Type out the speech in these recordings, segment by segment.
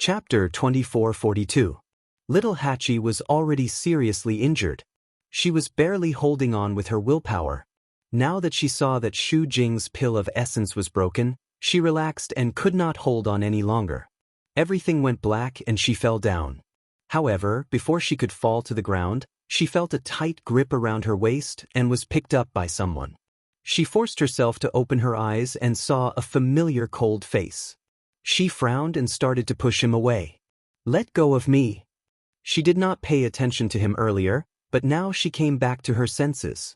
Chapter 2442. Little Hachi was already seriously injured. She was barely holding on with her willpower. Now that she saw that Shu Jing's pill of essence was broken, she relaxed and could not hold on any longer. Everything went black and she fell down. However, before she could fall to the ground, she felt a tight grip around her waist and was picked up by someone. She forced herself to open her eyes and saw a familiar cold face. She frowned and started to push him away. "Let go of me." She did not pay attention to him earlier, but now she came back to her senses.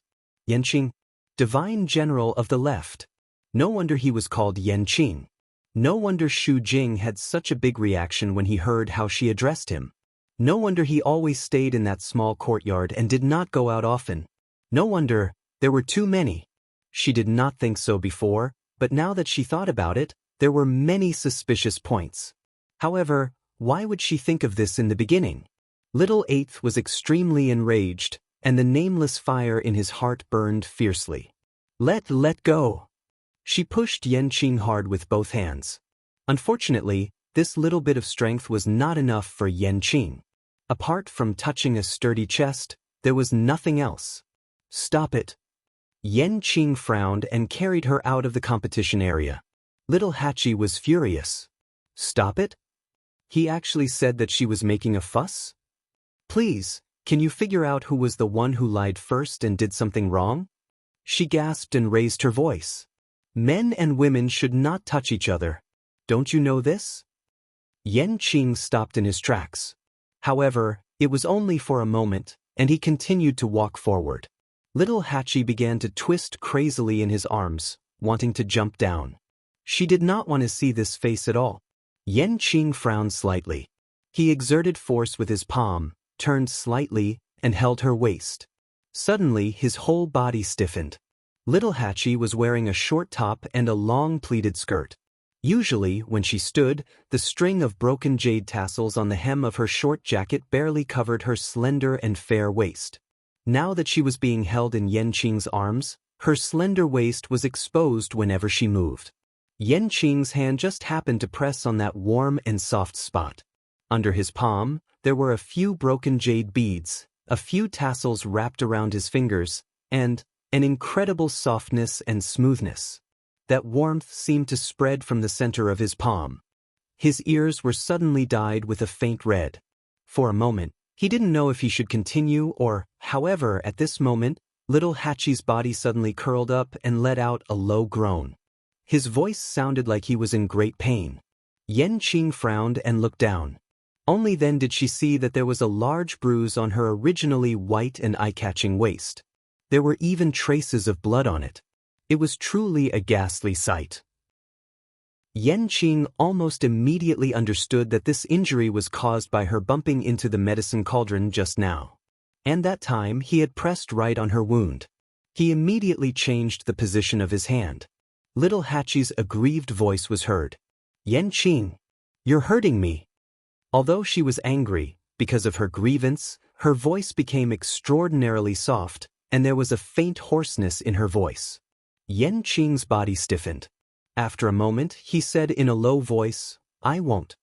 Yanqing, Divine General of the Left. No wonder he was called Yanqing. No wonder Shu Jing had such a big reaction when he heard how she addressed him. No wonder he always stayed in that small courtyard and did not go out often. No wonder there were too many. She did not think so before, but now that she thought about it, there were many suspicious points. However, why would she think of this in the beginning? Little Eighth was extremely enraged, and the nameless fire in his heart burned fiercely. Let go. She pushed Yanqing hard with both hands. Unfortunately, this little bit of strength was not enough for Yanqing. Apart from touching a sturdy chest, there was nothing else. "Stop it." Yanqing frowned and carried her out of the competition area. Little Hachi was furious. "Stop it?" He actually said that she was making a fuss? "Please, can you figure out who was the one who lied first and did something wrong?" She gasped and raised her voice. "Men and women should not touch each other. Don't you know this?" Yanqing stopped in his tracks. However, it was only for a moment, and he continued to walk forward. Little Hachi began to twist crazily in his arms, wanting to jump down. She did not want to see this face at all. Yanqing frowned slightly. He exerted force with his palm, turned slightly, and held her waist. Suddenly, his whole body stiffened. Little Hachi was wearing a short top and a long pleated skirt. Usually, when she stood, the string of broken jade tassels on the hem of her short jacket barely covered her slender and fair waist. Now that she was being held in Yanqing's arms, her slender waist was exposed whenever she moved. Yanqing's hand just happened to press on that warm and soft spot. Under his palm, there were a few broken jade beads, a few tassels wrapped around his fingers, and an incredible softness and smoothness. That warmth seemed to spread from the center of his palm. His ears were suddenly dyed with a faint red. For a moment, he didn't know if he should continue or, however, at this moment, Little Hachi's body suddenly curled up and let out a low groan. His voice sounded like he was in great pain. Yanqing frowned and looked down. Only then did she see that there was a large bruise on her originally white and eye-catching waist. There were even traces of blood on it. It was truly a ghastly sight. Yanqing almost immediately understood that this injury was caused by her bumping into the medicine cauldron just now. And that time he had pressed right on her wound. He immediately changed the position of his hand. Little Hachi's aggrieved voice was heard. "Yanqing, you're hurting me." Although she was angry, because of her grievance, her voice became extraordinarily soft, and there was a faint hoarseness in her voice. Yanqing's body stiffened. After a moment, he said in a low voice, "I won't."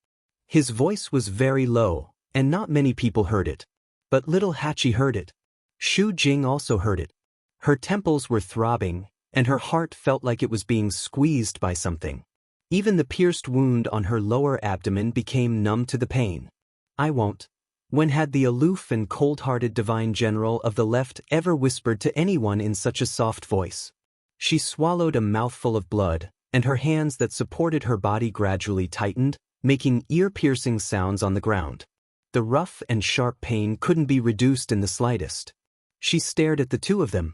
His voice was very low, and not many people heard it. But Little Hachi heard it. Shu Jing also heard it. Her temples were throbbing, and her heart felt like it was being squeezed by something. Even the pierced wound on her lower abdomen became numb to the pain. "I won't." When had the aloof and cold-hearted Divine General of the Left ever whispered to anyone in such a soft voice? She swallowed a mouthful of blood, and her hands that supported her body gradually tightened, making ear-piercing sounds on the ground. The rough and sharp pain couldn't be reduced in the slightest. She stared at the two of them.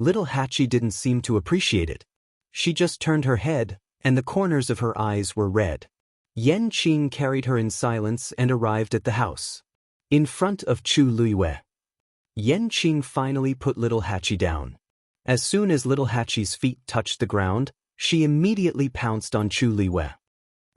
Little Hachi didn't seem to appreciate it. She just turned her head, and the corners of her eyes were red. Yanqing carried her in silence and arrived at the house. In front of Chu Luiwei. Yanqing finally put Little Hachi down. As soon as Little Hachi's feet touched the ground, she immediately pounced on Chu Luiwei.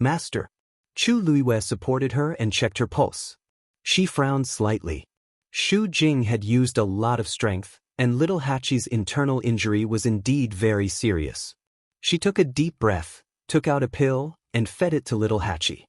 "Master." Chu Luiwei supported her and checked her pulse. She frowned slightly. Shu Jing had used a lot of strength, and Little Hachi's internal injury was indeed very serious. She took a deep breath, took out a pill, and fed it to Little Hachi.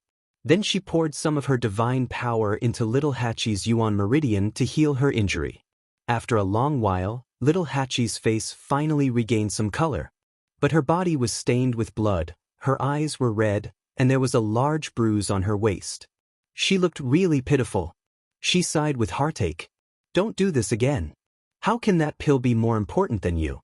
Then she poured some of her divine power into little Hachi's Yuan meridian to heal her injury. After a long while, little Hachi's face finally regained some color. But her body was stained with blood, her eyes were red, and there was a large bruise on her waist. She looked really pitiful. She sighed with heartache. Don't do this again. How can that pill be more important than you?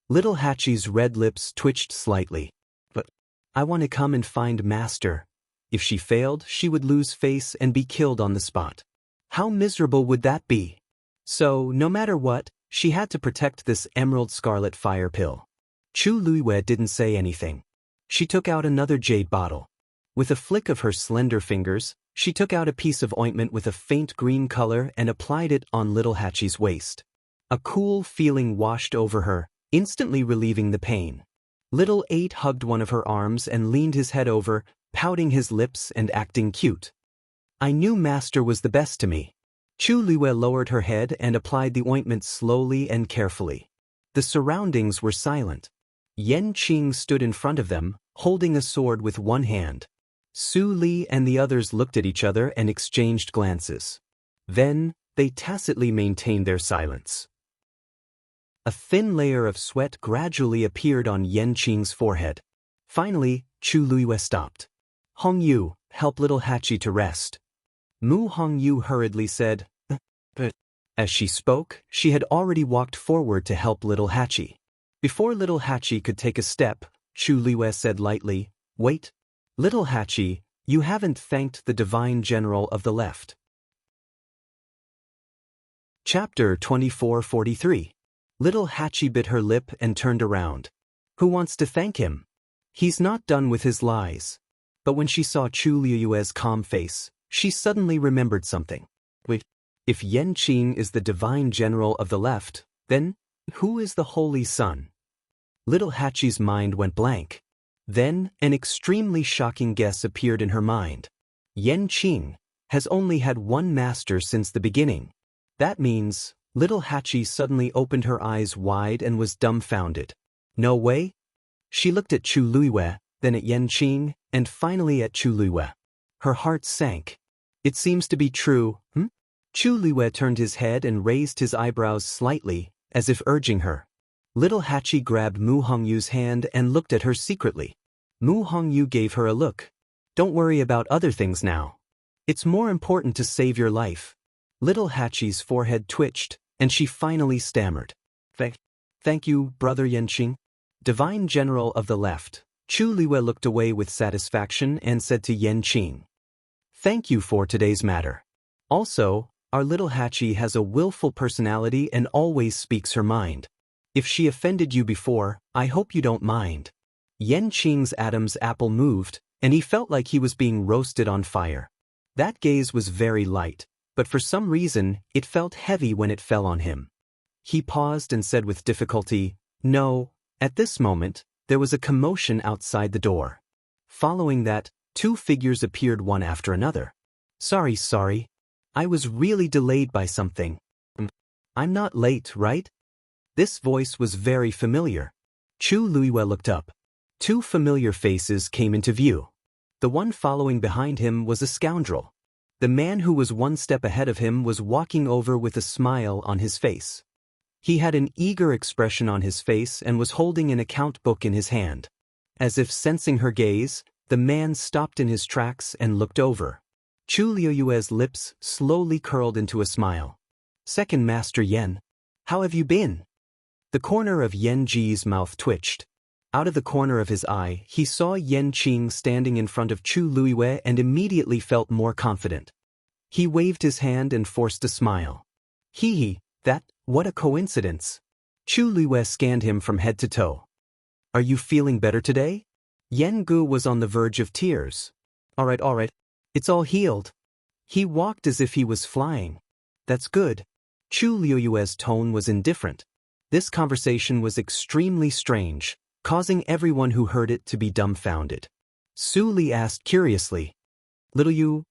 Little Hachi's red lips twitched slightly. But I want to come and find Master. If she failed, she would lose face and be killed on the spot. How miserable would that be? So, no matter what, she had to protect this emerald scarlet fire pill. Chu Luiwei didn't say anything. She took out another jade bottle. With a flick of her slender fingers, she took out a piece of ointment with a faint green color and applied it on little Hachi's waist. A cool feeling washed over her, instantly relieving the pain. Little 8 hugged one of her arms and leaned his head over, pouting his lips and acting cute. I knew Master was the best to me. Chu Luiwei lowered her head and applied the ointment slowly and carefully. The surroundings were silent. Yan Qing stood in front of them, holding a sword with one hand. Su Li and the others looked at each other and exchanged glances. Then, they tacitly maintained their silence. A thin layer of sweat gradually appeared on Yan Qing's forehead. Finally, Chu Luiwei stopped. Hongyu, help little Hachi to rest. Mu Hongyu hurriedly said, but. As she spoke, she had already walked forward to help little Hachi. Before little Hachi could take a step, Chu Luiwei said lightly, wait. Little Hachi, you haven't thanked the Divine General of the Left. Chapter 2443. Little Hachi bit her lip and turned around. Who wants to thank him? He's not done with his lies. But when she saw Chu Luiwei's calm face, she suddenly remembered something. Wait, if Yan Qing is the Divine General of the Left, then who is the Holy Sun? Little Hachi's mind went blank. Then, an extremely shocking guess appeared in her mind. Yan Qing has only had one master since the beginning. That means, little Hachi suddenly opened her eyes wide and was dumbfounded. No way? She looked at Chu Luiwei, then at Yan Qing, and finally at Chu Luiwei. Her heart sank. It seems to be true, Chu Luiwei turned his head and raised his eyebrows slightly, as if urging her. Little Hachi grabbed Mu Hongyu's hand and looked at her secretly. Mu Hongyu gave her a look. Don't worry about other things now. It's more important to save your life. Little Hachi's forehead twitched, and she finally stammered. Thank you, Brother Yan Qing. Divine General of the Left. Chu Luiwei looked away with satisfaction and said to Yan Qing. Thank you for today's matter. Also, our little Hachi has a willful personality and always speaks her mind. If she offended you before, I hope you don't mind. Yan Qing's Adam's apple moved, and he felt like he was being roasted on fire. That gaze was very light, but for some reason, it felt heavy when it fell on him. He paused and said with difficulty, no. At this moment, there was a commotion outside the door. Following that, 2 figures appeared one after another. Sorry. I was really delayed by something. I'm not late, right? This voice was very familiar. Chu Luiwei looked up. 2 familiar faces came into view. The one following behind him was a scoundrel. The man who was 1 step ahead of him was walking over with a smile on his face. He had an eager expression on his face and was holding an account book in his hand. As if sensing her gaze, the man stopped in his tracks and looked over. Chu Luiwei's lips slowly curled into a smile. Second Master Yan, how have you been? The corner of Yan Ji's mouth twitched. Out of the corner of his eye, he saw Yan Qing standing in front of Chu Luiwei and immediately felt more confident. He waved his hand and forced a smile. What a coincidence. Chu Luiwei scanned him from head to toe. Are you feeling better today? Yan Gu was on the verge of tears. All right. It's all healed. He walked as if he was flying. That's good. Chu Luiwei's tone was indifferent. This conversation was extremely strange, causing everyone who heard it to be dumbfounded. Su Li asked curiously, Little you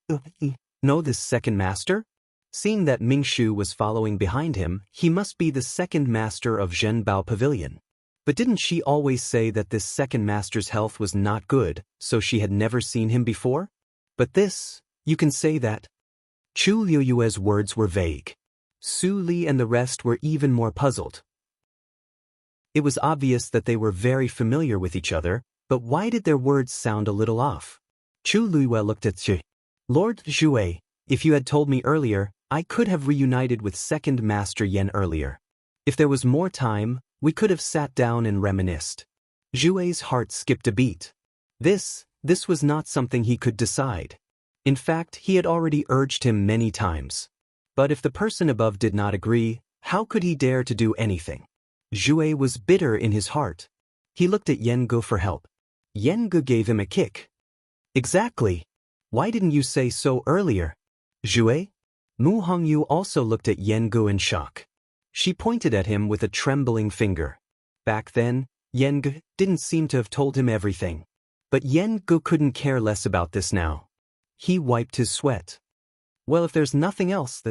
know this second master? Seeing that Ming Shu was following behind him, he must be the second master of Zhenbao Pavilion. But didn't she always say that this second master's health was not good, so she had never seen him before? But this, you can say that. Chu Liuyue's words were vague. Su Li and the rest were even more puzzled. It was obvious that they were very familiar with each other, but why did their words sound a little off? Chu Liyue looked at Zhu. Lord Zhui, if you had told me earlier, I could have reunited with Second Master Yen earlier. If there was more time, we could have sat down and reminisced. Zhui's heart skipped a beat. This was not something he could decide. In fact, he had already urged him many times. But if the person above did not agree, how could he dare to do anything? Zhui was bitter in his heart. He looked at Yen Gu for help. Yen Gu gave him a kick. Exactly. Why didn't you say so earlier? Zhui? Mu Hongyu also looked at Yen Gu in shock. She pointed at him with a trembling finger. Back then, Yen Gu didn't seem to have told him everything. But Yen Gu couldn't care less about this now. He wiped his sweat. Well, if there's nothing else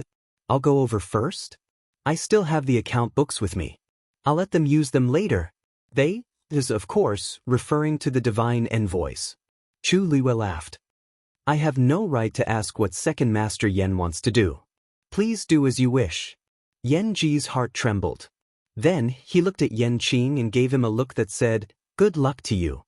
I'll go over first? I still have the account books with me. I'll let them use them later. They is, of course, referring to the divine envoys. Chu Liyue laughed. I have no right to ask what Second Master Yen wants to do. Please do as you wish. Yen Ji's heart trembled. Then, he looked at Yen Qing and gave him a look that said, good luck to you.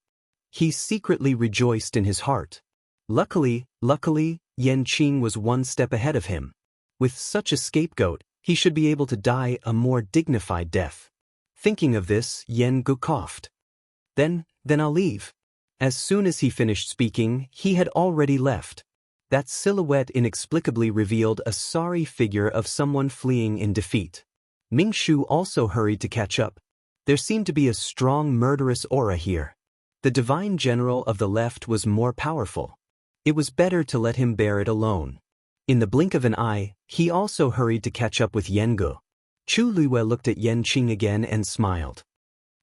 He secretly rejoiced in his heart. Luckily, Yen Qing was one step ahead of him. With such a scapegoat, he should be able to die a more dignified death. Thinking of this, Yen Gu coughed. Then I'll leave. As soon as he finished speaking, he had already left. That silhouette inexplicably revealed a sorry figure of someone fleeing in defeat. Ming Shu also hurried to catch up. There seemed to be a strong murderous aura here. The divine general of the left was more powerful. It was better to let him bear it alone. In the blink of an eye, he also hurried to catch up with Yen Gu. Chu Liyue looked at Yen Qing again and smiled.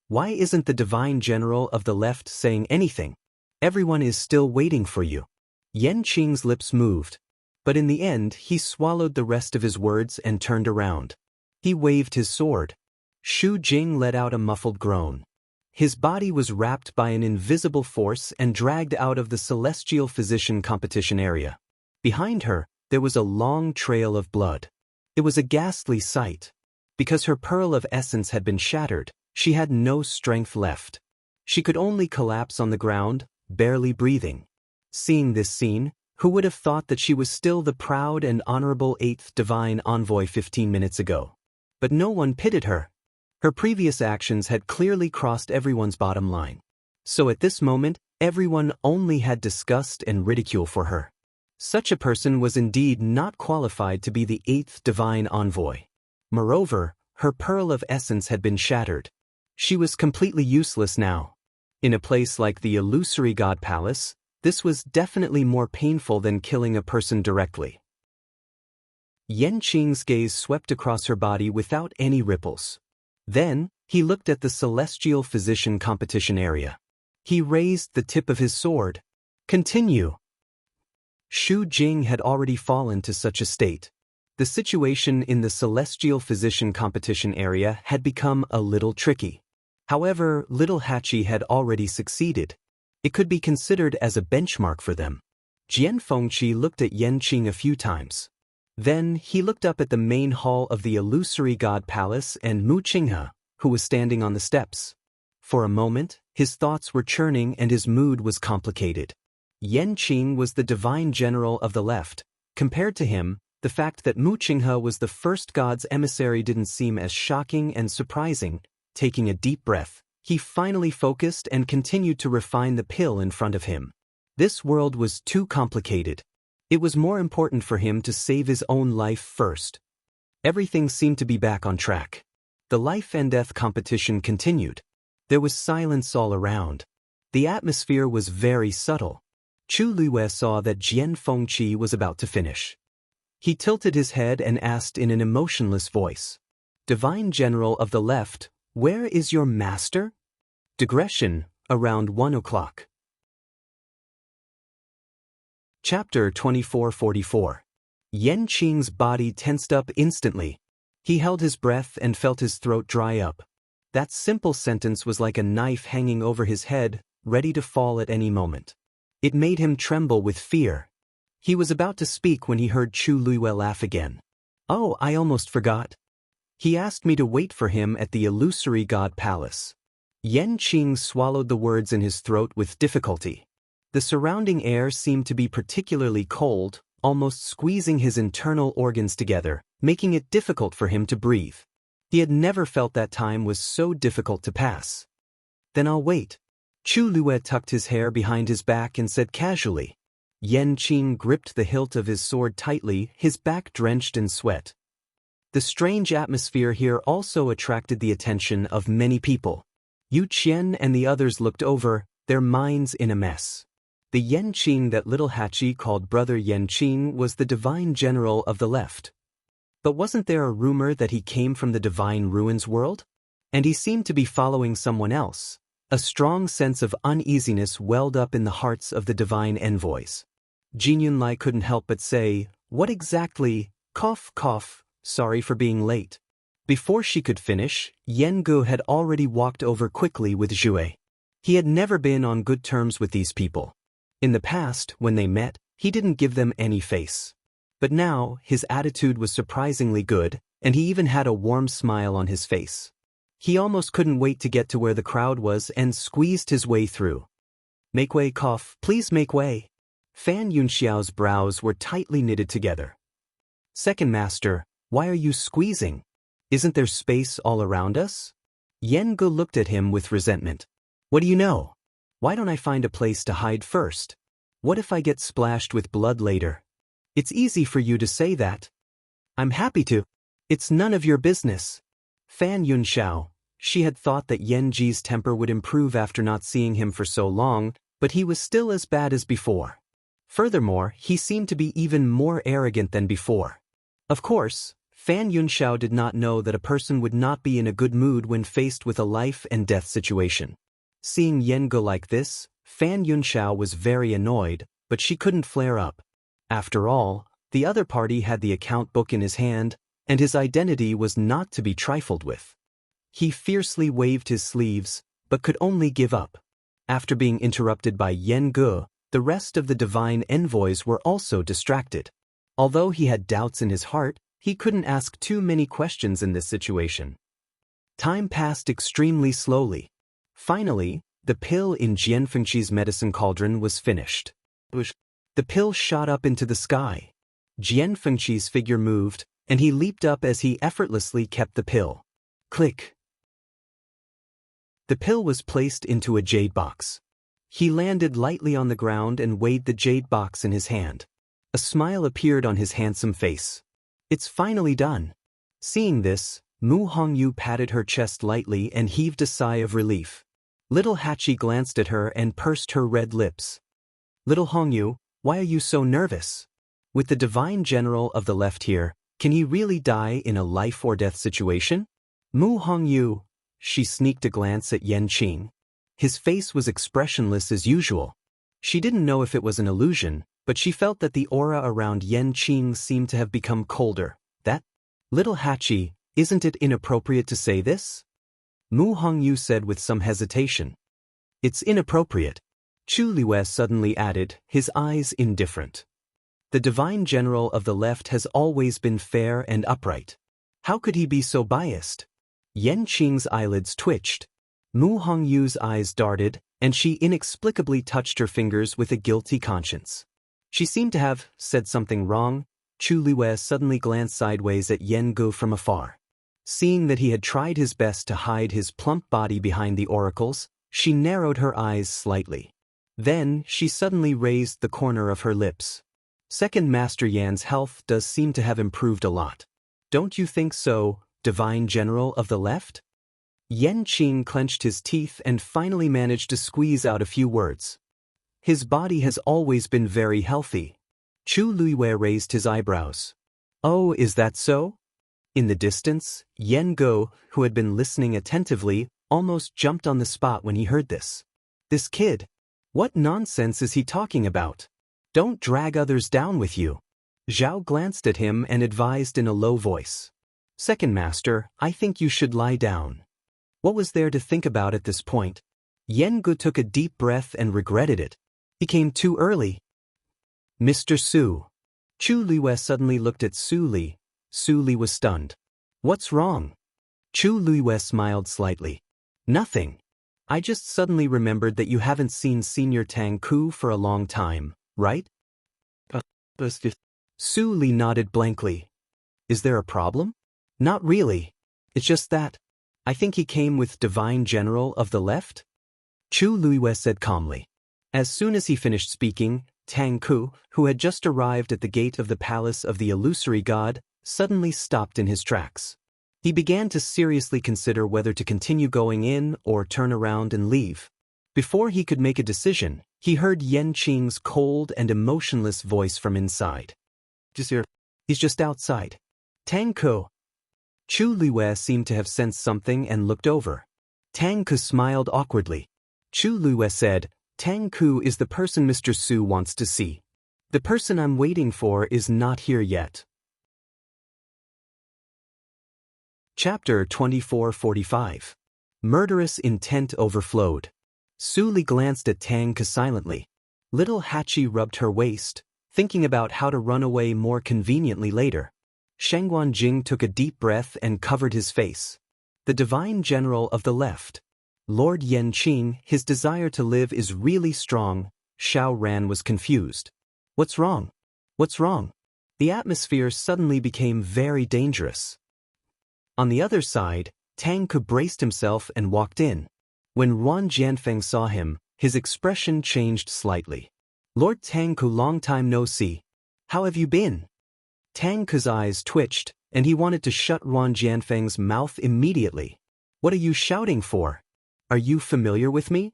Why isn't the divine general of the left saying anything? Everyone is still waiting for you. Yen Qing's lips moved. But in the end, he swallowed the rest of his words and turned around. He waved his sword. Shu Jing let out a muffled groan. His body was wrapped by an invisible force and dragged out of the celestial physician competition area. Behind her, there was a long trail of blood. It was a ghastly sight. Because her pearl of essence had been shattered, she had no strength left. She could only collapse on the ground, barely breathing. Seeing this scene, who would have thought that she was still the proud and honorable 8th divine envoy 15 minutes ago? But no one pitied her. Her previous actions had clearly crossed everyone's bottom line. So at this moment, everyone only had disgust and ridicule for her. Such a person was indeed not qualified to be the 8th divine envoy. Moreover, her pearl of essence had been shattered. She was completely useless now. In a place like the illusory god palace, this was definitely more painful than killing a person directly. Yen Qing's gaze swept across her body without any ripples. Then, he looked at the celestial physician competition area. He raised the tip of his sword. Continue. Shu Jing had already fallen to such a state. The situation in the celestial physician competition area had become a little tricky. However, little Hachi had already succeeded. It could be considered as a benchmark for them. Jian Fengqi looked at Yen Qing a few times. Then, he looked up at the main hall of the illusory god palace and Mu Qinghe, who was standing on the steps. For a moment, his thoughts were churning and his mood was complicated. Yen Qing was the divine general of the left. Compared to him, the fact that Mu Qinghe was the first god's emissary didn't seem as shocking and surprising. Taking a deep breath, he finally focused and continued to refine the pill in front of him. This world was too complicated. It was more important for him to save his own life first. Everything seemed to be back on track. The life and death competition continued. There was silence all around. The atmosphere was very subtle. Chu Liyue saw that Jian Fengqi was about to finish. He tilted his head and asked in an emotionless voice, "Divine General of the Left, where is your master?" Digression, around 1 o'clock. Chapter 2444. Yen Qing's body tensed up instantly. He held his breath and felt his throat dry up. That simple sentence was like a knife hanging over his head, ready to fall at any moment. It made him tremble with fear. He was about to speak when he heard Chu Luiyue laugh again. "Oh, I almost forgot. He asked me to wait for him at the illusory god palace." Yan Qing swallowed the words in his throat with difficulty. The surrounding air seemed to be particularly cold, almost squeezing his internal organs together, making it difficult for him to breathe. He had never felt that time was so difficult to pass. "Then I'll wait." Chu Luiyue tucked his hair behind his back and said casually. Yan Qing gripped the hilt of his sword tightly, his back drenched in sweat. The strange atmosphere here also attracted the attention of many people. Yu Qian and the others looked over, their minds in a mess. The Yan Qing that little Hachi called Brother Yan Qing was the divine general of the left. But wasn't there a rumor that he came from the divine ruins world? And he seemed to be following someone else. A strong sense of uneasiness welled up in the hearts of the divine envoys. Jin Yunlai couldn't help but say, "What exactly? Cough, cough, sorry for being late." Before she could finish, Yan Gu had already walked over quickly with Zhui. He had never been on good terms with these people. In the past, when they met, he didn't give them any face. But now, his attitude was surprisingly good, and he even had a warm smile on his face. He almost couldn't wait to get to where the crowd was and squeezed his way through. "Make way, cough, please make way." Fan Yunxiao's brows were tightly knitted together. "Second master, why are you squeezing? Isn't there space all around us?" Yan Gu looked at him with resentment. "What do you know? Why don't I find a place to hide first? What if I get splashed with blood later? It's easy for you to say that. I'm happy to. It's none of your business." Fan Yunxiao, she had thought that Yan Ji's temper would improve after not seeing him for so long, but he was still as bad as before. Furthermore, he seemed to be even more arrogant than before. Of course, Fan Yunxiao did not know that a person would not be in a good mood when faced with a life-and-death situation. Seeing Yan Gu like this, Fan Yunxiao was very annoyed, but she couldn't flare up. After all, the other party had the account book in his hand, and his identity was not to be trifled with. He fiercely waved his sleeves, but could only give up. After being interrupted by Yan Gu, the rest of the divine envoys were also distracted. Although he had doubts in his heart, he couldn't ask too many questions in this situation. Time passed extremely slowly. Finally, the pill in Jian Fengqi's medicine cauldron was finished. The pill shot up into the sky. Jian Fengqi's figure moved, and he leaped up as he effortlessly kept the pill. Click. The pill was placed into a jade box. He landed lightly on the ground and weighed the jade box in his hand. A smile appeared on his handsome face. "It's finally done." Seeing this, Mu Hongyu patted her chest lightly and heaved a sigh of relief. Little Hachi glanced at her and pursed her red lips. "Little Hongyu, why are you so nervous? With the divine general of the left here, can he really die in a life-or-death situation?" Mu Hongyu, she sneaked a glance at Yan Qing. His face was expressionless as usual. She didn't know if it was an illusion, but she felt that the aura around Yan Qing seemed to have become colder. "That? Little Hachi, isn't it inappropriate to say this?" Mu Hongyu said with some hesitation. "It's inappropriate," Chu Luiyue suddenly added, his eyes indifferent. "The divine general of the left has always been fair and upright. How could he be so biased?" Yan Qing's eyelids twitched. Mu Hongyu's eyes darted, and she inexplicably touched her fingers with a guilty conscience. She seemed to have said something wrong. Chu Luiyue suddenly glanced sideways at Yan Gu from afar. Seeing that he had tried his best to hide his plump body behind the oracles, she narrowed her eyes slightly. Then, she suddenly raised the corner of her lips. "Second Master Yan's health does seem to have improved a lot. Don't you think so, Divine General of the Left?" Yan Qing clenched his teeth and finally managed to squeeze out a few words. "His body has always been very healthy." Chu Luiyue raised his eyebrows. "Oh, is that so?" In the distance, Yan Gu, who had been listening attentively, almost jumped on the spot when he heard this. "This kid, what nonsense is he talking about? Don't drag others down with you." Zhao glanced at him and advised in a low voice. "Second Master, I think you should lie down." What was there to think about at this point? Yan Gu took a deep breath and regretted it. He came too early. Mr. Su. Chu Luiyue suddenly looked at Su Li. Su Li was stunned. What's wrong? Chu Luiyue smiled slightly. Nothing. I just suddenly remembered that you haven't seen Senior Tang Ku for a long time, right? Su Li nodded blankly. Is there a problem? Not really. It's just that. I think he came with Divine General of the Left? Chu Luiyue said calmly. As soon as he finished speaking, Tang Ku, who had just arrived at the gate of the palace of the illusory god, suddenly stopped in his tracks. He began to seriously consider whether to continue going in or turn around and leave. Before he could make a decision, he heard Yan Qing's cold and emotionless voice from inside. He's just outside. Tang Ku. Chu Luiyue seemed to have sensed something and looked over. Tang Ku smiled awkwardly. Chu Luiyue said, Tang Ku is the person Mr. Su wants to see. The person I'm waiting for is not here yet. Chapter 2445. Murderous intent overflowed. Su Li glanced at Tang Ku silently. Little Hachi rubbed her waist, thinking about how to run away more conveniently later. Shangguan Jing took a deep breath and covered his face. The Divine General of the Left. Lord Yan Qing, his desire to live is really strong. Xiao Ran was confused. What's wrong? What's wrong? The atmosphere suddenly became very dangerous. On the other side, Tang Ku braced himself and walked in. When Wan Jianfeng saw him, his expression changed slightly. Lord Tang Ku, long time no see. How have you been? Tang Ku's eyes twitched, and he wanted to shut Wan Jianfeng's mouth immediately. What are you shouting for? Are you familiar with me?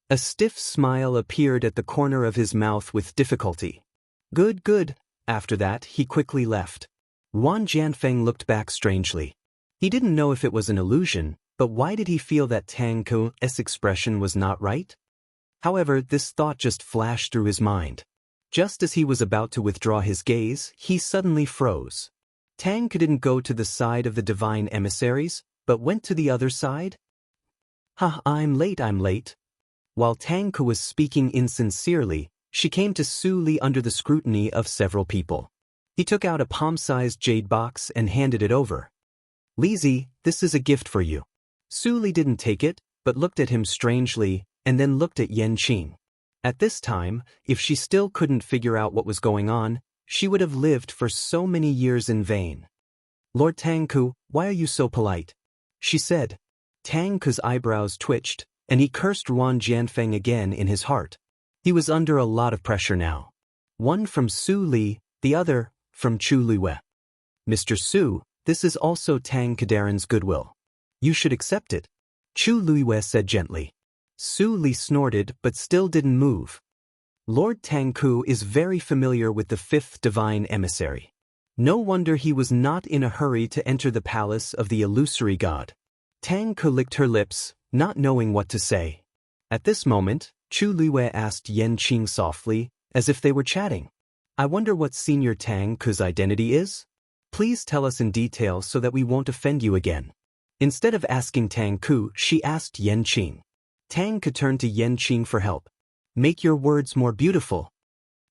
A stiff smile appeared at the corner of his mouth with difficulty. Good, good. After that, he quickly left. Wan Jianfeng looked back strangely. He didn't know if it was an illusion, but why did he feel that Tang Ku's expression was not right? However, this thought just flashed through his mind. Just as he was about to withdraw his gaze, he suddenly froze. Tang Ku didn't go to the side of the divine emissaries, but went to the other side? I'm late. While Tang Ku was speaking insincerely, she came to Su Li under the scrutiny of several people. He took out a palm-sized jade box and handed it over. Lizi, this is a gift for you. Su Li didn't take it, but looked at him strangely, and then looked at Yan Qing. At this time, if she still couldn't figure out what was going on, she would have lived for so many years in vain. Lord Tang Ku, why are you so polite? She said. Tang Ku's eyebrows twitched, and he cursed Wan Jianfeng again in his heart. He was under a lot of pressure now. One from Su Li, the other from Chu Luiyue. Mr. Su, this is also Tang Kudaren's goodwill. You should accept it. Chu Luiyue said gently. Su Li snorted but still didn't move. Lord Tang Ku is very familiar with the fifth divine emissary. No wonder he was not in a hurry to enter the palace of the illusory god. Tang Ku licked her lips, not knowing what to say. At this moment, Chu Luiyue asked Yan Qing softly, as if they were chatting. I wonder what Senior Tang Ku's identity is? Please tell us in detail so that we won't offend you again. Instead of asking Tang Ku, she asked Yan Qing. Tang Ku turned to Yan Qing for help. Make your words more beautiful.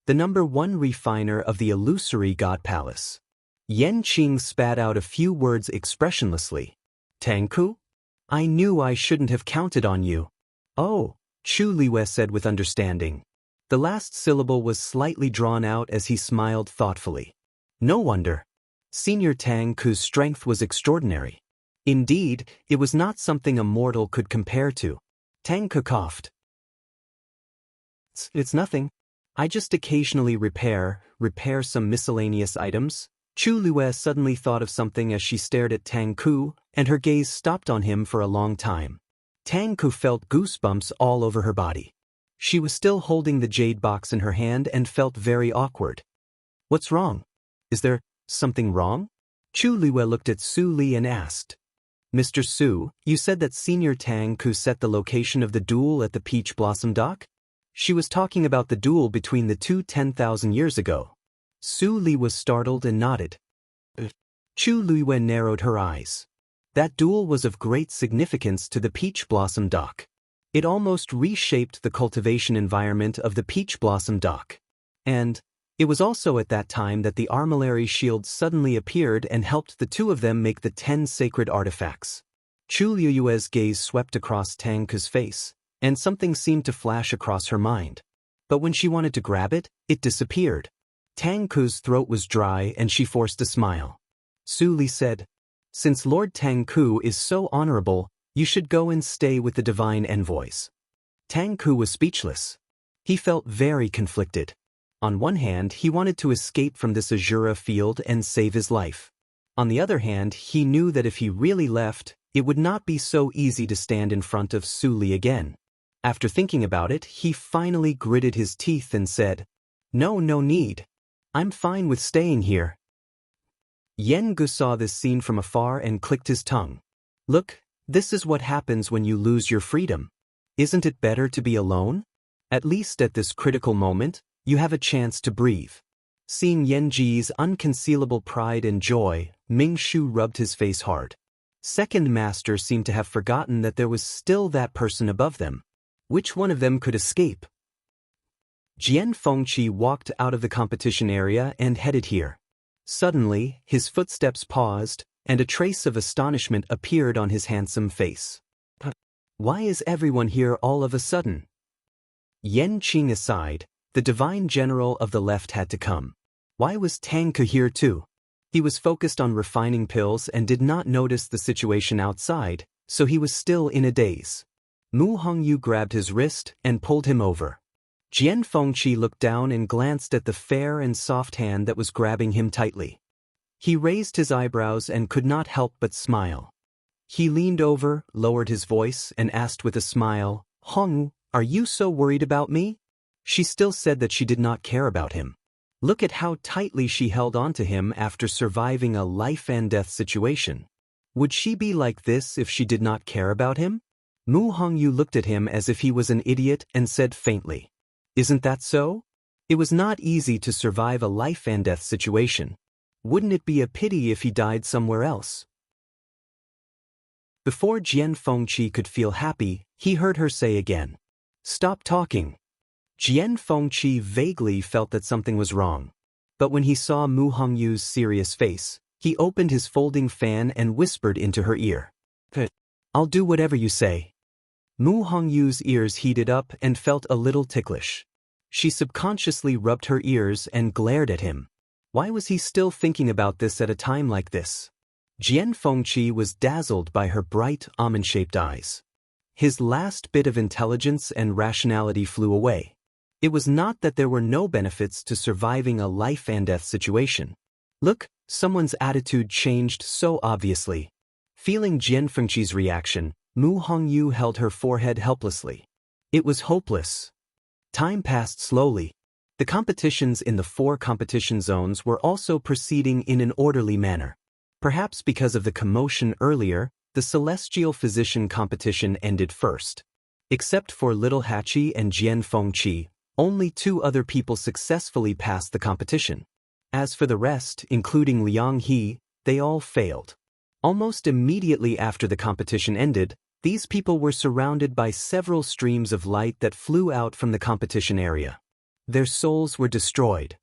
The number 1 refiner of the illusory god palace. Yan Qing spat out a few words expressionlessly. Tang Ku? I knew I shouldn't have counted on you. Oh, Chu Luiyue said with understanding. The last syllable was slightly drawn out as he smiled thoughtfully. No wonder. Senior Tang Ku's strength was extraordinary. Indeed, it was not something a mortal could compare to. Tang Ku coughed. It's nothing. I just occasionally repair some miscellaneous items. Chu Luiyue suddenly thought of something as she stared at Tang Ku, and her gaze stopped on him for a long time. Tang Ku felt goosebumps all over her body. She was still holding the jade box in her hand and felt very awkward. What's wrong? Is there something wrong? Chu Luiyue looked at Su Li and asked. Mr. Su, you said that Senior Tang Ku set the location of the duel at the Peach Blossom Dock? She was talking about the duel between the two 10,000 years ago. Su Li was startled and nodded. Chu Luiyue narrowed her eyes. That duel was of great significance to the Peach Blossom Dock. It almost reshaped the cultivation environment of the Peach Blossom Dock. And, It was also at that time that the armillary shield suddenly appeared and helped the two of them make the 10 sacred artifacts. Chu Liyue's gaze swept across Tang Ke's face, and something seemed to flash across her mind. But when she wanted to grab it, it disappeared. Tang Ke's throat was dry and she forced a smile. Su Li said, "Since Lord Tang Ke is so honorable, you should go and stay with the divine envoys." Tang Ke was speechless. He felt very conflicted. On one hand, he wanted to escape from this Azura field and save his life. On the other hand, he knew that if he really left, it would not be so easy to stand in front of Su Li again. After thinking about it, he finally gritted his teeth and said, No need. I'm fine with staying here." Yen Gu saw this scene from afar and clicked his tongue. "Look, this is what happens when you lose your freedom. Isn't it better to be alone? At least at this critical moment, you have a chance to breathe." Seeing Yen Ji's unconcealable pride and joy, Ming Shu rubbed his face hard. Second Master seemed to have forgotten that there was still that person above them. Which one of them could escape? Jian Fengqi walked out of the competition area and headed here. Suddenly, his footsteps paused, and a trace of astonishment appeared on his handsome face. Why is everyone here all of a sudden? Yen Qing aside, the divine general of the left had to come. Why was Tang Ke here too? He was focused on refining pills and did not notice the situation outside, so he was still in a daze. Mu Hongyu grabbed his wrist and pulled him over. Jian Fengqi looked down and glanced at the fair and soft hand that was grabbing him tightly. He raised his eyebrows and could not help but smile. He leaned over, lowered his voice, and asked with a smile, "Hongyu, are you so worried about me?" She still said that she did not care about him. Look at how tightly she held on to him after surviving a life-and-death situation. Would she be like this if she did not care about him? Mu Hongyu looked at him as if he was an idiot and said faintly, "Isn't that so? It was not easy to survive a life-and-death situation. Wouldn't it be a pity if he died somewhere else?" Before Jian Fengqi could feel happy, he heard her say again, "Stop talking." Jian Fengqi vaguely felt that something was wrong. But when he saw Mu Hongyu's serious face, he opened his folding fan and whispered into her ear, "I'll do whatever you say." Mu Hongyu's ears heated up and felt a little ticklish. She subconsciously rubbed her ears and glared at him. Why was he still thinking about this at a time like this? Jian Fengqi was dazzled by her bright, almond-shaped eyes. His last bit of intelligence and rationality flew away. It was not that there were no benefits to surviving a life-and-death situation. Look, someone's attitude changed so obviously. Feeling Jian Fengqi's reaction, Mu Hongyu held her forehead helplessly. It was hopeless. Time passed slowly. The competitions in the 4 competition zones were also proceeding in an orderly manner. Perhaps because of the commotion earlier, the Celestial Physician competition ended first. Except for Little Hachi and Jian Fengqi, only 2 other people successfully passed the competition. As for the rest, including Liang He, they all failed. Almost immediately after the competition ended, these people were surrounded by several streams of light that flew out from the competition area. Their souls were destroyed.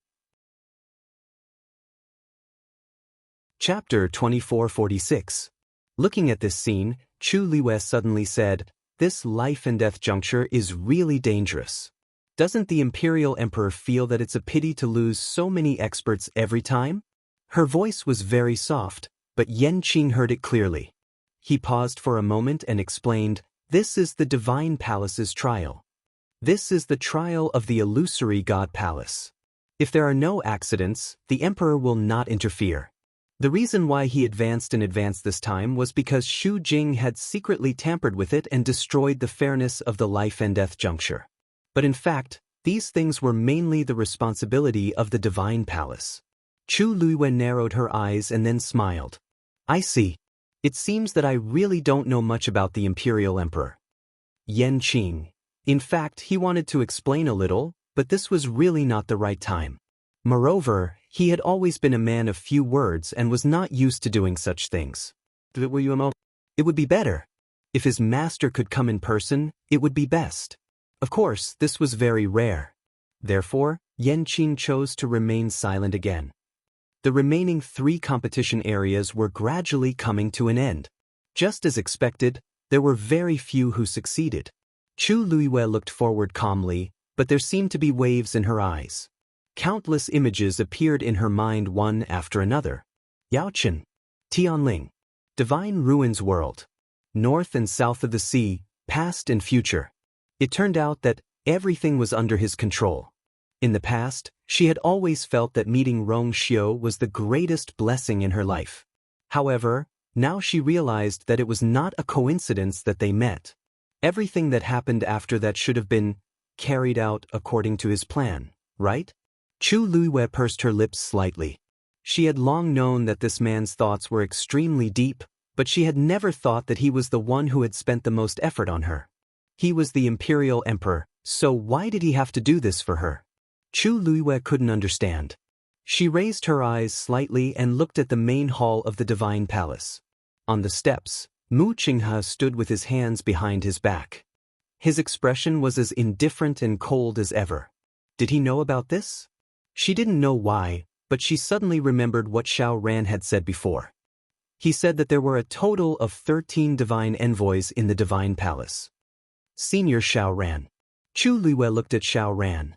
Chapter 2446. Looking at this scene, Chu Liwei suddenly said, "This life-and-death juncture is really dangerous. Doesn't the Imperial Emperor feel that it's a pity to lose so many experts every time?" Her voice was very soft, but Yen Qing heard it clearly. He paused for a moment and explained, "This is the Divine Palace's trial. This is the trial of the illusory God Palace. If there are no accidents, the Emperor will not interfere." The reason why he advanced in advance this time was because Xu Jing had secretly tampered with it and destroyed the fairness of the life-and-death juncture. But in fact, these things were mainly the responsibility of the Divine Palace. Chu Luiwen narrowed her eyes and then smiled. "I see. It seems that I really don't know much about the Imperial Emperor." Yen Qing. In fact, he wanted to explain a little, but this was really not the right time. Moreover, he had always been a man of few words and was not used to doing such things. It would be better. If his master could come in person, it would be best. Of course, this was very rare. Therefore, Yanqing chose to remain silent again. The remaining 3 competition areas were gradually coming to an end. Just as expected, there were very few who succeeded. Chu Luiwei looked forward calmly, but there seemed to be waves in her eyes. Countless images appeared in her mind one after another. Yaochen, Tianling, Divine Ruins World, north and south of the sea, past and future. It turned out that everything was under his control. In the past, she had always felt that meeting Rong Xiu was the greatest blessing in her life. However, now she realized that it was not a coincidence that they met. Everything that happened after that should have been carried out according to his plan, right? Chu Luiwei pursed her lips slightly. She had long known that this man's thoughts were extremely deep, but she had never thought that he was the one who had spent the most effort on her. He was the imperial emperor, so why did he have to do this for her? Chu Luiwei couldn't understand. She raised her eyes slightly and looked at the main hall of the divine palace. On the steps, Mu Qinghe stood with his hands behind his back. His expression was as indifferent and cold as ever. Did he know about this? She didn't know why, but she suddenly remembered what Xiao Ran had said before. He said that there were a total of 13 divine envoys in the divine palace. Senior Xiao Ran. Chu Luiwei looked at Xiao Ran.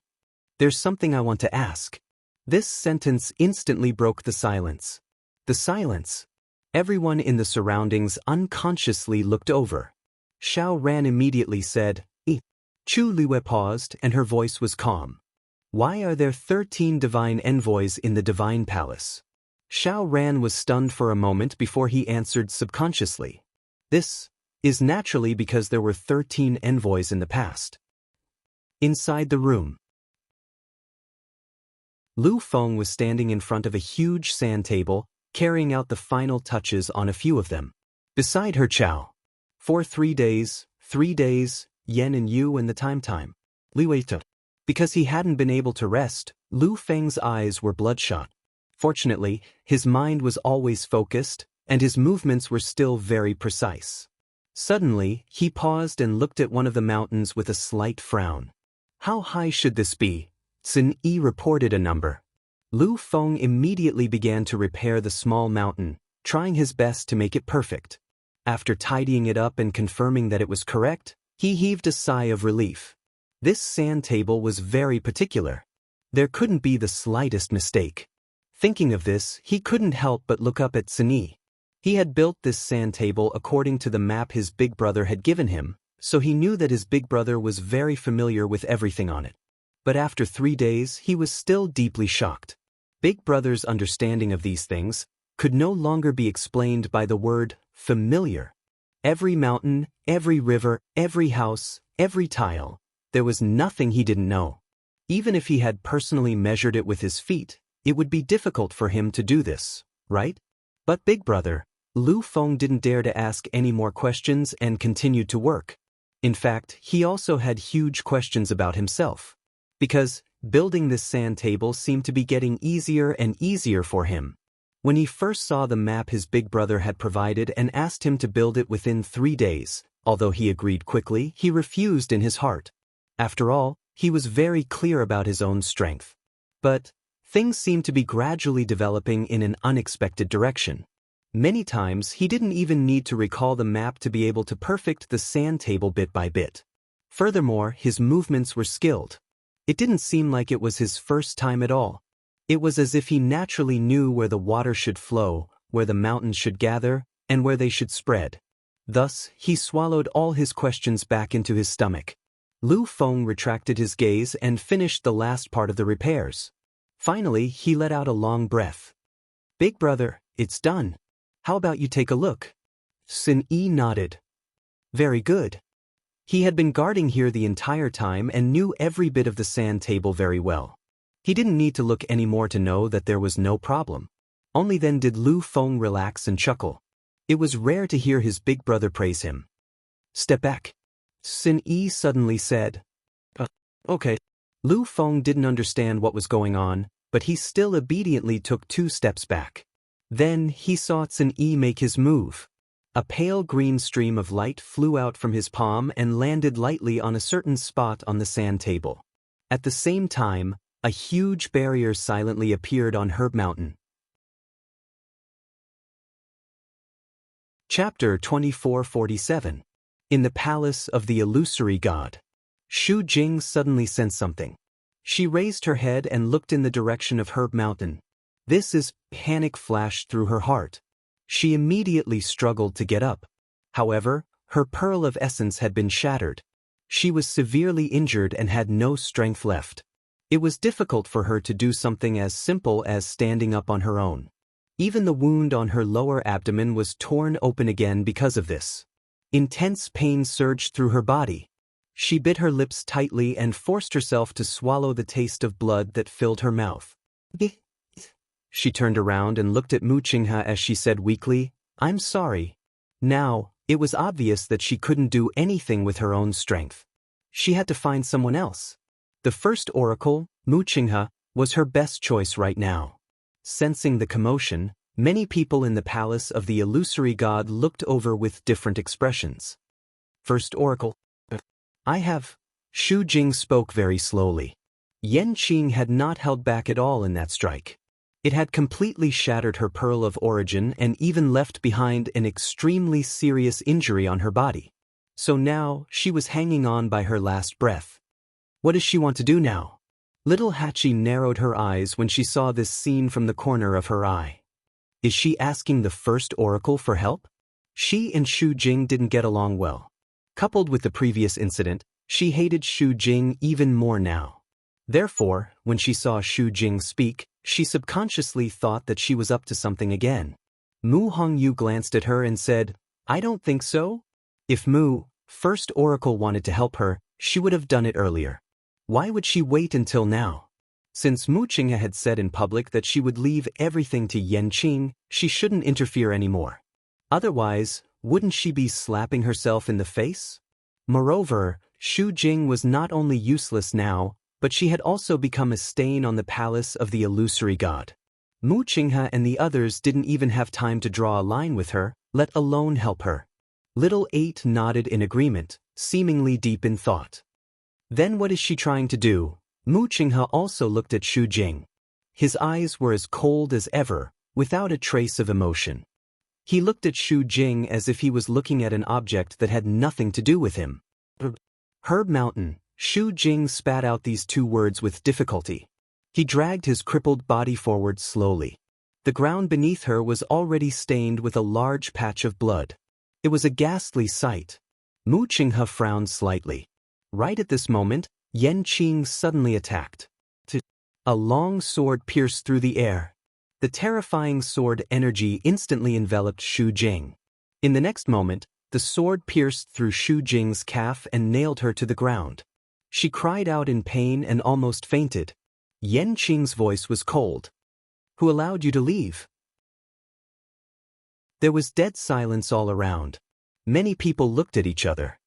There's something I want to ask. This sentence instantly broke the silence. The silence. Everyone in the surroundings unconsciously looked over. Xiao Ran immediately said, "Eh." Chu Luiwei paused and her voice was calm. Why are there 13 divine envoys in the divine palace? Xiao Ran was stunned for a moment before he answered subconsciously. This is naturally because there were 13 envoys in the past. Inside the room, Lu Feng was standing in front of a huge sand table, carrying out the final touches on a few of them. Beside her Chao. For 3 days, Yen and Yu and the time. Li waited. Because he hadn't been able to rest, Lu Feng's eyes were bloodshot. Fortunately, his mind was always focused, and his movements were still very precise. Suddenly, he paused and looked at one of the mountains with a slight frown. How high should this be? Sun Yi reported a number. Lu Feng immediately began to repair the small mountain, trying his best to make it perfect. After tidying it up and confirming that it was correct, he heaved a sigh of relief. This sand table was very particular. There couldn't be the slightest mistake. Thinking of this, he couldn't help but look up at Sun Yi. He had built this sand table according to the map his big brother had given him, so he knew that his big brother was very familiar with everything on it. But after 3 days, he was still deeply shocked. Big Brother's understanding of these things could no longer be explained by the word familiar. Every mountain, every river, every house, every tile, there was nothing he didn't know. Even if he had personally measured it with his feet, it would be difficult for him to do this, right? But Big Brother, Lu Feng didn't dare to ask any more questions and continued to work. In fact, he also had huge questions about himself. Because building this sand table seemed to be getting easier and easier for him. When he first saw the map his big brother had provided and asked him to build it within 3 days, although he agreed quickly, he refused in his heart. After all, he was very clear about his own strength. But things seemed to be gradually developing in an unexpected direction. Many times, he didn't even need to recall the map to be able to perfect the sand table bit by bit. Furthermore, his movements were skilled. It didn't seem like it was his first time at all. It was as if he naturally knew where the water should flow, where the mountains should gather, and where they should spread. Thus, he swallowed all his questions back into his stomach. Lu Feng retracted his gaze and finished the last part of the repairs. Finally, he let out a long breath. Big Brother, it's done. How about you take a look? Sun Yi nodded. Very good. He had been guarding here the entire time and knew every bit of the sand table very well. He didn't need to look any more to know that there was no problem. Only then did Lu Feng relax and chuckle. It was rare to hear his big brother praise him. Step back. Sun Yi suddenly said. Okay. Lu Feng didn't understand what was going on, but he still obediently took 2 steps back. Then he saw Sun Yi make his move. A pale green stream of light flew out from his palm and landed lightly on a certain spot on the sand table. At the same time, A huge barrier silently appeared on Herb Mountain. Chapter 2447. In the Palace of the Illusory God. Shu Jing suddenly sensed something. She raised her head and looked in the direction of Herb Mountain. Panic flashed through her heart. She immediately struggled to get up. However, her pearl of essence had been shattered. She was severely injured and had no strength left. It was difficult for her to do something as simple as standing up on her own. Even the wound on her lower abdomen was torn open again because of this. Intense pain surged through her body. She bit her lips tightly and forced herself to swallow the taste of blood that filled her mouth. She turned around and looked at Mu Qinghe as she said weakly, "I'm sorry." Now, it was obvious that she couldn't do anything with her own strength. She had to find someone else. The first oracle, Mu Qinghe, was her best choice right now. Sensing the commotion, many people in the palace of the illusory god looked over with different expressions. First oracle. I have. Shu Jing spoke very slowly. Yanqing had not held back at all in that strike. It had completely shattered her pearl of origin and even left behind an extremely serious injury on her body. So now, she was hanging on by her last breath. What does she want to do now? Little Hachi narrowed her eyes when she saw this scene from the corner of her eye. Is she asking the first oracle for help? She and Shu Jing didn't get along well. Coupled with the previous incident, she hated Shu Jing even more now. Therefore, when she saw Shu Jing speak, she subconsciously thought that she was up to something again. Mu Hongyu glanced at her and said, I don't think so. If Mu, first oracle, wanted to help her, she would have done it earlier. Why would she wait until now? Since Mu Qinghe had said in public that she would leave everything to Yanqing, she shouldn't interfere anymore. Otherwise, wouldn't she be slapping herself in the face? Moreover, Shu Jing was not only useless now, but she had also become a stain on the palace of the illusory god. Mu Qinghe and the others didn't even have time to draw a line with her, let alone help her. Little Eight nodded in agreement, seemingly deep in thought. Then what is she trying to do? Mu Qinghe also looked at Shu Jing. His eyes were as cold as ever, without a trace of emotion. He looked at Shu Jing as if he was looking at an object that had nothing to do with him. Herb Mountain. Shu Jing spat out these two words with difficulty. He dragged his crippled body forward slowly. The ground beneath her was already stained with a large patch of blood. It was a ghastly sight. Mu Qinghe frowned slightly. Right at this moment, Yanqing suddenly attacked. A long sword pierced through the air. The terrifying sword energy instantly enveloped Shu Jing. In the next moment, the sword pierced through Shu Jing's calf and nailed her to the ground. She cried out in pain and almost fainted. Yanqing's voice was cold. Who allowed you to leave? There was dead silence all around. Many people looked at each other.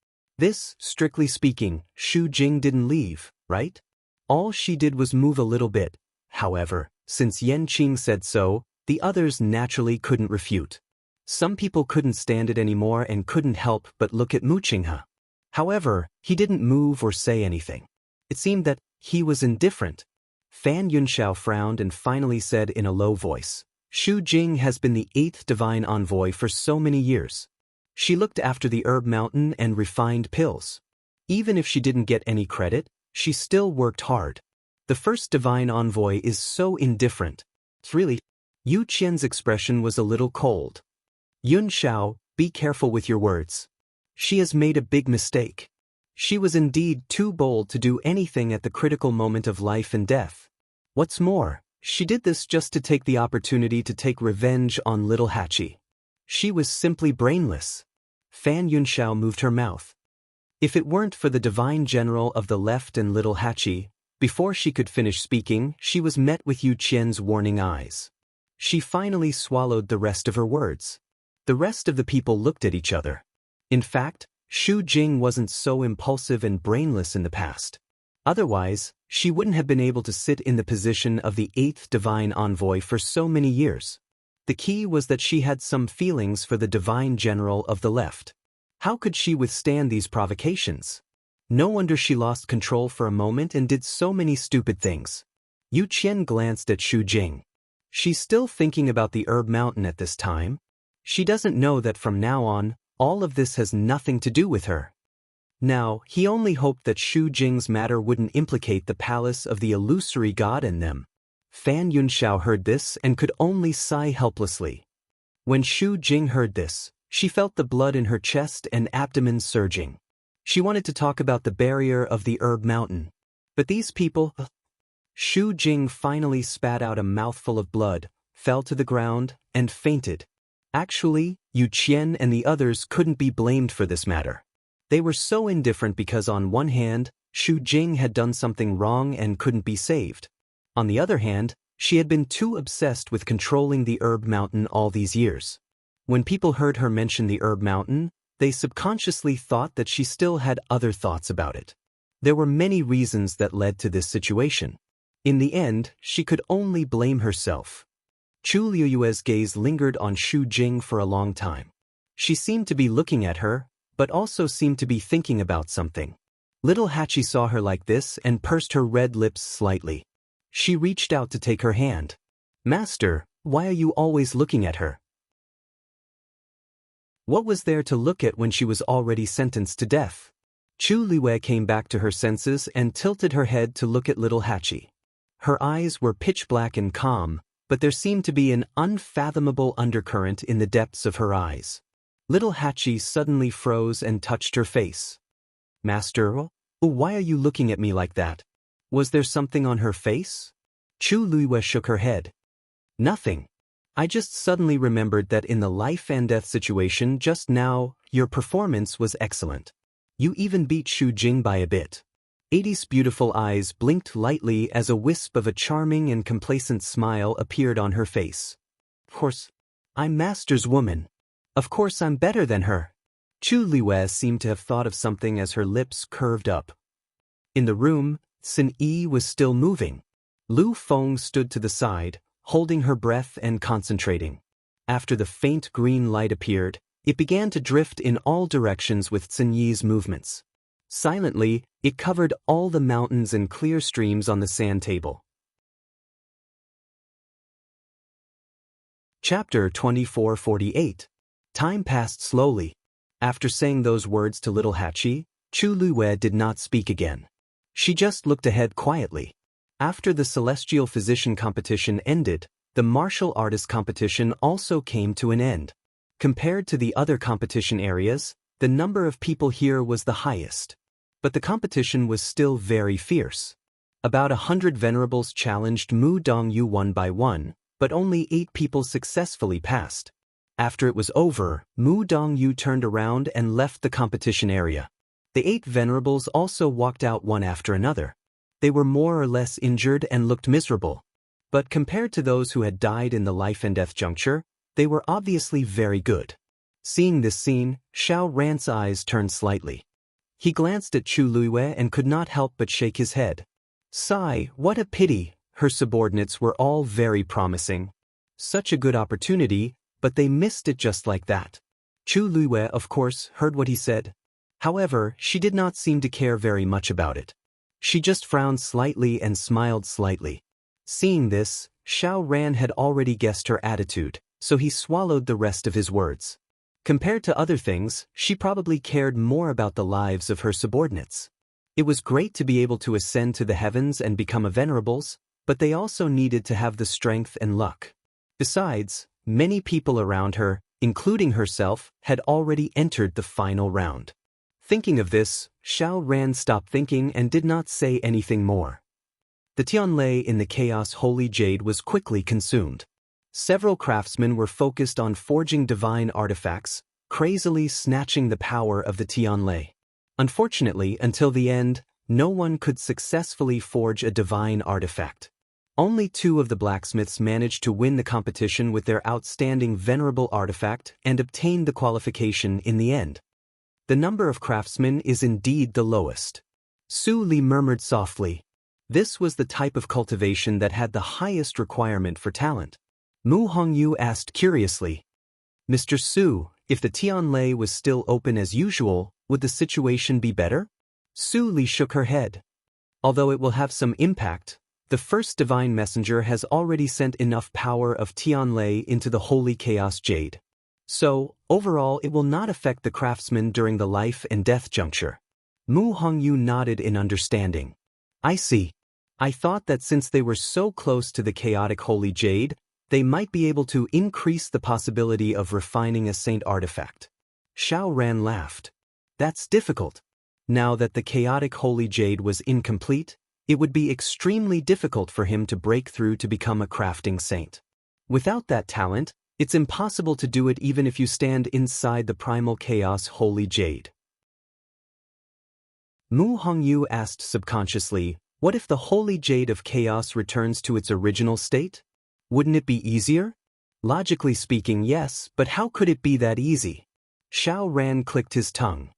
Strictly speaking, Shu Jing didn't leave, right? All she did was move a little bit. However, since Yanqing said so, the others naturally couldn't refute. Some people couldn't stand it anymore and couldn't help but look at Mu Qinghe. However, he didn't move or say anything. It seemed that he was indifferent. Fan Yunxiao frowned and finally said in a low voice, Shu Jing has been the 8th divine envoy for so many years. She looked after the Herb Mountain and refined pills. Even if she didn't get any credit, she still worked hard. The first divine envoy is so indifferent. Really? Yu Qian's expression was a little cold. Yun Xiao, be careful with your words. She has made a big mistake. She was indeed too bold to do anything at the critical moment of life and death. What's more, she did this just to take the opportunity to take revenge on little Hachi. She was simply brainless. Fan Yunxiao moved her mouth. If it weren't for the divine general of the left and little Hachi, before she could finish speaking, she was met with Yu Qian's warning eyes. She finally swallowed the rest of her words. The rest of the people looked at each other. In fact, Shu Jing wasn't so impulsive and brainless in the past. Otherwise, she wouldn't have been able to sit in the position of the 8th divine envoy for so many years. The key was that she had some feelings for the divine general of the left. How could she withstand these provocations? No wonder she lost control for a moment and did so many stupid things. Yu Qian glanced at Xu Jing. She's still thinking about the herb mountain at this time. She doesn't know that from now on, all of this has nothing to do with her. Now, he only hoped that Xu Jing's matter wouldn't implicate the palace of the illusory god and them. Fan Yunxiao heard this and could only sigh helplessly. When Xu Jing heard this, she felt the blood in her chest and abdomen surging. She wanted to talk about the barrier of the herb mountain. But these people... Xu Jing finally spat out a mouthful of blood, fell to the ground, and fainted. Actually, Yu Qian and the others couldn't be blamed for this matter. They were so indifferent because on one hand, Xu Jing had done something wrong and couldn't be saved. On the other hand, she had been too obsessed with controlling the herb mountain all these years. When people heard her mention the herb mountain, they subconsciously thought that she still had other thoughts about it. There were many reasons that led to this situation. In the end, she could only blame herself. Chu Liuyue's gaze lingered on Xu Jing for a long time. She seemed to be looking at her, but also seemed to be thinking about something. Little Hachi saw her like this and pursed her red lips slightly. She reached out to take her hand. "Master, why are you always looking at her?" What was there to look at when she was already sentenced to death? Chu Liwei came back to her senses and tilted her head to look at little Hachi. Her eyes were pitch black and calm, but there seemed to be an unfathomable undercurrent in the depths of her eyes. Little Hachi suddenly froze and touched her face. "Master, why are you looking at me like that? Was there something on her face?" Chu Liwei shook her head. "Nothing. I just suddenly remembered that in the life and death situation just now, your performance was excellent. You even beat Xu Jing by a bit." 80's beautiful eyes blinked lightly as a wisp of a charming and complacent smile appeared on her face. "Of course, I'm Master's woman. Of course I'm better than her." Chu Liwei seemed to have thought of something as her lips curved up. In the room, Sin Yi was still moving. Lu Feng stood to the side, holding her breath and concentrating. After the faint green light appeared, it began to drift in all directions with Sin Yi's movements. Silently, it covered all the mountains and clear streams on the sand table. Chapter 2448. Time passed slowly. After saying those words to little Hachi, Chu Liwei did not speak again. She just looked ahead quietly. After the celestial physician competition ended, the martial artist competition also came to an end. Compared to the other competition areas, the number of people here was the highest. But the competition was still very fierce. About 100 venerables challenged Mu Dongyu one by one, but only 8 people successfully passed. After it was over, Mu Dongyu turned around and left the competition area. The 8 venerables also walked out one after another. They were more or less injured and looked miserable. But compared to those who had died in the life and death juncture, they were obviously very good. Seeing this scene, Xiao Ran's eyes turned slightly. He glanced at Chu Liwei and could not help but shake his head. Sigh, what a pity, her subordinates were all very promising. Such a good opportunity, but they missed it just like that. Chu Liwei, of course, heard what he said. However, she did not seem to care very much about it. She just frowned slightly and smiled slightly. Seeing this, Xiao Ran had already guessed her attitude, so he swallowed the rest of his words. Compared to other things, she probably cared more about the lives of her subordinates. It was great to be able to ascend to the heavens and become a venerables, but they also needed to have the strength and luck. Besides, many people around her, including herself, had already entered the final round. Thinking of this, Xiao Ran stopped thinking and did not say anything more. The Tianlei in the Chaos Holy Jade was quickly consumed. Several craftsmen were focused on forging divine artifacts, crazily snatching the power of the Tianlei. Unfortunately, until the end, no one could successfully forge a divine artifact. Only 2 of the blacksmiths managed to win the competition with their outstanding venerable artifact and obtained the qualification in the end. The number of craftsmen is indeed the lowest. Su Li murmured softly. This was the type of cultivation that had the highest requirement for talent. Mu Hongyu asked curiously, "Mr. Su, if the Tianlei was still open as usual, would the situation be better?" Su Li shook her head. "Although it will have some impact, The first divine messenger has already sent enough power of Tianlei into the holy chaos jade. So, overall it will not affect the craftsman during the life and death juncture. Mu Hongyu nodded in understanding. I see. I thought that since they were so close to the chaotic holy jade, they might be able to increase the possibility of refining a saint artifact. Xiao Ran laughed. That's difficult. Now that the chaotic holy jade was incomplete, it would be extremely difficult for him to break through to become a crafting saint. Without that talent, it's impossible to do it even if you stand inside the primal chaos holy jade. Mu Hongyu asked subconsciously, what if the holy jade of chaos returns to its original state? Wouldn't it be easier? Logically speaking, yes, but how could it be that easy? Xiao Ran clicked his tongue.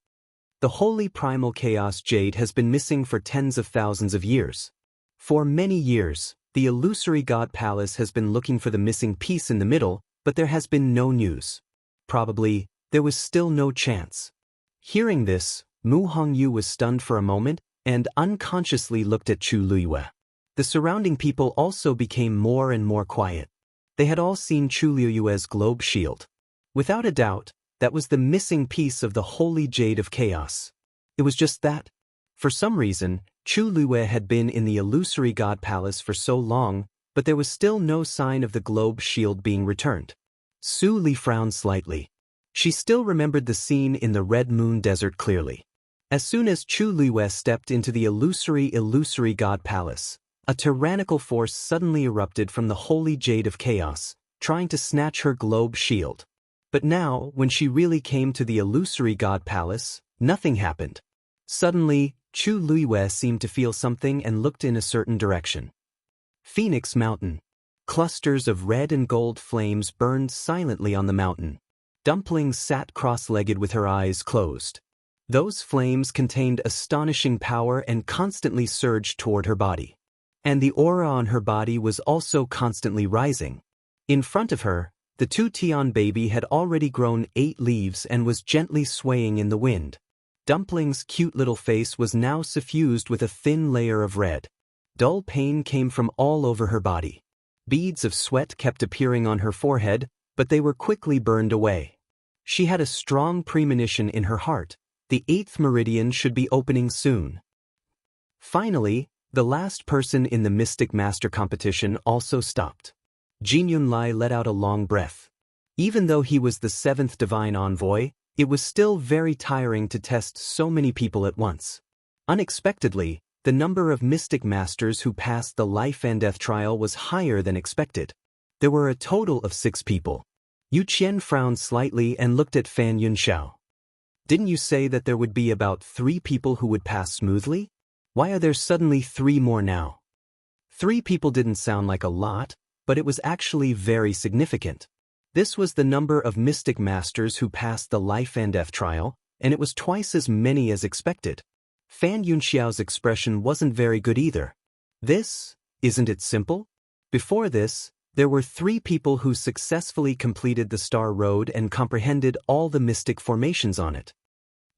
The holy primal chaos jade has been missing for tens of thousands of years. For many years, the illusory god palace has been looking for the missing piece in the middle, but there has been no news. Probably, there was still no chance. Hearing this, Mu Hongyu was stunned for a moment and unconsciously looked at Chu Liyue. The surrounding people also became more and more quiet. They had all seen Chu Liyue's globe shield. Without a doubt, that was the missing piece of the holy jade of chaos. It was just that. For some reason, Chu Liyue had been in the illusory god palace for so long, but there was still no sign of the globe shield being returned. Su Li frowned slightly. She still remembered the scene in the Red Moon Desert clearly. As soon as Chu Liyue stepped into the illusory god palace, a tyrannical force suddenly erupted from the holy jade of chaos, trying to snatch her globe shield. But now, when she really came to the illusory god palace, nothing happened. Suddenly, Chu Liyue seemed to feel something and looked in a certain direction. Phoenix Mountain. Clusters of red and gold flames burned silently on the mountain. Dumpling sat cross-legged with her eyes closed. Those flames contained astonishing power and constantly surged toward her body. And the aura on her body was also constantly rising. In front of her, the two Tian baby had already grown 8 leaves and was gently swaying in the wind. Dumpling's cute little face was now suffused with a thin layer of red. Dull pain came from all over her body. Beads of sweat kept appearing on her forehead, but they were quickly burned away. She had a strong premonition in her heart. The 8th meridian should be opening soon. Finally, the last person in the Mystic Master competition also stopped. Jin Yunlai let out a long breath. Even though he was the 7th divine envoy, it was still very tiring to test so many people at once. Unexpectedly, the number of Mystic Masters who passed the life and death trial was higher than expected. There were a total of 6 people. Yu Qian frowned slightly and looked at Fan Yunxiao. Didn't you say that there would be about 3 people who would pass smoothly? Why are there suddenly 3 more now? 3 people didn't sound like a lot, but it was actually very significant. This was the number of Mystic Masters who passed the life and death trial, and it was twice as many as expected. Fan Yunxiao's expression wasn't very good either. Isn't it simple? Before this, there were 3 people who successfully completed the Star Road and comprehended all the mystic formations on it.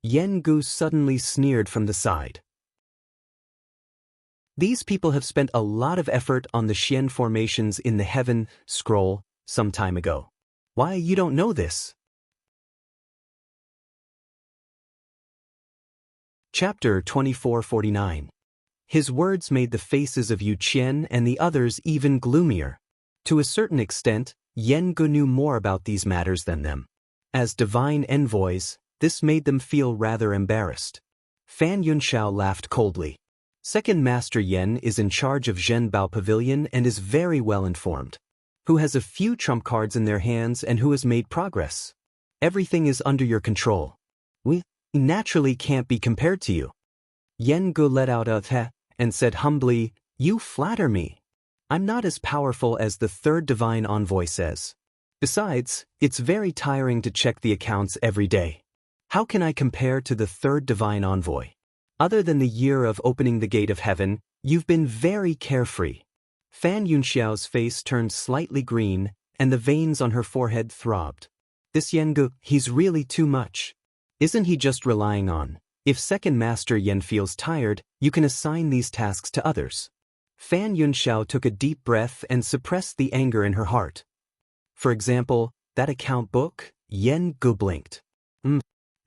Yen Gu suddenly sneered from the side. These people have spent a lot of effort on the Xian formations in the Heaven Scroll some time ago. Why, you don't know this? Chapter 2449. His words made the faces of Yu Qian and the others even gloomier. To a certain extent, Yen Gu knew more about these matters than them. As divine envoys, this made them feel rather embarrassed. Fan Yunxiao laughed coldly. Second Master Yen is in charge of Zhenbao Pavilion and is very well informed. Who has a few trump cards in their hands and who has made progress. Everything is under your control. We naturally can't be compared to you. Yen Gu let out a "heh" and said humbly, "You flatter me. I'm not as powerful as the 3rd divine envoy says. Besides, it's very tiring to check the accounts every day. How can I compare to the 3rd divine envoy? Other than the year of opening the gate of heaven, you've been very carefree." Fan Yunxiao's face turned slightly green, and the veins on her forehead throbbed. This Yen Gu, he's really too much. Isn't he just relying on, if Second Master Yen feels tired, you can assign these tasks to others? Fan Yunxiao took a deep breath and suppressed the anger in her heart. For example, that account book? Yen Gu blinked.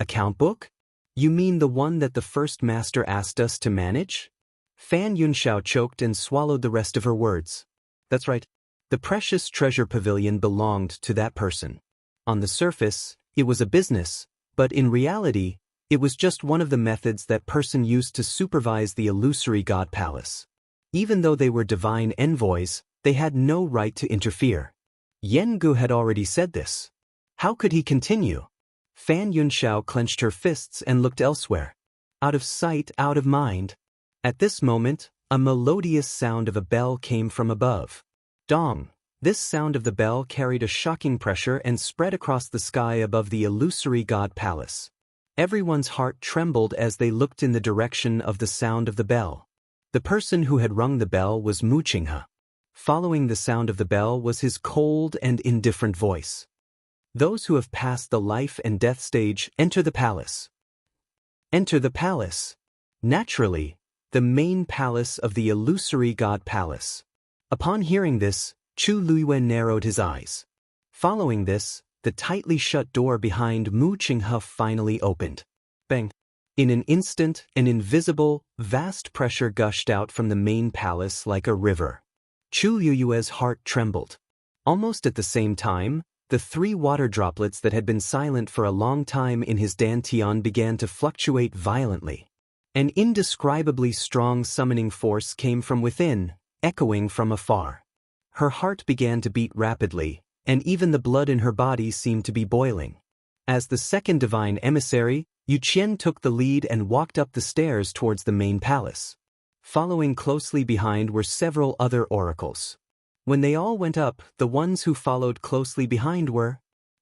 Account book? You mean the one that the first master asked us to manage? Fan Yunxiao choked and swallowed the rest of her words. That's right. The precious treasure pavilion belonged to that person. On the surface, it was a business, but in reality, it was just one of the methods that person used to supervise the illusory god palace. Even though they were divine envoys, they had no right to interfere. Yen Gu had already said this. How could he continue? Fan Yunxiao clenched her fists and looked elsewhere. Out of sight, out of mind. At this moment, a melodious sound of a bell came from above. Dong. This sound of the bell carried a shocking pressure and spread across the sky above the illusory god palace. Everyone's heart trembled as they looked in the direction of the sound of the bell. The person who had rung the bell was Mu Qinghe. Following the sound of the bell was his cold and indifferent voice. Those who have passed the life and death stage enter the palace. Enter the palace. Naturally, the main palace of the illusory god palace. Upon hearing this, Chu Luiwen narrowed his eyes. Following this, the tightly shut door behind Mu Qinghe finally opened. Bang! In an instant, an invisible, vast pressure gushed out from the main palace like a river. Chu Liyue's heart trembled. Almost at the same time, the 3 water droplets that had been silent for a long time in his dantian began to fluctuate violently. An indescribably strong summoning force came from within, echoing from afar. Her heart began to beat rapidly, and even the blood in her body seemed to be boiling. As the second divine emissary, Yu Qian took the lead and walked up the stairs towards the main palace. Following closely behind were several other oracles. When they all went up, the ones who followed closely behind were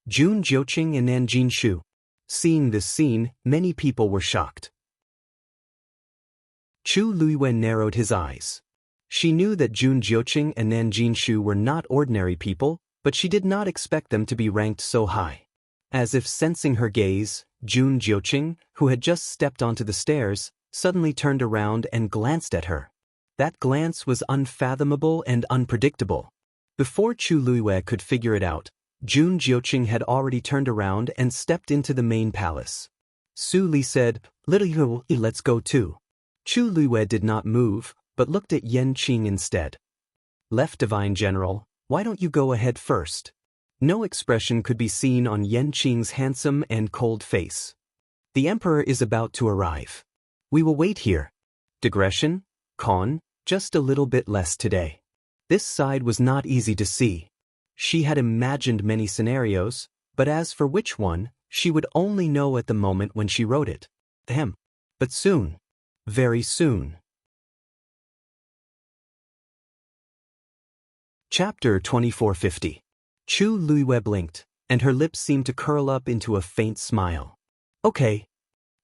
Jun Jiuqing and Nanjin Shu. Seeing this scene, many people were shocked. Chu Luiwen narrowed his eyes. She knew that Jun Jiuqing and Nanjin Shu were not ordinary people, but she did not expect them to be ranked so high. As if sensing her gaze, Jun Jiuqing, who had just stepped onto the stairs, suddenly turned around and glanced at her. That glance was unfathomable and unpredictable. Before Chu Luiwen could figure it out, Jun Jiuqing had already turned around and stepped into the main palace. Su Li said, "Little Yu, let's go too." Chu Luiwen did not move, but looked at Yen Qing instead. "Left Divine General, why don't you go ahead first?" No expression could be seen on Yen Qing's handsome and cold face. "The Emperor is about to arrive. We will wait here." Digression? Con? Just a little bit less today. This side was not easy to see. She had imagined many scenarios, but as for which one, she would only know at the moment when she wrote it. But soon. Very soon. Chapter 2450. Chu Luiwen blinked, and her lips seemed to curl up into a faint smile. Okay.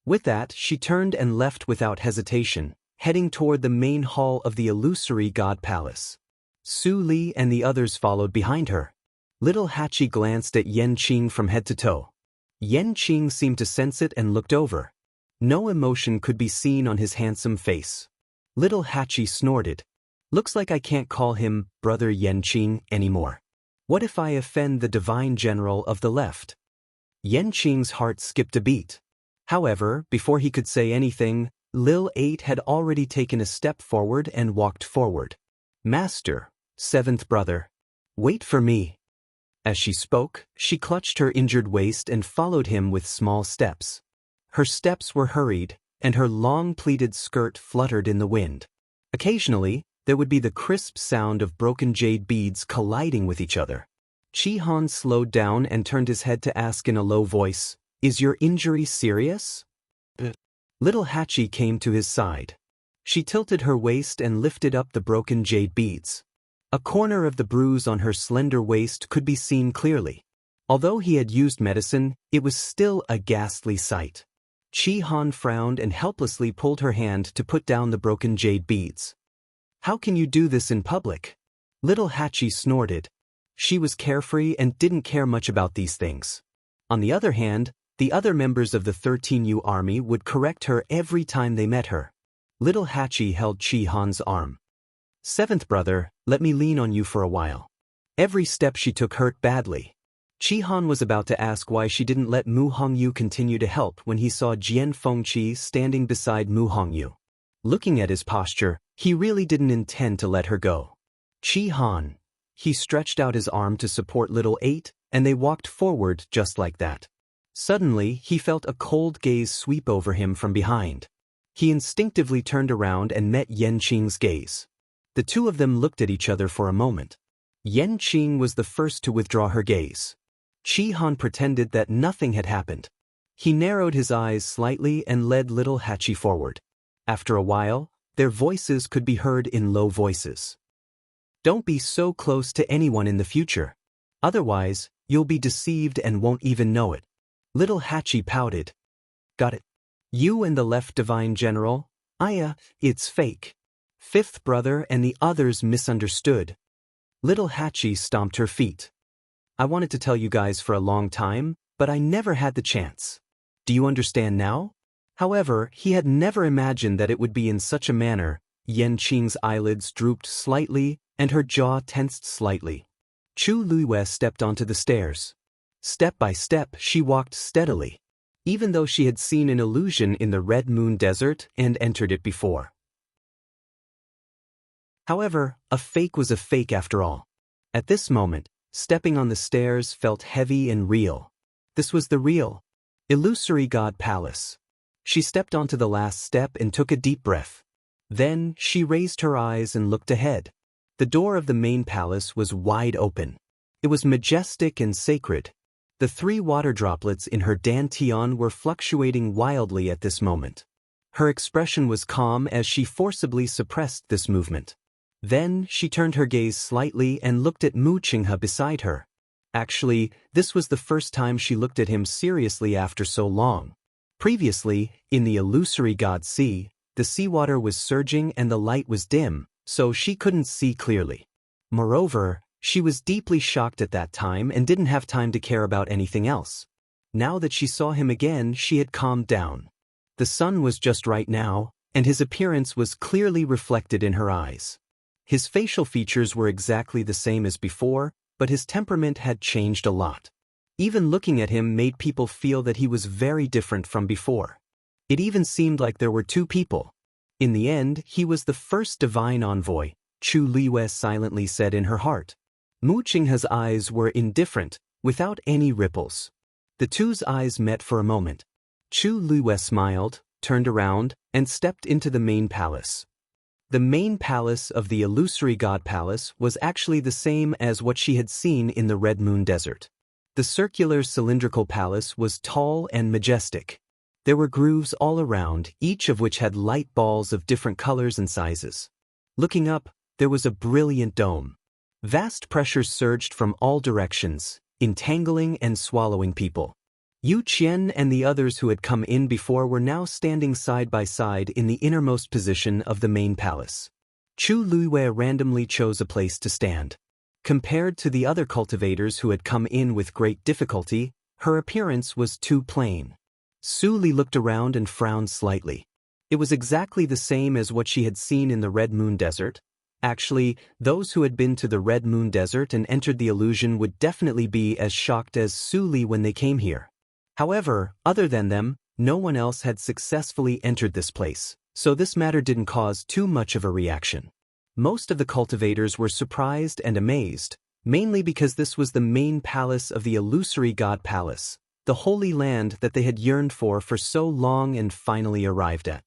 With that, she turned and left without hesitation, heading toward the main hall of the illusory god palace. Su Li and the others followed behind her. Little Hachi glanced at Yen Qing from head to toe. Yen Qing seemed to sense it and looked over. No emotion could be seen on his handsome face. Little Hachi snorted. Looks like I can't call him Brother Yen Qing anymore. What if I offend the divine general of the left? Yen Qing's heart skipped a beat. However, before he could say anything, Lil 8 had already taken a step forward and walked forward. "Master, 7th brother, wait for me." As she spoke, she clutched her injured waist and followed him with small steps. Her steps were hurried, and her long pleated skirt fluttered in the wind. Occasionally, there would be the crisp sound of broken jade beads colliding with each other. Chi Han slowed down and turned his head to ask in a low voice, "Is your injury serious?" Little Hachi came to his side. She tilted her waist and lifted up the broken jade beads. A corner of the bruise on her slender waist could be seen clearly. Although he had used medicine, it was still a ghastly sight. Chi Han frowned and helplessly pulled her hand to put down the broken jade beads. "How can you do this in public?" Little Hachi snorted. She was carefree and didn't care much about these things. On the other hand, the other members of the 13U army would correct her every time they met her. Little Hachi held Chi Han's arm. Seventh brother, let me lean on you for a while. Every step she took hurt badly. Chi-Han was about to ask why she didn't let Mu Hongyu continue to help when he saw Jian Fengqi standing beside Mu Hongyu. Looking at his posture, he really didn't intend to let her go. Chi-Han. He stretched out his arm to support little 8, and they walked forward just like that. Suddenly, he felt a cold gaze sweep over him from behind. He instinctively turned around and met Yanqing's gaze. The two of them looked at each other for a moment. Yanqing was the first to withdraw her gaze. Chi-Han pretended that nothing had happened. He narrowed his eyes slightly and led little Hachi forward. After a while, their voices could be heard in low voices. Don't be so close to anyone in the future. Otherwise, you'll be deceived and won't even know it. Little Hachi pouted. Got it. You and the left divine general? It's fake. Fifth brother and the others misunderstood. Little Hachi stomped her feet. I wanted to tell you guys for a long time, but I never had the chance. Do you understand now? However, he had never imagined that it would be in such a manner. Yanqing's eyelids drooped slightly, and her jaw tensed slightly. Chu Luiyue stepped onto the stairs. Step by step, she walked steadily, even though she had seen an illusion in the Red Moon Desert and entered it before. However, a fake was a fake after all. At this moment, stepping on the stairs felt heavy and real. This was the real, illusory God Palace. She stepped onto the last step and took a deep breath. Then, she raised her eyes and looked ahead. The door of the main palace was wide open. It was majestic and sacred. The 3 water droplets in her dantian were fluctuating wildly at this moment. Her expression was calm as she forcibly suppressed this movement. Then, she turned her gaze slightly and looked at Mu Qinghe beside her. Actually, this was the first time she looked at him seriously after so long. Previously, in the illusory God Sea, the seawater was surging and the light was dim, so she couldn't see clearly. Moreover, she was deeply shocked at that time and didn't have time to care about anything else. Now that she saw him again, she had calmed down. The sun was just right now, and his appearance was clearly reflected in her eyes. His facial features were exactly the same as before, but his temperament had changed a lot. Even looking at him made people feel that he was very different from before. It even seemed like there were 2 people. In the end, he was the first divine envoy, Chu Luiyue silently said in her heart. Mu Qinghe's eyes were indifferent, without any ripples. The two's eyes met for a moment. Chu Luiyue smiled, turned around, and stepped into the main palace. The main palace of the illusory God Palace was actually the same as what she had seen in the Red Moon Desert. The circular cylindrical palace was tall and majestic. There were grooves all around, each of which had light balls of different colors and sizes. Looking up, there was a brilliant dome. Vast pressures surged from all directions, entangling and swallowing people. Yu Qian and the others who had come in before were now standing side by side in the innermost position of the main palace. Chu Luiyue randomly chose a place to stand. Compared to the other cultivators who had come in with great difficulty, her appearance was too plain. Su Li looked around and frowned slightly. It was exactly the same as what she had seen in the Red Moon Desert. Actually, those who had been to the Red Moon Desert and entered the illusion would definitely be as shocked as Su Li when they came here. However, other than them, no one else had successfully entered this place, so this matter didn't cause too much of a reaction. Most of the cultivators were surprised and amazed, mainly because this was the main palace of the illusory God Palace, the holy land that they had yearned for so long and finally arrived at.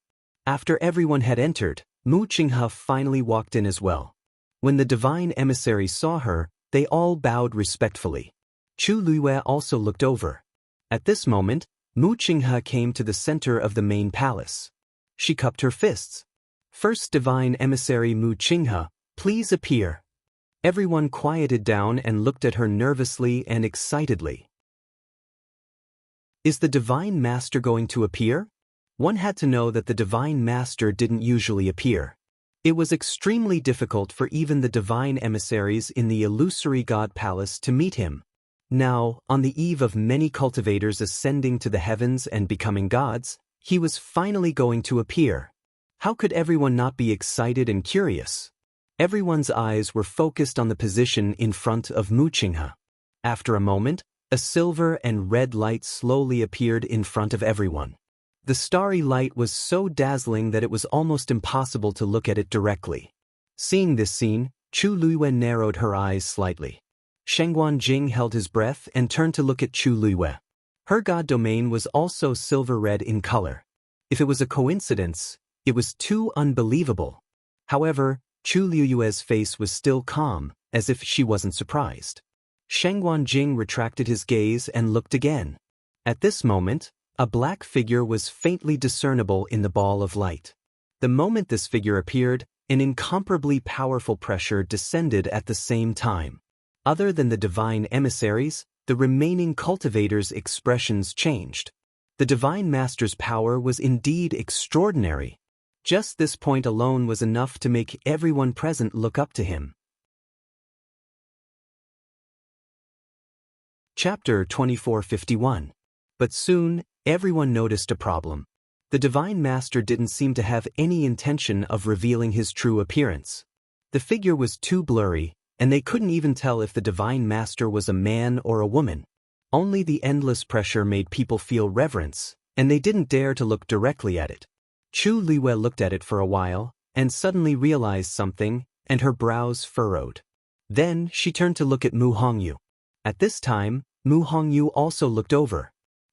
After everyone had entered, Mu Qinghe finally walked in as well. When the divine emissaries saw her, they all bowed respectfully. Chu Luiyue also looked over. At this moment, Mu Qinghe came to the center of the main palace. She cupped her fists. First divine emissary Mu Qinghe, please appear. Everyone quieted down and looked at her nervously and excitedly. Is the divine master going to appear? One had to know that the divine master didn't usually appear. It was extremely difficult for even the divine emissaries in the illusory God Palace to meet him. Now, on the eve of many cultivators ascending to the heavens and becoming gods, he was finally going to appear. How could everyone not be excited and curious? Everyone's eyes were focused on the position in front of Wuxia. After a moment, a silver and red light slowly appeared in front of everyone. The starry light was so dazzling that it was almost impossible to look at it directly. Seeing this scene, Chu Luiyue narrowed her eyes slightly. Shengguan Jing held his breath and turned to look at Chu Luiyue. Her god domain was also silver-red in color. If it was a coincidence, it was too unbelievable. However, Chu Luiyue's face was still calm, as if she wasn't surprised. Shengguan Jing retracted his gaze and looked again. At this moment, a black figure was faintly discernible in the ball of light. The moment this figure appeared, an incomparably powerful pressure descended at the same time. Other than the divine emissaries, the remaining cultivators' expressions changed. The divine master's power was indeed extraordinary. Just this point alone was enough to make everyone present look up to him. Chapter 2451. But soon, everyone noticed a problem. The Divine Master didn't seem to have any intention of revealing his true appearance. The figure was too blurry, and they couldn't even tell if the Divine Master was a man or a woman. Only the endless pressure made people feel reverence, and they didn't dare to look directly at it. Chu Luiyue looked at it for a while, and suddenly realized something, and her brows furrowed. Then she turned to look at Mu Hongyu. At this time, Mu Hongyu also looked over.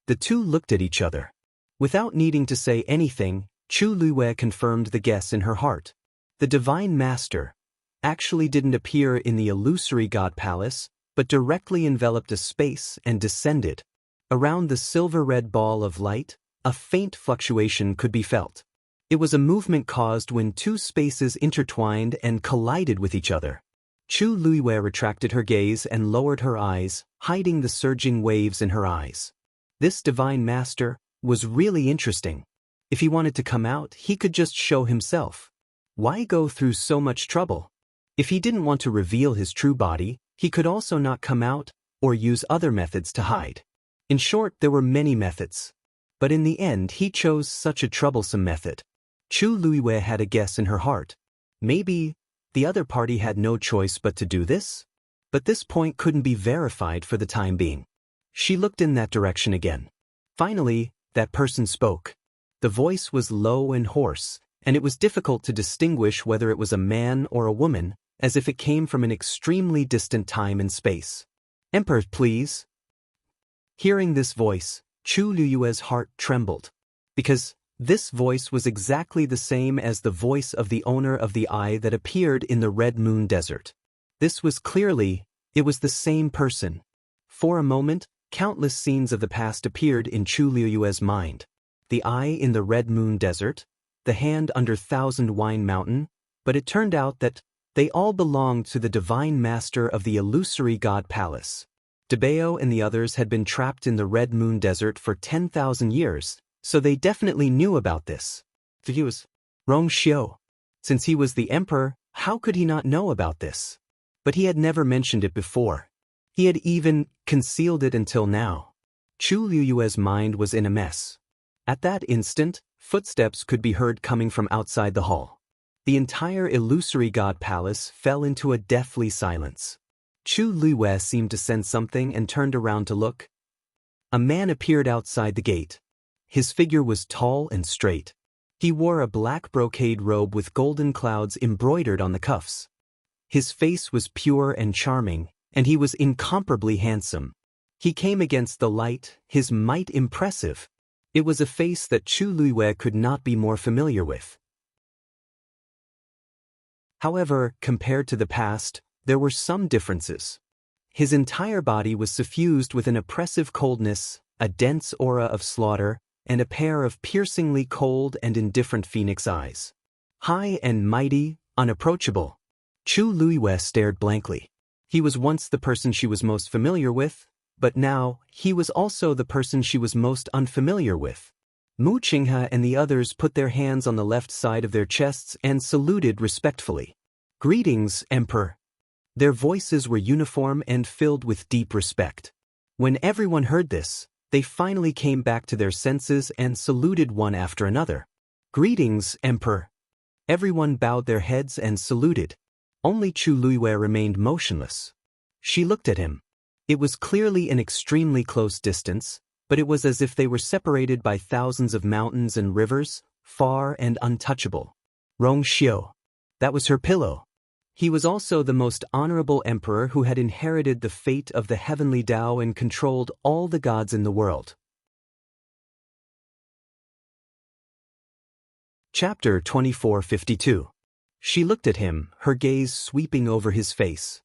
The two looked at each other. Without needing to say anything, Chu Luiyue confirmed the guess in her heart. The Divine Master actually didn't appear in the illusory God Palace, but directly enveloped a space and descended. Around the silver-red ball of light, a faint fluctuation could be felt. It was a movement caused when two spaces intertwined and collided with each other. Chu Luiyue retracted her gaze and lowered her eyes, hiding the surging waves in her eyes. This Divine Master was really interesting. If he wanted to come out, he could just show himself. Why go through so much trouble? If he didn't want to reveal his true body, he could also not come out or use other methods to hide. In short, there were many methods. But in the end, he chose such a troublesome method. Chu Luiyue had a guess in her heart. Maybe the other party had no choice but to do this? But this point couldn't be verified for the time being. She looked in that direction again. Finally, that person spoke. The voice was low and hoarse, and it was difficult to distinguish whether it was a man or a woman, as if it came from an extremely distant time and space. "Emperor, please." Hearing this voice, Chu Luiyue's heart trembled. Because this voice was exactly the same as the voice of the owner of the eye that appeared in the Red Moon Desert. This was clearly, it was the same person. For a moment, countless scenes of the past appeared in Chu Luiyue's mind. The eye in the Red Moon Desert, the hand under Thousand Wine Mountain, but it turned out that they all belonged to the Divine Master of the illusory God Palace. Dabeo and the others had been trapped in the Red Moon Desert for 10,000 years, so they definitely knew about this. So he was Rong Xiu. Since he was the emperor, how could he not know about this? But he had never mentioned it before. He had even concealed it until now. Chu Luiyue's mind was in a mess. At that instant, footsteps could be heard coming from outside the hall. The entire illusory God Palace fell into a deathly silence. Chu Luiyue seemed to sense something and turned around to look. A man appeared outside the gate. His figure was tall and straight. He wore a black brocade robe with golden clouds embroidered on the cuffs. His face was pure and charming, and he was incomparably handsome. He came against the light, his might impressive. It was a face that Chu Luiyue could not be more familiar with. However, compared to the past, there were some differences. His entire body was suffused with an oppressive coldness, a dense aura of slaughter, and a pair of piercingly cold and indifferent phoenix eyes. High and mighty, unapproachable. Chu Luiyue stared blankly. He was once the person she was most familiar with, but now he was also the person she was most unfamiliar with. Wuxia and the others put their hands on the left side of their chests and saluted respectfully. "Greetings, Emperor." Their voices were uniform and filled with deep respect. When everyone heard this, they finally came back to their senses and saluted one after another. "Greetings, Emperor." Everyone bowed their heads and saluted. Only Chu Luiwei remained motionless. She looked at him. It was clearly an extremely close distance, but it was as if they were separated by thousands of mountains and rivers, far and untouchable. Rong Xiu. That was her pillow. He was also the most honorable emperor who had inherited the fate of the heavenly Dao and controlled all the gods in the world. Chapter 2452. She looked at him, her gaze sweeping over his face.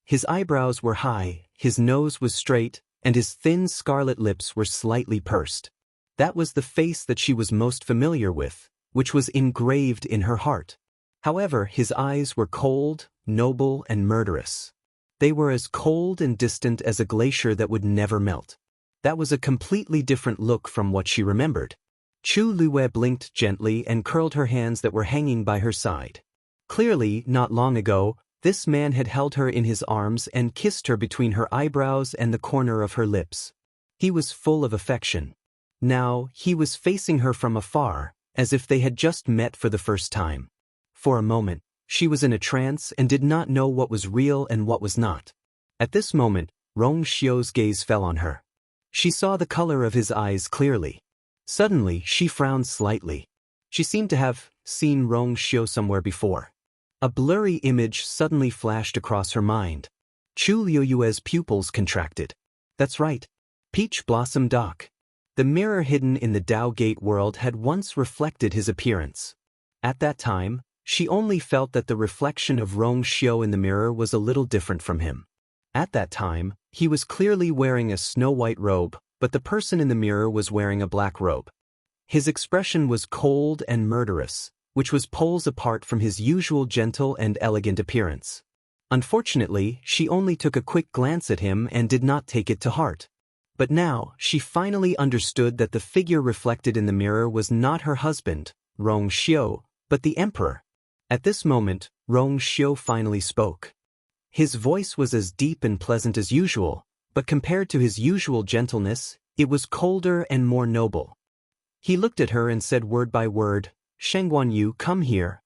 His eyebrows were high, his nose was straight, and his thin scarlet lips were slightly pursed. That was the face that she was most familiar with, which was engraved in her heart. However, his eyes were cold, noble, and murderous. They were as cold and distant as a glacier that would never melt. That was a completely different look from what she remembered. Chu Luiwei blinked gently and curled her hands that were hanging by her side. Clearly, not long ago, this man had held her in his arms and kissed her between her eyebrows and the corner of her lips. He was full of affection. Now, he was facing her from afar, as if they had just met for the first time. For a moment, she was in a trance and did not know what was real and what was not. At this moment, Rong Xiu's gaze fell on her. She saw the color of his eyes clearly. Suddenly, she frowned slightly. She seemed to have seen Rong Xiu somewhere before. A blurry image suddenly flashed across her mind. Chu Luiwei's pupils contracted. That's right. Peach Blossom Dock. The mirror hidden in the Dao Gate world had once reflected his appearance. At that time, she only felt that the reflection of Rong Xiu in the mirror was a little different from him. At that time, he was clearly wearing a snow-white robe, but the person in the mirror was wearing a black robe. His expression was cold and murderous, which was poles apart from his usual gentle and elegant appearance. Unfortunately, she only took a quick glance at him and did not take it to heart. But now, she finally understood that the figure reflected in the mirror was not her husband, Rong Xiu, but the emperor. At this moment, Rong Xiu finally spoke. His voice was as deep and pleasant as usual, but compared to his usual gentleness, it was colder and more noble. He looked at her and said word by word, "Shengguanyu, come here."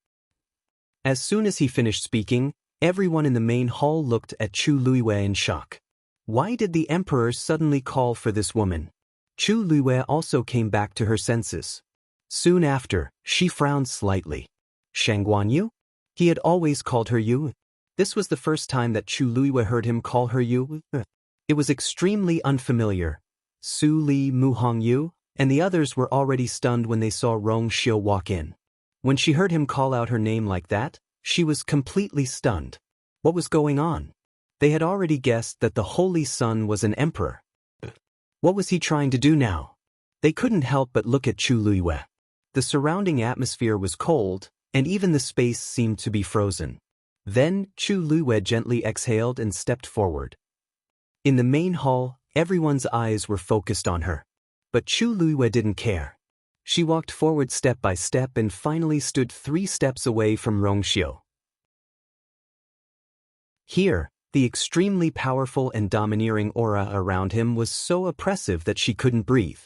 As soon as he finished speaking, everyone in the main hall looked at Chu Luiwei in shock. Why did the emperor suddenly call for this woman? Chu Luiwei also came back to her senses. Soon after, she frowned slightly. Shengguanyu? He had always called her Yu. This was the first time that Chu Luiwei heard him call her Yu. It was extremely unfamiliar. Su Li Muhong Yu, and the others were already stunned when they saw Rong Xiu walk in. When she heard him call out her name like that, she was completely stunned. What was going on? They had already guessed that the Holy Sun was an emperor. What was he trying to do now? They couldn't help but look at Chu Luiwei. The surrounding atmosphere was cold, and even the space seemed to be frozen. Then, Chu Luiwei gently exhaled and stepped forward. In the main hall, everyone's eyes were focused on her. But Chu Luiwei didn't care. She walked forward step by step and finally stood 3 steps away from Rong Xiu. Here, the extremely powerful and domineering aura around him was so oppressive that she couldn't breathe.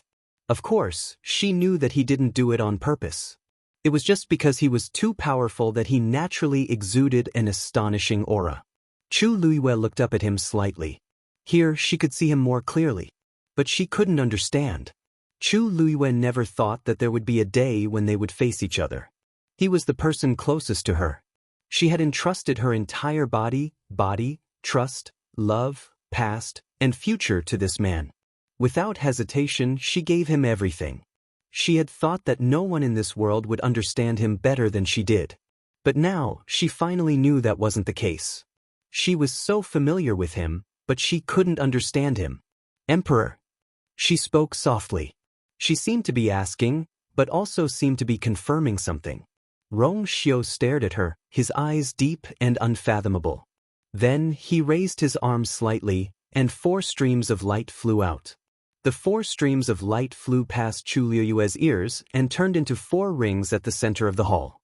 Of course, she knew that he didn't do it on purpose. It was just because he was too powerful that he naturally exuded an astonishing aura. Chu Luiwei looked up at him slightly. Here, she could see him more clearly. But she couldn't understand. Chu Luiwei never thought that there would be a day when they would face each other. He was the person closest to her. She had entrusted her entire body, trust, love, past, and future to this man. Without hesitation, she gave him everything. She had thought that no one in this world would understand him better than she did. But now, she finally knew that wasn't the case. She was so familiar with him, but she couldn't understand him. Emperor. She spoke softly. She seemed to be asking, but also seemed to be confirming something. Rong Xiu stared at her, his eyes deep and unfathomable. Then, he raised his arms slightly, and 4 streams of light flew out. The 4 streams of light flew past Chu Luiwei's ears and turned into 4 rings at the center of the hall.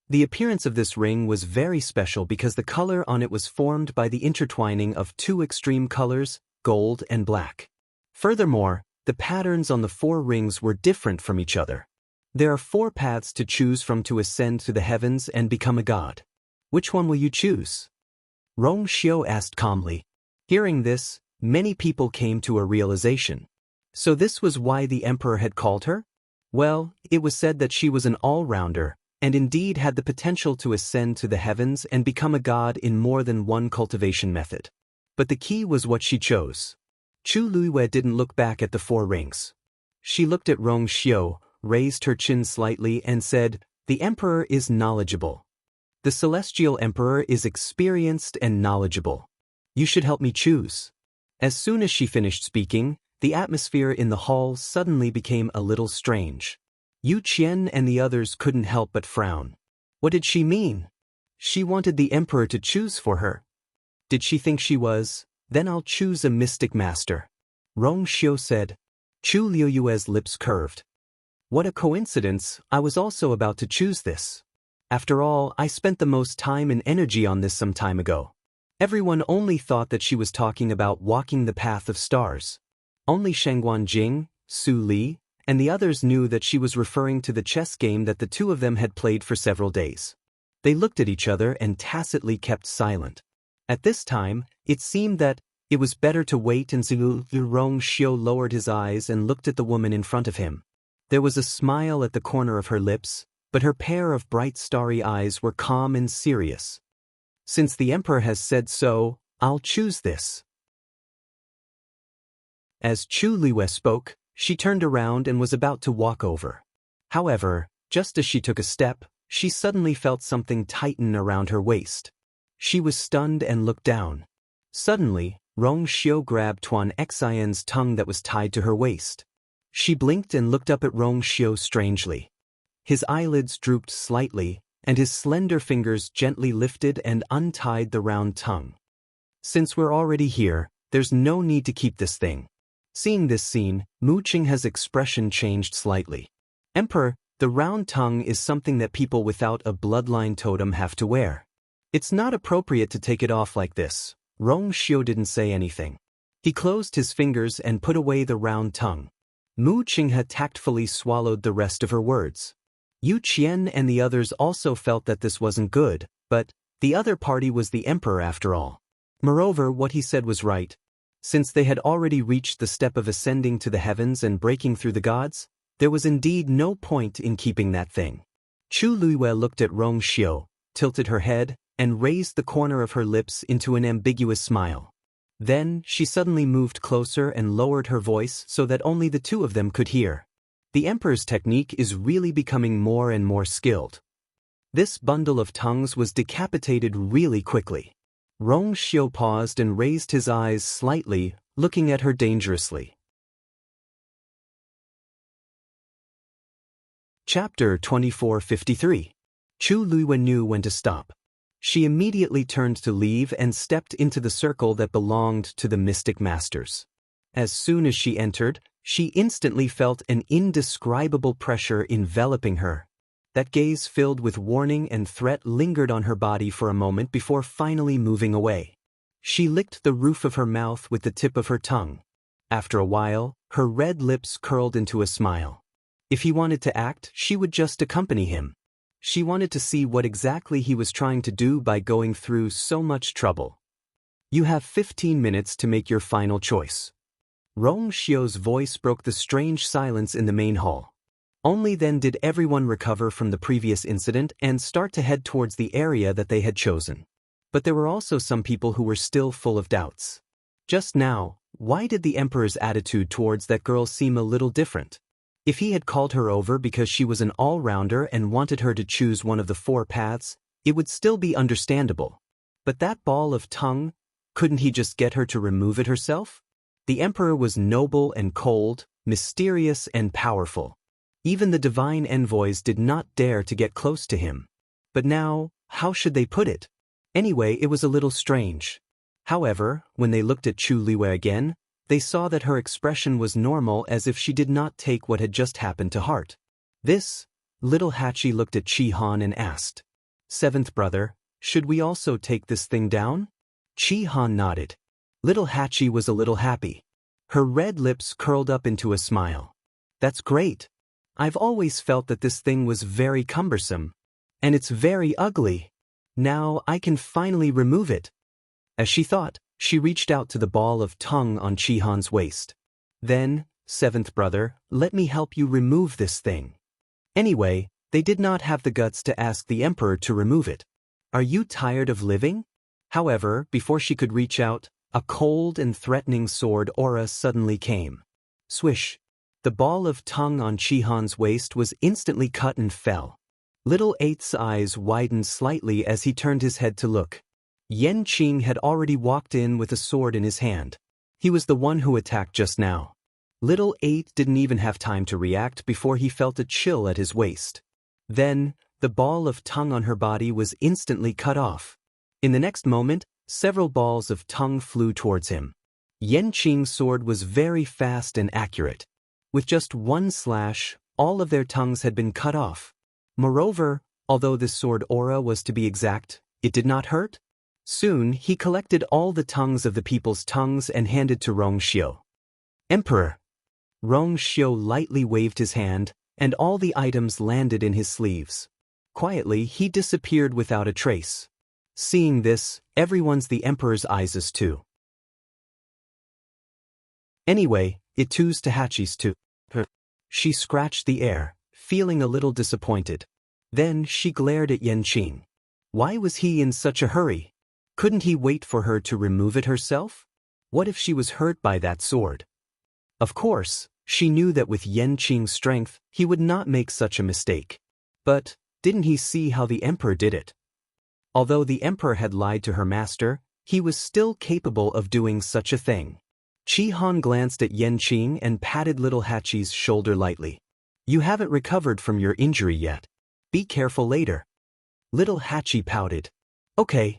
The appearance of this ring was very special because the color on it was formed by the intertwining of 2 extreme colors, gold and black. Furthermore, the patterns on the 4 rings were different from each other. There are 4 paths to choose from to ascend to the heavens and become a god. Which one will you choose? Rong Xiu asked calmly. Hearing this, many people came to a realization. So this was why the emperor had called her? Well, it was said that she was an all-rounder, and indeed had the potential to ascend to the heavens and become a god in more than one cultivation method. But the key was what she chose. Chu Luiwei didn't look back at the 4 rings. She looked at Rong Xiu, raised her chin slightly and said, "The emperor is knowledgeable. The celestial emperor is experienced and knowledgeable. You should help me choose." As soon as she finished speaking, the atmosphere in the hall suddenly became a little strange. Yu Qian and the others couldn't help but frown. What did she mean? She wanted the emperor to choose for her. Did she think she was? Then I'll choose a mystic master. Rong Xiu said. Chu Liuyue's lips curved. What a coincidence, I was also about to choose this. After all, I spent the most time and energy on this some time ago. Everyone only thought that she was talking about walking the path of stars. Only Shangguan Jing, Su Li, and the others knew that she was referring to the chess game that the 2 of them had played for several days. They looked at each other and tacitly kept silent. At this time, it seemed that it was better to wait, and Rong Xiu lowered his eyes and looked at the woman in front of him. There was a smile at the corner of her lips, but her pair of bright starry eyes were calm and serious. Since the emperor has said so, I'll choose this. As Chu Liwei spoke, she turned around and was about to walk over. However, just as she took a step, she suddenly felt something tighten around her waist. She was stunned and looked down. Suddenly, Rong Xiu grabbed Tuan Xian's tongue that was tied to her waist. She blinked and looked up at Rong Xiu strangely. His eyelids drooped slightly, and his slender fingers gently lifted and untied the round tongue. Since we're already here, there's no need to keep this thing. Seeing this scene, Mu Qinghe's expression changed slightly. Emperor, the round tongue is something that people without a bloodline totem have to wear. It's not appropriate to take it off like this. Rong Xiu didn't say anything. He closed his fingers and put away the round tongue. Mu Qinghe tactfully swallowed the rest of her words. Yu Qian and the others also felt that this wasn't good, but the other party was the emperor after all. Moreover, what he said was right. Since they had already reached the step of ascending to the heavens and breaking through the gods, there was indeed no point in keeping that thing. Chu Luiwei looked at Rong Xiu, tilted her head, and raised the corner of her lips into an ambiguous smile. Then, she suddenly moved closer and lowered her voice so that only the 2 of them could hear. The emperor's technique is really becoming more and more skilled. This bundle of tongues was decapitated really quickly. Rong Xiu paused and raised his eyes slightly, looking at her dangerously. Chapter 2453. Chu Luiwei knew when to stop. She immediately turned to leave and stepped into the circle that belonged to the mystic masters. As soon as she entered, she instantly felt an indescribable pressure enveloping her. That gaze filled with warning and threat lingered on her body for a moment before finally moving away. She licked the roof of her mouth with the tip of her tongue. After a while, her red lips curled into a smile. If he wanted to act, she would just accompany him. She wanted to see what exactly he was trying to do by going through so much trouble. You have 15 minutes to make your final choice. Rong Xiu's voice broke the strange silence in the main hall. Only then did everyone recover from the previous incident and start to head towards the area that they had chosen. But there were also some people who were still full of doubts. Just now, why did the emperor's attitude towards that girl seem a little different? If he had called her over because she was an all-rounder and wanted her to choose one of the 4 paths, it would still be understandable. But that ball of tongue, couldn't he just get her to remove it herself? The emperor was noble and cold, mysterious and powerful. Even the divine envoys did not dare to get close to him. But now, how should they put it? Anyway, it was a little strange. However, when they looked at Chu Liwei again, they saw that her expression was normal, as if she did not take what had just happened to heart. This, little Hachi looked at Chi Han and asked, "Seventh brother, should we also take this thing down?" Chi Han nodded. Little Hachi was a little happy. Her red lips curled up into a smile. "That's great. I've always felt that this thing was very cumbersome. And it's very ugly. Now I can finally remove it." As she thought, she reached out to the ball of tongue on Chihan's waist. Then, seventh brother, let me help you remove this thing. Anyway, they did not have the guts to ask the emperor to remove it. Are you tired of living? However, before she could reach out, a cold and threatening sword aura suddenly came. Swish! The ball of tongue on Chihan's waist was instantly cut and fell. Little Eight's eyes widened slightly as he turned his head to look. Yanqing had already walked in with a sword in his hand. He was the one who attacked just now. Little Eight didn't even have time to react before he felt a chill at his waist. Then, the ball of tongue on her body was instantly cut off. In the next moment, several balls of tongue flew towards him. Yanqing's sword was very fast and accurate. With just one slash, all of their tongues had been cut off. Moreover, although this sword aura was to be exact, it did not hurt. Soon, he collected all the tongues of the people's tongues and handed to Rongxiu. Emperor! Rongxiu lightly waved his hand, and all the items landed in his sleeves. Quietly, he disappeared without a trace. Seeing this, everyone's the emperor's eyes too. Anyway, it too's to Hachi's too. She scratched the air, feeling a little disappointed. Then she glared at Yanqing. Why was he in such a hurry? Couldn't he wait for her to remove it herself? What if she was hurt by that sword? Of course, she knew that with Yanqing's strength, he would not make such a mistake. But, didn't he see how the emperor did it? Although the emperor had lied to her master, he was still capable of doing such a thing. Chihan glanced at Yanqing and patted little Hachi's shoulder lightly. You haven't recovered from your injury yet. Be careful later. Little Hachi pouted. Okay.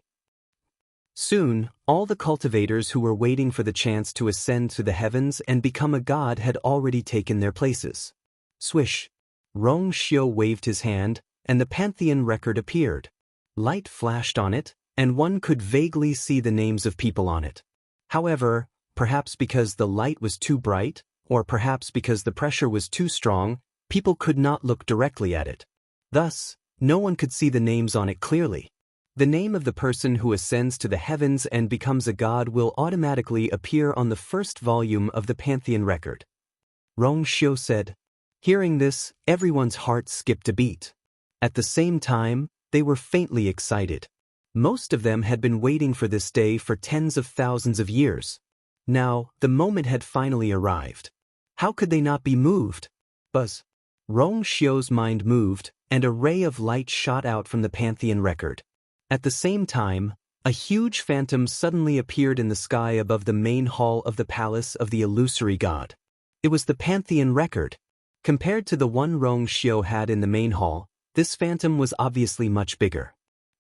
Soon, all the cultivators who were waiting for the chance to ascend to the heavens and become a god had already taken their places. Swish! Rongxiu waved his hand, and the Pantheon record appeared. Light flashed on it, and one could vaguely see the names of people on it. However, perhaps because the light was too bright, or perhaps because the pressure was too strong, people could not look directly at it. Thus, no one could see the names on it clearly. The name of the person who ascends to the heavens and becomes a god will automatically appear on the first volume of the Pantheon record. Rongxiu said. Hearing this, everyone's heart skipped a beat. At the same time, they were faintly excited. Most of them had been waiting for this day for tens of thousands of years. Now, the moment had finally arrived. How could they not be moved? Buzz. Rongxiu's mind moved, and a ray of light shot out from the Pantheon record. At the same time, a huge phantom suddenly appeared in the sky above the main hall of the palace of the illusory god. It was the Pantheon record. Compared to the one Rongxiu had in the main hall, this phantom was obviously much bigger.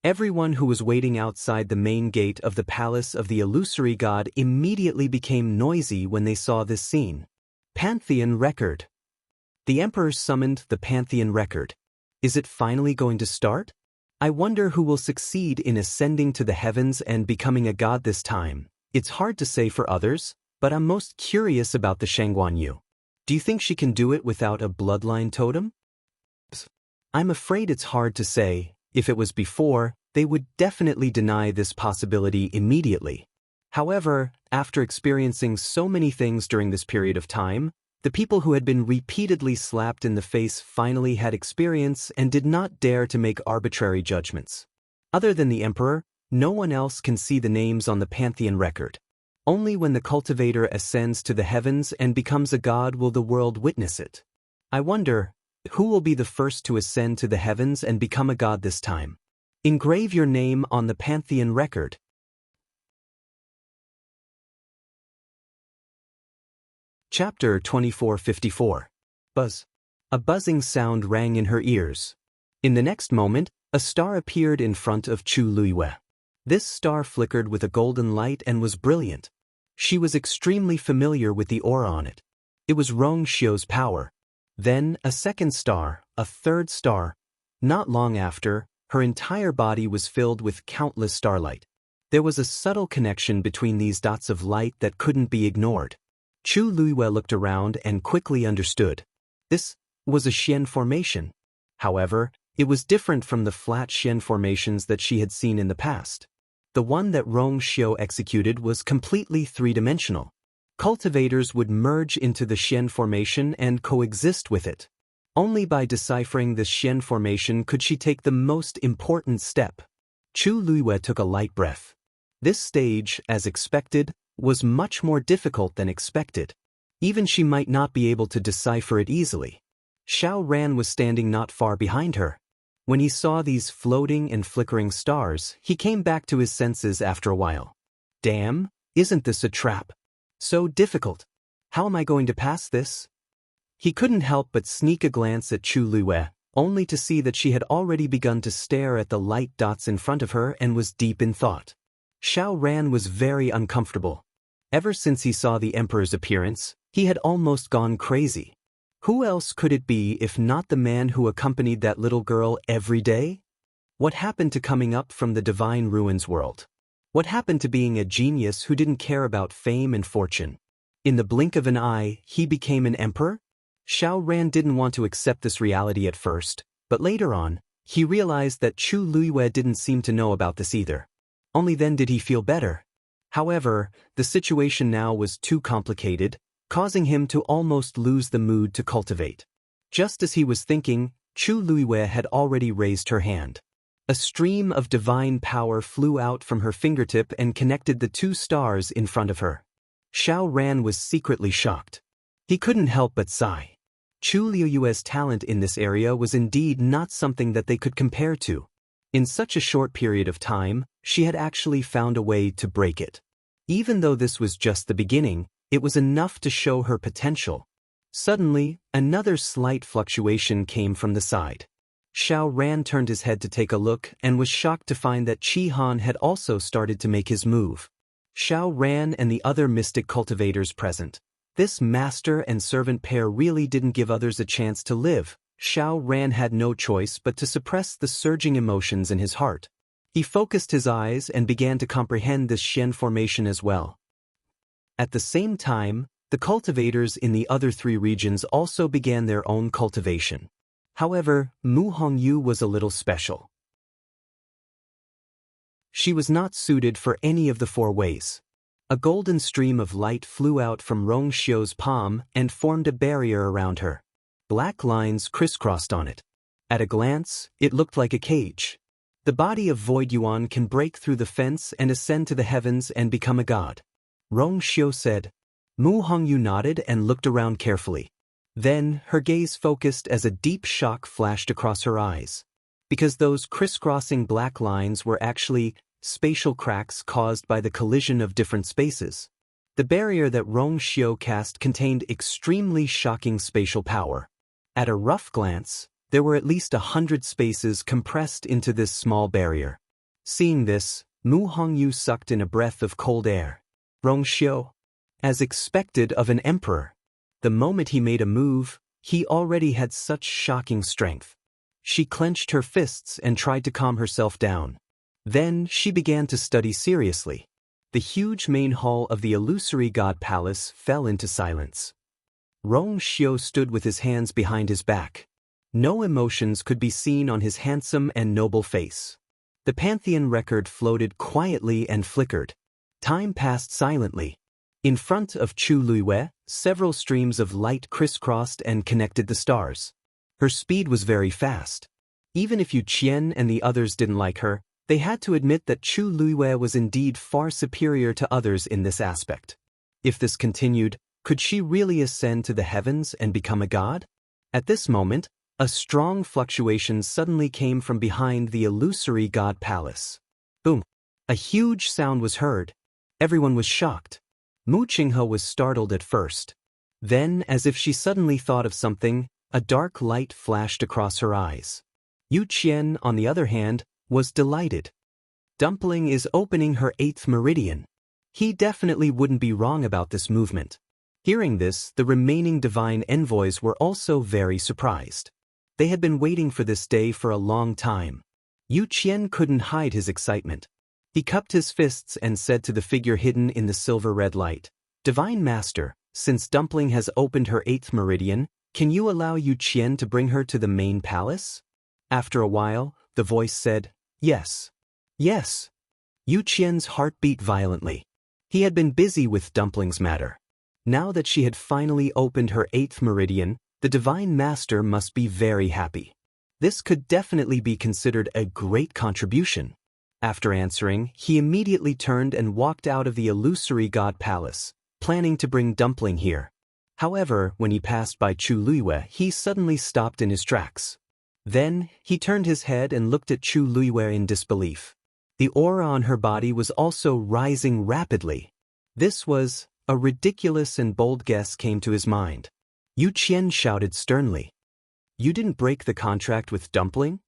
Everyone who was waiting outside the main gate of the palace of the illusory god immediately became noisy when they saw this scene. Pantheon record. The emperor summoned the Pantheon record. Is it finally going to start? I wonder who will succeed in ascending to the heavens and becoming a god this time. It's hard to say for others, but I'm most curious about the Shangguanyu. Do you think she can do it without a bloodline totem? I'm afraid it's hard to say. If it was before, they would definitely deny this possibility immediately. However, after experiencing so many things during this period of time, the people who had been repeatedly slapped in the face finally had experience and did not dare to make arbitrary judgments. Other than the emperor, no one else can see the names on the Pantheon record. Only when the cultivator ascends to the heavens and becomes a god will the world witness it. I wonder, who will be the first to ascend to the heavens and become a god this time? Engrave your name on the Pantheon record. Chapter 2454. Buzz. A buzzing sound rang in her ears. In the next moment, a star appeared in front of Chu Luiyue. This star flickered with a golden light and was brilliant. She was extremely familiar with the aura on it. It was Rongxiu's power. Then, a second star, a third star. Not long after, her entire body was filled with countless starlight. There was a subtle connection between these dots of light that couldn't be ignored. Chu Luiyue looked around and quickly understood. This was a Xian formation. However, it was different from the flat Xian formations that she had seen in the past. The one that Rong Xiu executed was completely three-dimensional. Cultivators would merge into the Xian formation and coexist with it. Only by deciphering the Xian formation could she take the most important step. Chu Luiyue took a light breath. This stage, as expected, was much more difficult than expected. Even she might not be able to decipher it easily. Xiao Ran was standing not far behind her. When he saw these floating and flickering stars, he came back to his senses after a while. Damn, isn't this a trap? So difficult. How am I going to pass this? He couldn't help but sneak a glance at Chu Luiyue, only to see that she had already begun to stare at the light dots in front of her and was deep in thought. Xiao Ran was very uncomfortable. Ever since he saw the Emperor's appearance, he had almost gone crazy. Who else could it be if not the man who accompanied that little girl every day? What happened to coming up from the divine ruins world? What happened to being a genius who didn't care about fame and fortune? In the blink of an eye, he became an emperor? Xiao Ran didn't want to accept this reality at first, but later on, he realized that Chu Luiyue didn't seem to know about this either. Only then did he feel better. However, the situation now was too complicated, causing him to almost lose the mood to cultivate. Just as he was thinking, Chu Luiyue had already raised her hand. A stream of divine power flew out from her fingertip and connected the two stars in front of her. Xiao Ran was secretly shocked. He couldn't help but sigh. Chu Luiyue's talent in this area was indeed not something that they could compare to. In such a short period of time, she had actually found a way to break it. Even though this was just the beginning, it was enough to show her potential. Suddenly, another slight fluctuation came from the side. Xiao Ran turned his head to take a look and was shocked to find that Qi Han had also started to make his move. Xiao Ran and the other mystic cultivators present. This master and servant pair really didn't give others a chance to live. Xiao Ran had no choice but to suppress the surging emotions in his heart. He focused his eyes and began to comprehend this Xian formation as well. At the same time, the cultivators in the other three regions also began their own cultivation. However, Mu Hongyu was a little special. She was not suited for any of the four ways. A golden stream of light flew out from Rong Xiu's palm and formed a barrier around her. Black lines crisscrossed on it. At a glance, it looked like a cage. The body of Void Yuan can break through the fence and ascend to the heavens and become a god. Rong Xiu said. Mu Hongyu nodded and looked around carefully. Then, her gaze focused as a deep shock flashed across her eyes. Because those crisscrossing black lines were actually spatial cracks caused by the collision of different spaces. The barrier that Rong Xiu cast contained extremely shocking spatial power. At a rough glance, there were at least 100 spaces compressed into this small barrier. Seeing this, Mu Hongyu sucked in a breath of cold air. Rong Xiu, as expected of an emperor. The moment he made a move, he already had such shocking strength. She clenched her fists and tried to calm herself down. Then she began to study seriously. The huge main hall of the illusory god palace fell into silence. Rong Xiu stood with his hands behind his back. No emotions could be seen on his handsome and noble face. The Pantheon record floated quietly and flickered. Time passed silently. In front of Chu Luiyue, several streams of light crisscrossed and connected the stars. Her speed was very fast. Even if Yu Qian and the others didn't like her, they had to admit that Chu Luiyue was indeed far superior to others in this aspect. If this continued, could she really ascend to the heavens and become a god? At this moment, a strong fluctuation suddenly came from behind the illusory god palace. Boom! A huge sound was heard. Everyone was shocked. Mu Qinghe was startled at first. Then, as if she suddenly thought of something, a dark light flashed across her eyes. Yu Qian, on the other hand, was delighted. Dumpling is opening her 8th meridian. He definitely wouldn't be wrong about this movement. Hearing this, the remaining divine envoys were also very surprised. They had been waiting for this day for a long time. Yu Qian couldn't hide his excitement. He cupped his fists and said to the figure hidden in the silver-red light, "Divine Master, since Dumpling has opened her 8th meridian, can you allow Yu Qian to bring her to the main palace?" After a while, the voice said, "Yes. Yes." Yu Qian's heart beat violently. He had been busy with Dumpling's matter. Now that she had finally opened her 8th meridian, the Divine Master must be very happy. This could definitely be considered a great contribution. After answering, he immediately turned and walked out of the illusory god palace, planning to bring Dumpling here. However, when he passed by Chu Luiyue, he suddenly stopped in his tracks. Then, he turned his head and looked at Chu Luiyue in disbelief. The aura on her body was also rising rapidly. This was a ridiculous and bold guess came to his mind. Yu Qian shouted sternly. "You didn't break the contract with Dumpling?"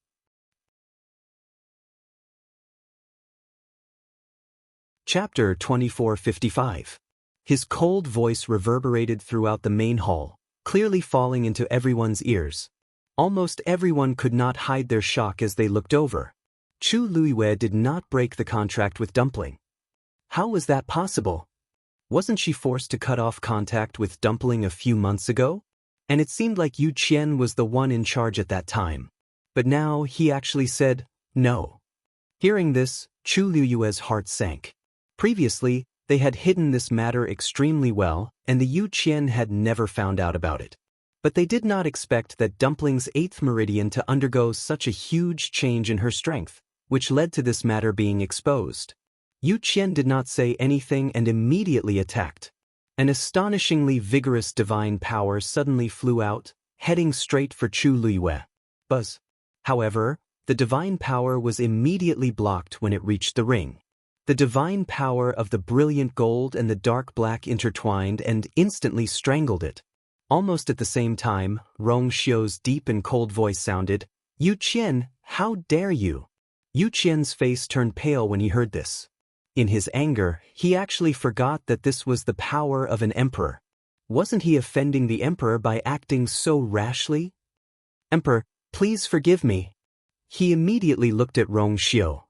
Chapter 2455. His cold voice reverberated throughout the main hall, clearly falling into everyone's ears. Almost everyone could not hide their shock as they looked over. Chu Luiyue did not break the contract with Dumpling. How was that possible? Wasn't she forced to cut off contact with Dumpling a few months ago? And it seemed like Yu Qian was the one in charge at that time. But now he actually said, no. Hearing this, Chu Luiyue's heart sank. Previously, they had hidden this matter extremely well, and the Yu Qian had never found out about it. But they did not expect that Dumpling's 8th meridian to undergo such a huge change in her strength, which led to this matter being exposed. Yu Qian did not say anything and immediately attacked. An astonishingly vigorous divine power suddenly flew out, heading straight for Chu Luiyue. Buzz. However, the divine power was immediately blocked when it reached the ring. The divine power of the brilliant gold and the dark black intertwined and instantly strangled it. Almost at the same time, Rong Xiu's deep and cold voice sounded, "Yu Qian, how dare you?" Yu Qian's face turned pale when he heard this. In his anger, he actually forgot that this was the power of an emperor. Wasn't he offending the emperor by acting so rashly? "Emperor, please forgive me." He immediately looked at Rong Xiu.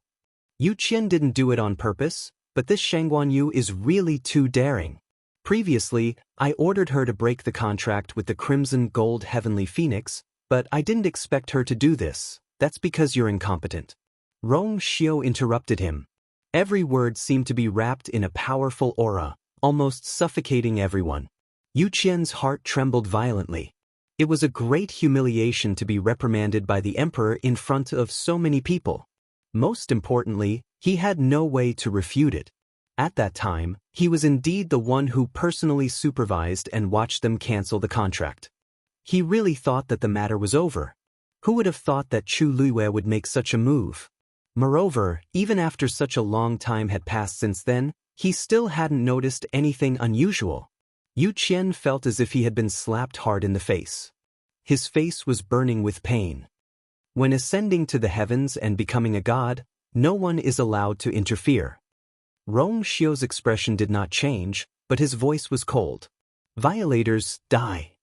Yu Qian didn't do it on purpose, but this Shangguan Yu is really too daring. Previously, I ordered her to break the contract with the Crimson Gold Heavenly Phoenix, but I didn't expect her to do this. That's because you're incompetent. Rong Xiu interrupted him. Every word seemed to be wrapped in a powerful aura, almost suffocating everyone. Yu Qian's heart trembled violently. It was a great humiliation to be reprimanded by the emperor in front of so many people. Most importantly, he had no way to refute it. At that time, he was indeed the one who personally supervised and watched them cancel the contract. He really thought that the matter was over. Who would have thought that Chu Luiyue would make such a move? Moreover, even after such a long time had passed since then, he still hadn't noticed anything unusual. Yu Qian felt as if he had been slapped hard in the face. His face was burning with pain. When ascending to the heavens and becoming a god, no one is allowed to interfere. Rong Xiu's expression did not change, but his voice was cold. "Violators, die."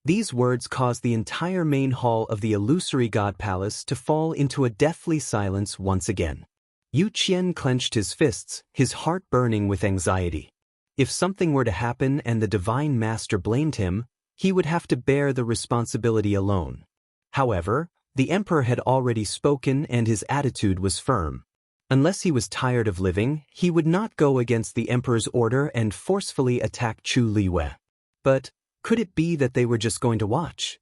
These words caused the entire main hall of the illusory god palace to fall into a deathly silence once again. Yu Qian clenched his fists, his heart burning with anxiety. If something were to happen and the Divine Master blamed him, he would have to bear the responsibility alone. However, the emperor had already spoken and his attitude was firm. Unless he was tired of living, he would not go against the emperor's order and forcefully attack Chu Luiyue. But could it be that they were just going to watch?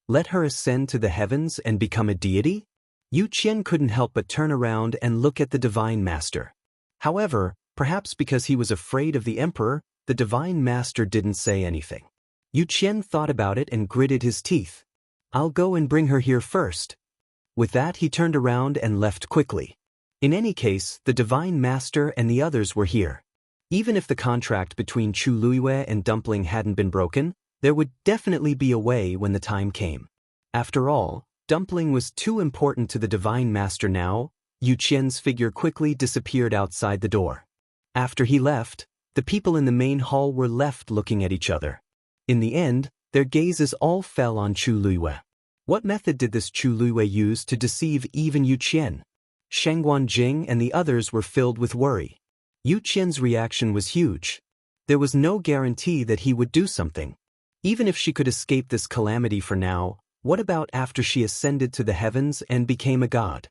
Let her ascend to the heavens and become a deity? Yu Qian couldn't help but turn around and look at the Divine Master. However, perhaps because he was afraid of the emperor, the Divine Master didn't say anything. Yu Qian thought about it and gritted his teeth. "I'll go and bring her here first." With that, he turned around and left quickly. In any case, the Divine Master and the others were here. Even if the contract between Chu Luiyue and Dumpling hadn't been broken, there would definitely be a way when the time came. After all, Dumpling was too important to the Divine Master now. Yu Qian's figure quickly disappeared outside the door. After he left, the people in the main hall were left looking at each other. In the end, their gazes all fell on Chu Luiyue. What method did this Chu Luiyue use to deceive even Yu Qian? Shangguan Jing and the others were filled with worry. Yu Qian's reaction was huge. There was no guarantee that he would do something. Even if she could escape this calamity for now, what about after she ascended to the heavens and became a god?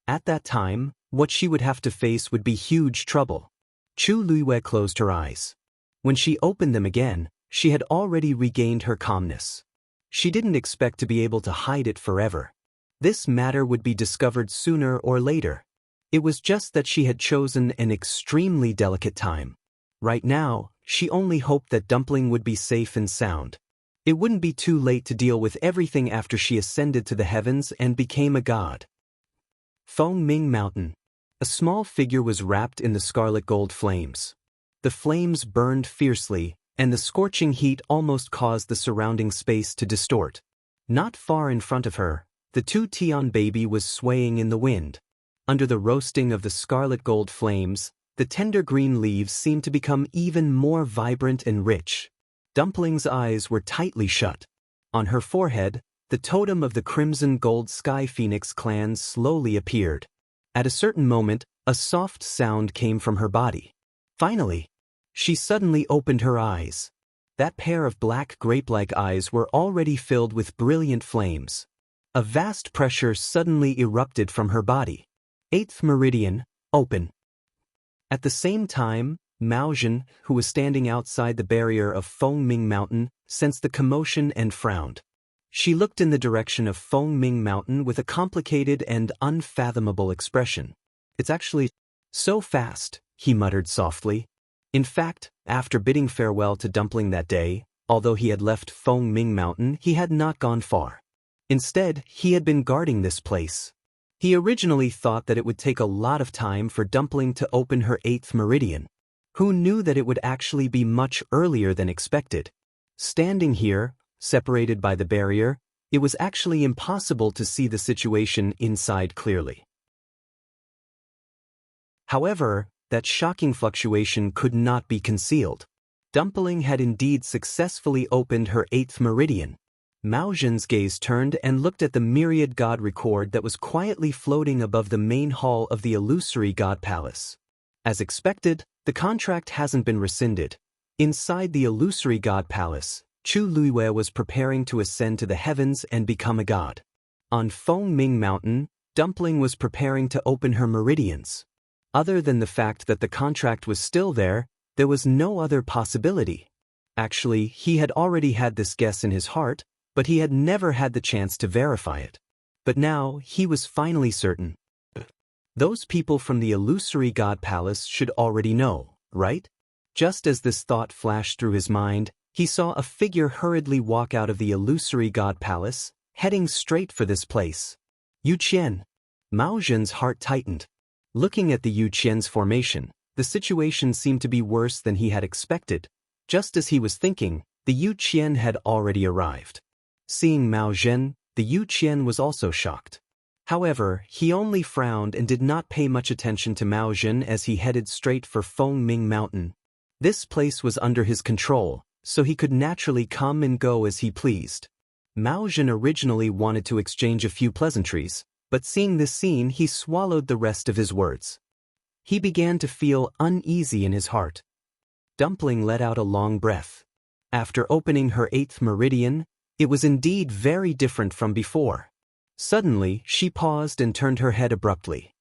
At that time, what she would have to face would be huge trouble. Chu Luiwei closed her eyes. When she opened them again, she had already regained her calmness. She didn't expect to be able to hide it forever. This matter would be discovered sooner or later. It was just that she had chosen an extremely delicate time. Right now, she only hoped that Dumpling would be safe and sound. It wouldn't be too late to deal with everything after she ascended to the heavens and became a god. Fengming Mountain. A small figure was wrapped in the scarlet gold flames. The flames burned fiercely, and the scorching heat almost caused the surrounding space to distort. Not far in front of her, the two Tian baby was swaying in the wind. Under the roasting of the scarlet gold flames, the tender green leaves seemed to become even more vibrant and rich. Dumpling's eyes were tightly shut. On her forehead, the totem of the crimson gold sky phoenix clan slowly appeared. At a certain moment, a soft sound came from her body. Finally, she suddenly opened her eyes. That pair of black grape-like eyes were already filled with brilliant flames. A vast pressure suddenly erupted from her body. 8th meridian, open. At the same time, Mao Zhen, who was standing outside the barrier of Fengming Mountain, sensed the commotion and frowned. She looked in the direction of Fengming Mountain with a complicated and unfathomable expression. "It's actually so fast," he muttered softly. In fact, after bidding farewell to Dumpling that day, although he had left Fengming Mountain, he had not gone far. Instead, he had been guarding this place. He originally thought that it would take a lot of time for Dumpling to open her 8th meridian. Who knew that it would actually be much earlier than expected? Standing here, separated by the barrier, it was actually impossible to see the situation inside clearly. However, that shocking fluctuation could not be concealed. Dumpling had indeed successfully opened her 8th meridian. Mao Zhen's gaze turned and looked at the myriad god record that was quietly floating above the main hall of the illusory god palace. As expected, the contract hasn't been rescinded. Inside the illusory god palace, Chu Luiwei was preparing to ascend to the heavens and become a god. On Fengming Mountain, Dumpling was preparing to open her meridians. Other than the fact that the contract was still there was no other possibility. Actually, he had already had this guess in his heart, but he had never had the chance to verify it. But now, he was finally certain. Those people from the illusory god palace should already know, right? Just as this thought flashed through his mind, he saw a figure hurriedly walk out of the illusory god palace, heading straight for this place. Yu Qian. Mao Zhen's heart tightened. Looking at the Yu Qian's formation, the situation seemed to be worse than he had expected. Just as he was thinking, the Yu Qian had already arrived. Seeing Mao Zhen, the Yu Qian was also shocked. However, he only frowned and did not pay much attention to Mao Zhen as he headed straight for Fengming Mountain. This place was under his control, so he could naturally come and go as he pleased. Mao Zhen originally wanted to exchange a few pleasantries, but seeing this scene he swallowed the rest of his words. He began to feel uneasy in his heart. Dumpling let out a long breath. After opening her 8th meridian, it was indeed very different from before. Suddenly, she paused and turned her head abruptly.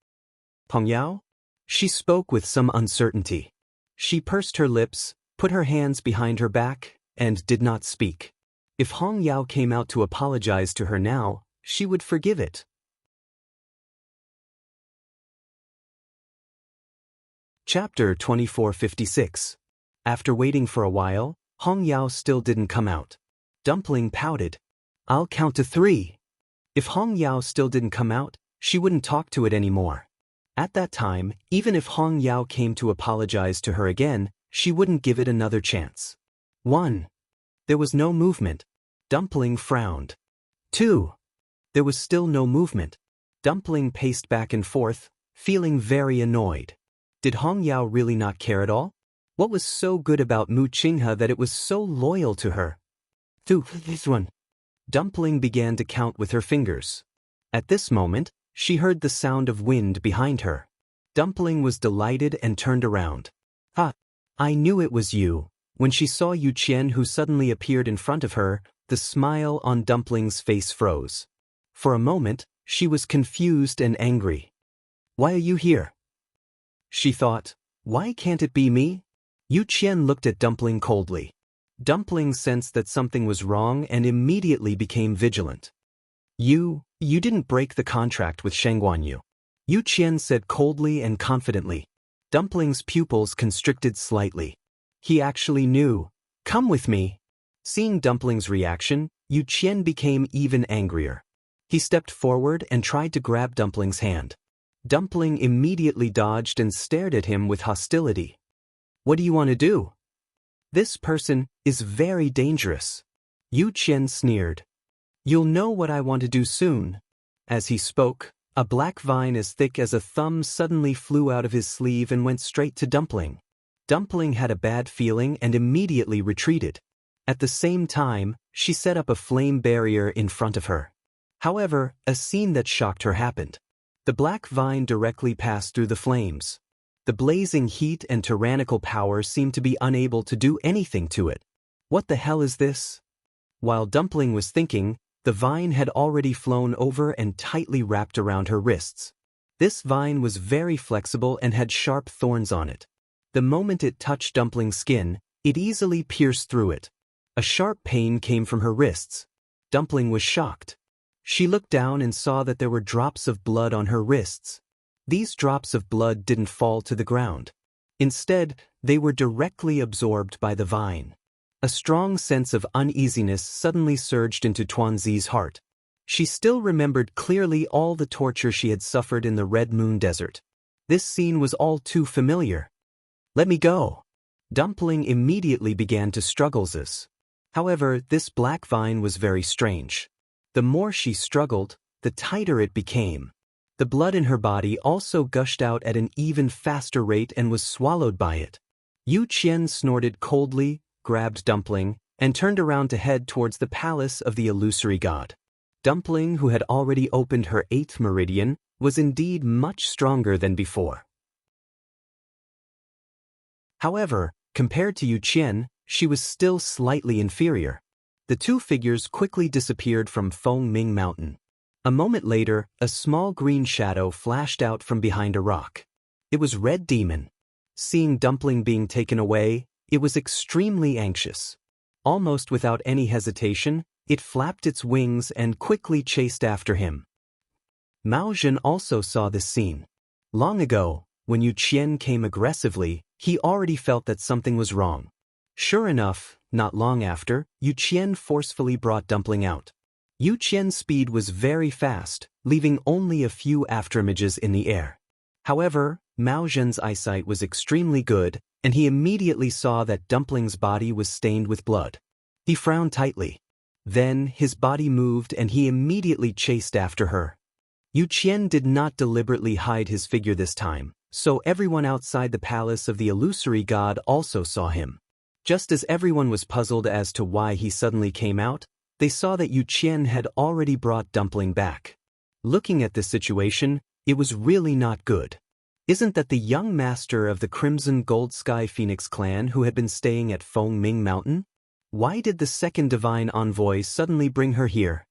"Peng Yao?" She spoke with some uncertainty. She pursed her lips, put her hands behind her back, and did not speak. If Hong Yao came out to apologize to her now, she would forgive it. Chapter 2456. After waiting for a while, Hong Yao still didn't come out. Dumpling pouted. "I'll count to 3. If Hong Yao still didn't come out, she wouldn't talk to it anymore. At that time, even if Hong Yao came to apologize to her again, she wouldn't give it another chance. 1. There was no movement. Dumpling frowned. 2. There was still no movement. Dumpling paced back and forth, feeling very annoyed. Did Hong Yao really not care at all? What was so good about Mu Qinghe that it was so loyal to her? 2. This one. Dumpling began to count with her fingers. At this moment, she heard the sound of wind behind her. Dumpling was delighted and turned around. "Ah, I knew it was you." When she saw Yu Qian who suddenly appeared in front of her, the smile on Dumpling's face froze. For a moment, she was confused and angry. Why are you here? She thought, why can't it be me? Yu Qian looked at Dumpling coldly. Dumpling sensed that something was wrong and immediately became vigilant. You didn't break the contract with Shengguanyu. Yu Qian said coldly and confidently. Dumpling's pupils constricted slightly. He actually knew. Come with me. Seeing Dumpling's reaction, Yu Qian became even angrier. He stepped forward and tried to grab Dumpling's hand. Dumpling immediately dodged and stared at him with hostility. What do you want to do? This person is very dangerous. Yu Qian sneered. You'll know what I want to do soon. As he spoke, a black vine as thick as a thumb suddenly flew out of his sleeve and went straight to Dumpling. Dumpling had a bad feeling and immediately retreated. At the same time, she set up a flame barrier in front of her. However, a scene that shocked her happened. The black vine directly passed through the flames. The blazing heat and tyrannical power seemed to be unable to do anything to it. What the hell is this? While Dumpling was thinking, the vine had already flown over and tightly wrapped around her wrists. This vine was very flexible and had sharp thorns on it. The moment it touched Dumpling's skin, it easily pierced through it. A sharp pain came from her wrists. Dumpling was shocked. She looked down and saw that there were drops of blood on her wrists. These drops of blood didn't fall to the ground. Instead, they were directly absorbed by the vine. A strong sense of uneasiness suddenly surged into Tuanzi's heart. She still remembered clearly all the torture she had suffered in the Red Moon Desert. This scene was all too familiar. Let me go. Dumpling immediately began to struggle. However, this black vine was very strange. The more she struggled, the tighter it became. The blood in her body also gushed out at an even faster rate and was swallowed by it. Yu Qian snorted coldly, grabbed Dumpling, and turned around to head towards the palace of the illusory god. Dumpling, who had already opened her 8th meridian, was indeed much stronger than before. However, compared to Yu Qian, she was still slightly inferior. The two figures quickly disappeared from Fengming Mountain. A moment later, a small green shadow flashed out from behind a rock. It was Red Demon. Seeing Dumpling being taken away, it was extremely anxious. Almost without any hesitation, it flapped its wings and quickly chased after him. Mao Zhen also saw this scene. Long ago, when Yu Qian came aggressively, he already felt that something was wrong. Sure enough, not long after, Yu Qian forcefully brought Dumpling out. Yu Qian's speed was very fast, leaving only a few afterimages in the air. However, Mao Zhen's eyesight was extremely good, and he immediately saw that Dumpling's body was stained with blood. He frowned tightly. Then, his body moved and he immediately chased after her. Yu Qian did not deliberately hide his figure this time, so everyone outside the palace of the illusory god also saw him. Just as everyone was puzzled as to why he suddenly came out, they saw that Yu Qian had already brought Dumpling back. Looking at this situation, it was really not good. Isn't that the young master of the Crimson Gold Sky Phoenix clan who had been staying at Fengming Mountain? Why did the second divine envoy suddenly bring her here?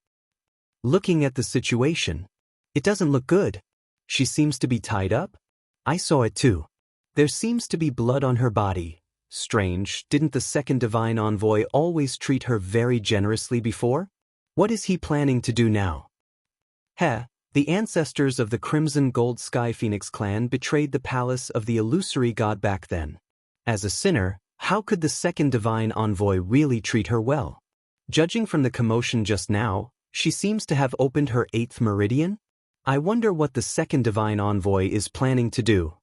Looking at the situation, it doesn't look good. She seems to be tied up. I saw it too. There seems to be blood on her body. Strange, didn't the second divine envoy always treat her very generously before? What is he planning to do now? The ancestors of the Crimson Gold Sky Phoenix clan betrayed the palace of the illusory god back then. As a sinner, how could the second divine envoy really treat her well? Judging from the commotion just now, she seems to have opened her 8th meridian? I wonder what the second divine envoy is planning to do.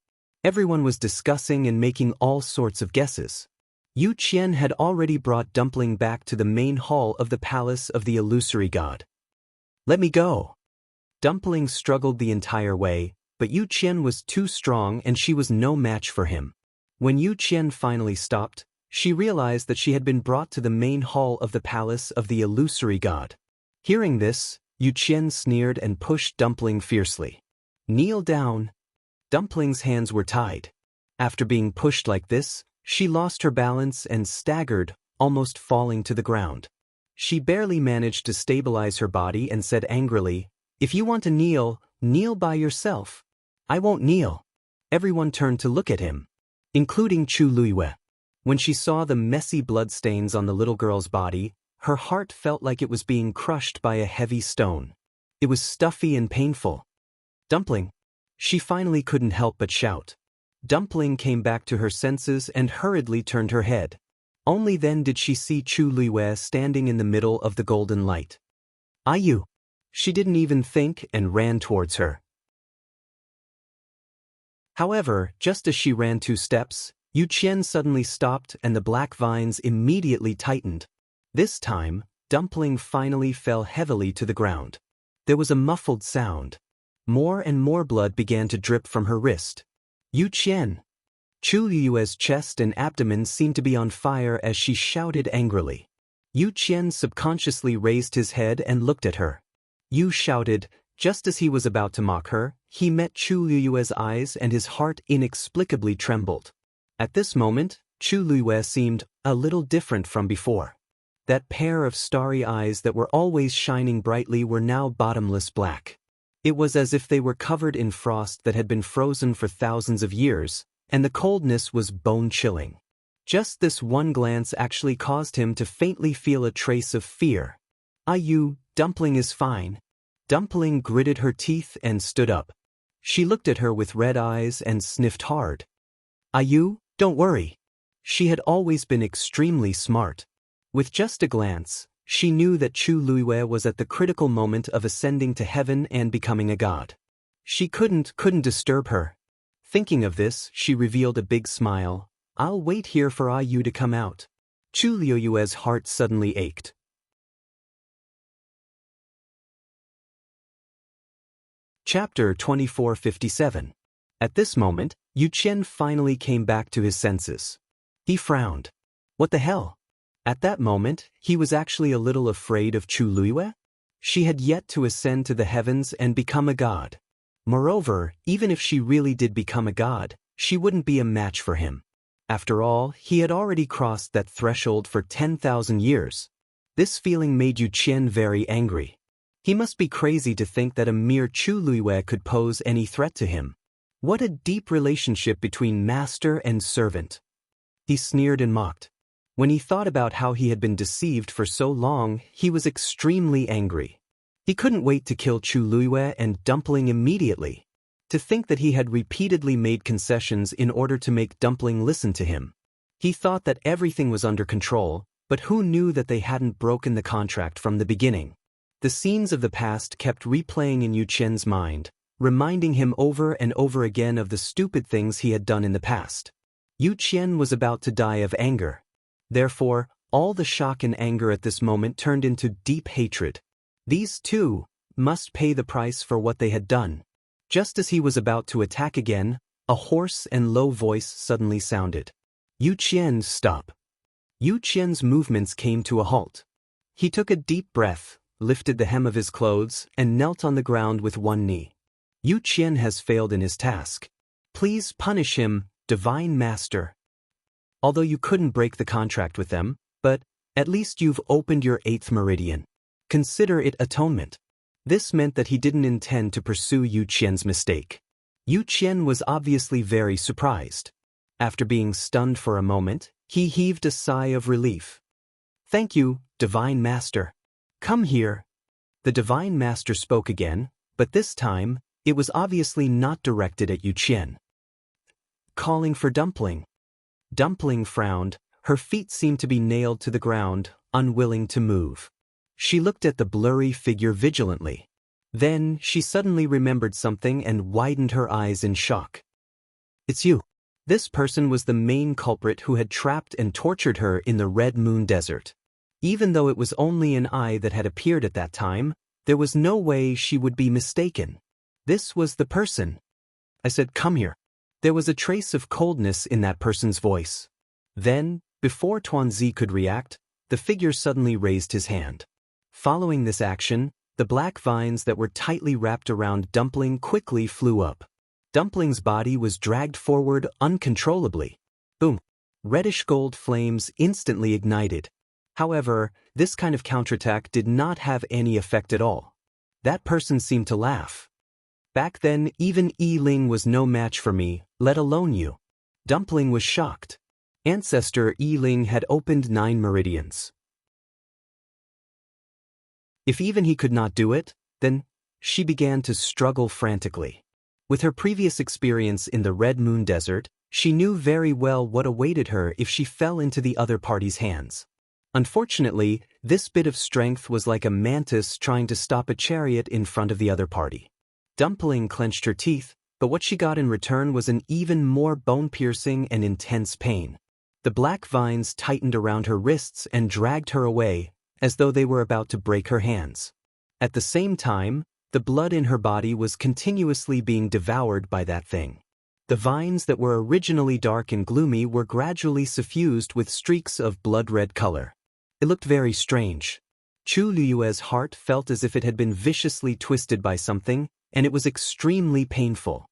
Everyone was discussing and making all sorts of guesses. Yu Qian had already brought Dumpling back to the main hall of the palace of the illusory god. Let me go. Dumpling struggled the entire way, but Yu Qian was too strong and she was no match for him. When Yu Qian finally stopped, she realized that she had been brought to the main hall of the palace of the illusory god. Hearing this, Yu Qian sneered and pushed Dumpling fiercely. Kneel down. Dumpling's hands were tied. After being pushed like this, she lost her balance and staggered, almost falling to the ground. She barely managed to stabilize her body and said angrily, "If you want to kneel, kneel by yourself. I won't kneel. Everyone turned to look at him, including Chu Luiyue. When she saw the messy bloodstains on the little girl's body, her heart felt like it was being crushed by a heavy stone. It was stuffy and painful. Dumpling. She finally couldn't help but shout. Dumpling came back to her senses and hurriedly turned her head. Only then did she see Chu Luiyue standing in the middle of the golden light. Ayu. She didn't even think and ran towards her. However, just as she ran 2 steps, Yu Qian suddenly stopped and the black vines immediately tightened. This time, Dumpling finally fell heavily to the ground. There was a muffled sound. More and more blood began to drip from her wrist. Yu Qian. Chu Liyue's chest and abdomen seemed to be on fire as she shouted angrily. Yu Qian subconsciously raised his head and looked at her. Yu shouted. Just as he was about to mock her, he met Chu Liyue's eyes and his heart inexplicably trembled. At this moment, Chu Liyue seemed a little different from before. That pair of starry eyes that were always shining brightly were now bottomless black. It was as if they were covered in frost that had been frozen for thousands of years, and the coldness was bone-chilling. Just this one glance actually caused him to faintly feel a trace of fear. Ayu, Dumpling is fine. Dumpling gritted her teeth and stood up. She looked at her with red eyes and sniffed hard. Ayu, don't worry. She had always been extremely smart. With just a glance, she knew that Chu Luiyue was at the critical moment of ascending to heaven and becoming a god. She couldn't disturb her. Thinking of this, she revealed a big smile. I'll wait here for Ayu to come out. Chu Luiyue's heart suddenly ached. Chapter 2457. At this moment, Yu Qian finally came back to his senses. He frowned. What the hell? At that moment, he was actually a little afraid of Chu Luiyue. She had yet to ascend to the heavens and become a god. Moreover, even if she really did become a god, she wouldn't be a match for him. After all, he had already crossed that threshold for 10,000 years. This feeling made Yu Qian very angry. He must be crazy to think that a mere Chu Luiyue could pose any threat to him. What a deep relationship between master and servant. He sneered and mocked. When he thought about how he had been deceived for so long, he was extremely angry. He couldn't wait to kill Chu Luiyue and Dumpling immediately. To think that he had repeatedly made concessions in order to make Dumpling listen to him. He thought that everything was under control, but who knew that they hadn't broken the contract from the beginning? The scenes of the past kept replaying in Yu Qian's mind, reminding him over and over again of the stupid things he had done in the past. Yu Qian was about to die of anger. Therefore, all the shock and anger at this moment turned into deep hatred. These two must pay the price for what they had done. Just as he was about to attack again, a hoarse and low voice suddenly sounded. Yu Qian, stop. Yu Qian's movements came to a halt. He took a deep breath, lifted the hem of his clothes, and knelt on the ground with one knee. Yu Qian has failed in his task. Please punish him, Divine Master. Although you couldn't break the contract with them, but at least you've opened your 8th meridian. Consider it atonement. This meant that he didn't intend to pursue Yu Qian's mistake. Yu Qian was obviously very surprised. After being stunned for a moment, he heaved a sigh of relief. Thank you, Divine Master. Come here. The Divine Master spoke again, but this time, it was obviously not directed at Yu Qian. Calling for Dumpling. Dumpling frowned, her feet seemed to be nailed to the ground, unwilling to move. She looked at the blurry figure vigilantly. Then, she suddenly remembered something and widened her eyes in shock. It's you. This person was the main culprit who had trapped and tortured her in the Red Moon Desert. Even though it was only an eye that had appeared at that time, there was no way she would be mistaken. This was the person. I said, come here. There was a trace of coldness in that person's voice. Then, before Tuanzi could react, the figure suddenly raised his hand. Following this action, the black vines that were tightly wrapped around Dumpling quickly flew up. Dumpling's body was dragged forward uncontrollably. Boom! Reddish gold flames instantly ignited. However, this kind of counterattack did not have any effect at all. That person seemed to laugh. Back then, even Yi Ling was no match for me, let alone you. Dumpling was shocked. Ancestor Yi Ling had opened 9 meridians. If even he could not do it, then she began to struggle frantically. With her previous experience in the Red Moon Desert, she knew very well what awaited her if she fell into the other party's hands. Unfortunately, this bit of strength was like a mantis trying to stop a chariot in front of the other party. Dumpling clenched her teeth, but what she got in return was an even more bone-piercing and intense pain. The black vines tightened around her wrists and dragged her away, as though they were about to break her hands. At the same time, the blood in her body was continuously being devoured by that thing. The vines that were originally dark and gloomy were gradually suffused with streaks of blood-red color. It looked very strange. Chu Liyue's heart felt as if it had been viciously twisted by something, and it was extremely painful.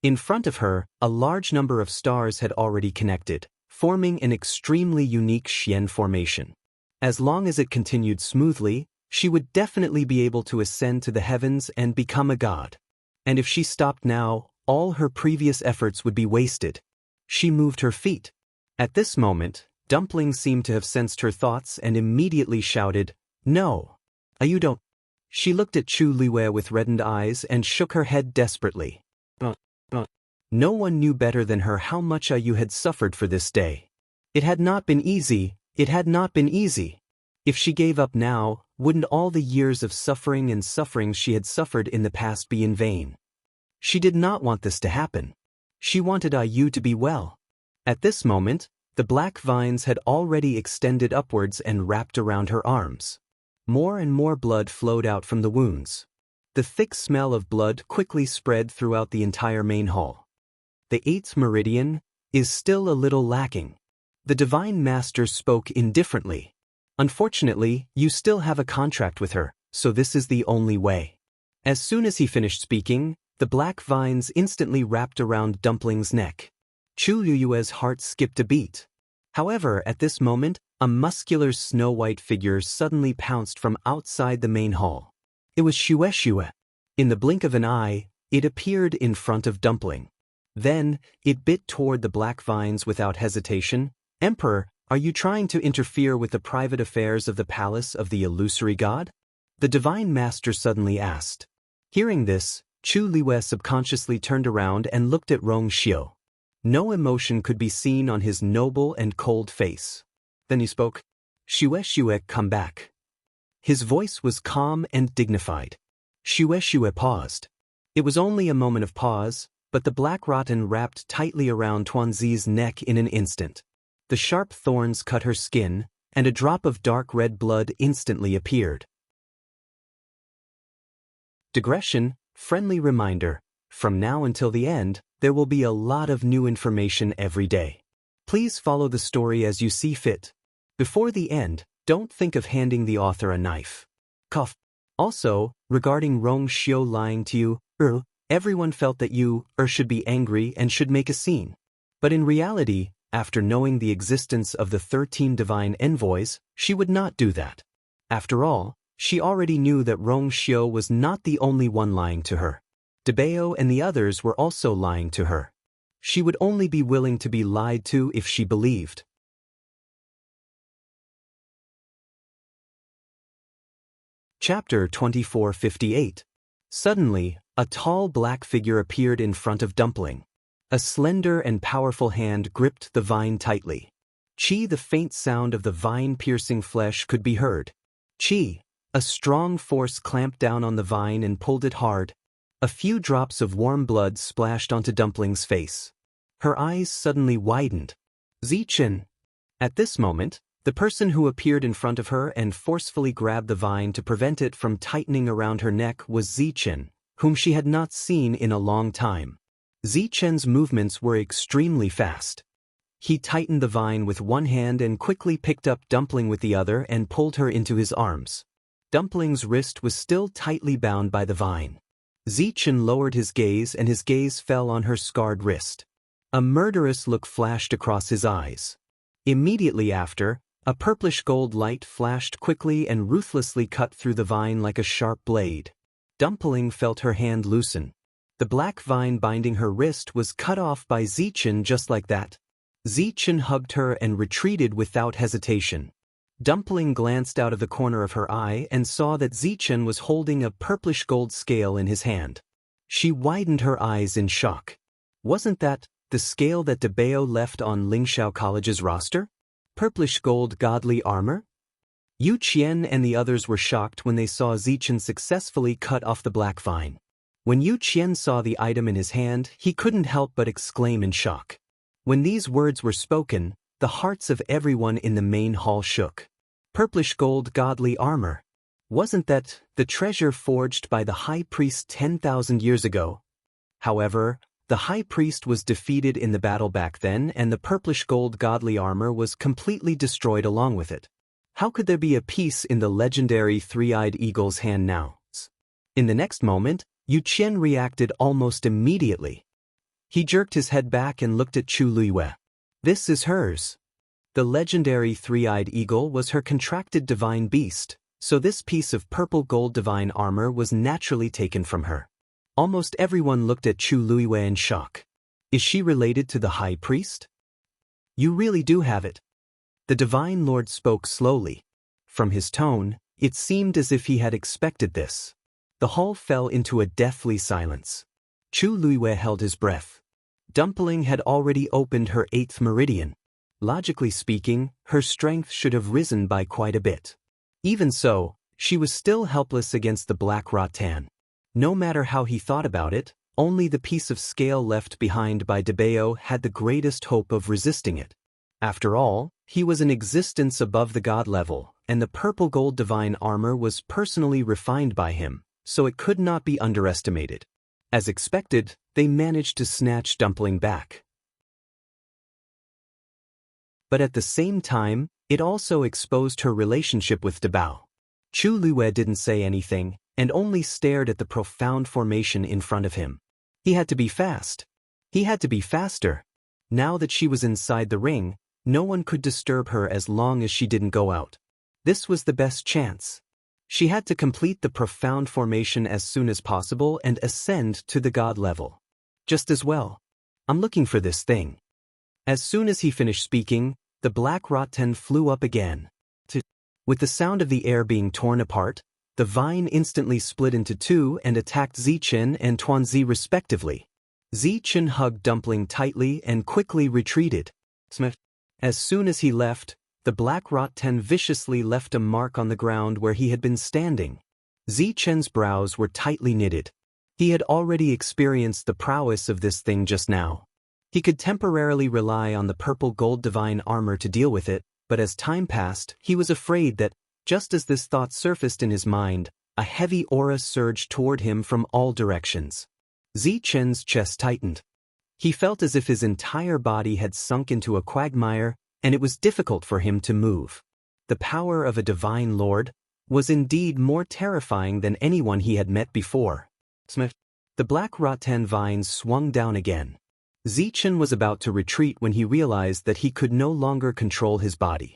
In front of her, a large number of stars had already connected, forming an extremely unique Xian formation. As long as it continued smoothly, she would definitely be able to ascend to the heavens and become a god. And if she stopped now, all her previous efforts would be wasted. She moved her feet. At this moment, Dumpling seemed to have sensed her thoughts and immediately shouted, "No! You don't." She looked at Chu Liyue with reddened eyes and shook her head desperately. No one knew better than her how much you had suffered for this day. It had not been easy, it had not been easy. If she gave up now, wouldn't all the years of suffering and sufferings she had suffered in the past be in vain? She did not want this to happen. She wanted Yu to be well. At this moment, the black vines had already extended upwards and wrapped around her arms. More and more blood flowed out from the wounds. The thick smell of blood quickly spread throughout the entire main hall. The 8th meridian is still a little lacking. The Divine Master spoke indifferently. Unfortunately, you still have a contract with her, so this is the only way. As soon as he finished speaking, the black vines instantly wrapped around Dumpling's neck. Chu Liyue's heart skipped a beat. However, at this moment, a muscular snow-white figure suddenly pounced from outside the main hall. It was Xue. In the blink of an eye, it appeared in front of Dumpling. Then, it bit toward the black vines without hesitation. "Emperor, are you trying to interfere with the private affairs of the palace of the illusory god?" The Divine Master suddenly asked. Hearing this, Chu Liyue subconsciously turned around and looked at Rong Xiu. No emotion could be seen on his noble and cold face. Then he spoke. "Xue, come back." His voice was calm and dignified. Xue paused. It was only a moment of pause, but the black rattan wrapped tightly around Tuanzi's neck in an instant. The sharp thorns cut her skin, and a drop of dark red blood instantly appeared. Digression, friendly reminder, from now until the end, there will be a lot of new information every day. Please follow the story as you see fit. Before the end, don't think of handing the author a knife. Cough. Also, regarding Rong Xiu lying to you, everyone felt that you should be angry and should make a scene. But in reality, after knowing the existence of the 13 divine envoys, she would not do that. After all, she already knew that Rong Xiu was not the only one lying to her. Debao and the others were also lying to her. She would only be willing to be lied to if she believed. Chapter 2458. Suddenly, a tall black figure appeared in front of Dumpling. A slender and powerful hand gripped the vine tightly. Chi, the faint sound of the vine-piercing flesh could be heard. Chi, a strong force clamped down on the vine and pulled it hard. A few drops of warm blood splashed onto Dumpling's face. Her eyes suddenly widened. Zichen. At this moment, the person who appeared in front of her and forcefully grabbed the vine to prevent it from tightening around her neck was Zichen, whom she had not seen in a long time. Zichen's movements were extremely fast. He tightened the vine with one hand and quickly picked up Dumpling with the other and pulled her into his arms. Dumpling's wrist was still tightly bound by the vine. Zichen lowered his gaze and his gaze fell on her scarred wrist. A murderous look flashed across his eyes. Immediately after, a purplish gold light flashed quickly and ruthlessly cut through the vine like a sharp blade. Dumpling felt her hand loosen. The black vine binding her wrist was cut off by Zichen just like that. Zichen hugged her and retreated without hesitation. Dumpling glanced out of the corner of her eye and saw that Zichen was holding a purplish gold scale in his hand. She widened her eyes in shock. Wasn't that the scale that Dabeo left on Lingxiao College's roster? Purplish gold godly armor? Yu Qian and the others were shocked when they saw Zichen successfully cut off the black vine. When Yu Qian saw the item in his hand, he couldn't help but exclaim in shock. When these words were spoken, the hearts of everyone in the main hall shook. Purplish gold godly armor. Wasn't that the treasure forged by the high priest 10,000 years ago? However, the high priest was defeated in the battle back then, and the purplish gold godly armor was completely destroyed along with it. How could there be a piece in the legendary three-eyed eagle's hand now? In the next moment, Yu Qian reacted almost immediately. He jerked his head back and looked at Chu Luiyue. This is hers. The legendary three-eyed eagle was her contracted divine beast, so this piece of purple gold divine armor was naturally taken from her. Almost everyone looked at Chu Luiyue in shock. Is she related to the high priest? You really do have it. The divine lord spoke slowly. From his tone, it seemed as if he had expected this. The hall fell into a deathly silence. Chu Luiyue held his breath. Dumpling had already opened her 8th meridian. Logically speaking, her strength should have risen by quite a bit. Even so, she was still helpless against the black rattan. No matter how he thought about it, only the piece of scale left behind by Dabeo had the greatest hope of resisting it. After all, he was an existence above the god level, and the purple gold divine armor was personally refined by him, so it could not be underestimated. As expected, they managed to snatch Dumpling back. But at the same time, it also exposed her relationship with Dabao. Chu Luiyue didn't say anything, and only stared at the profound formation in front of him. He had to be fast. He had to be faster. Now that she was inside the ring, no one could disturb her as long as she didn't go out. This was the best chance. She had to complete the profound formation as soon as possible and ascend to the god level. Just as well. I'm looking for this thing. As soon as he finished speaking, the black rattan flew up again. With the sound of the air being torn apart, the vine instantly split into two and attacked Zichen and Tuanzi respectively. Zichen hugged Dumpling tightly and quickly retreated. As soon as he left, the black rattan viciously left a mark on the ground where he had been standing. Zichen's brows were tightly knitted. He had already experienced the prowess of this thing just now. He could temporarily rely on the purple gold divine armor to deal with it, but as time passed, he was afraid that, just as this thought surfaced in his mind, a heavy aura surged toward him from all directions. Zichen's chest tightened. He felt as if his entire body had sunk into a quagmire, and it was difficult for him to move. The power of a divine lord was indeed more terrifying than anyone he had met before. The black rattan vines swung down again. Zichen was about to retreat when he realized that he could no longer control his body.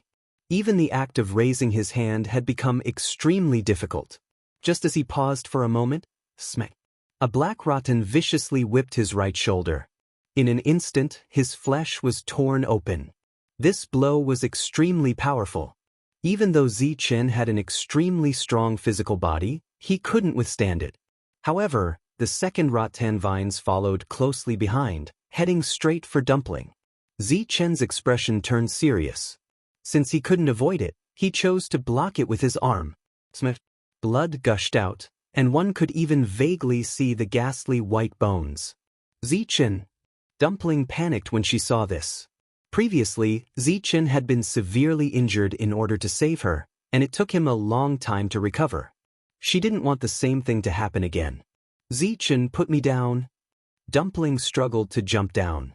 Even the act of raising his hand had become extremely difficult. Just as he paused for a moment, smack! A black rattan viciously whipped his right shoulder. In an instant, his flesh was torn open. This blow was extremely powerful. Even though Zichen had an extremely strong physical body, he couldn't withstand it. However, the second rattan vines followed closely behind, heading straight for Dumpling. Zichen's expression turned serious. Since he couldn't avoid it, he chose to block it with his arm. Blood gushed out, and one could even vaguely see the ghastly white bones. Zichen! Dumpling panicked when she saw this. Previously, Zichen had been severely injured in order to save her, and it took him a long time to recover. She didn't want the same thing to happen again. Zichen, put me down. Dumpling struggled to jump down.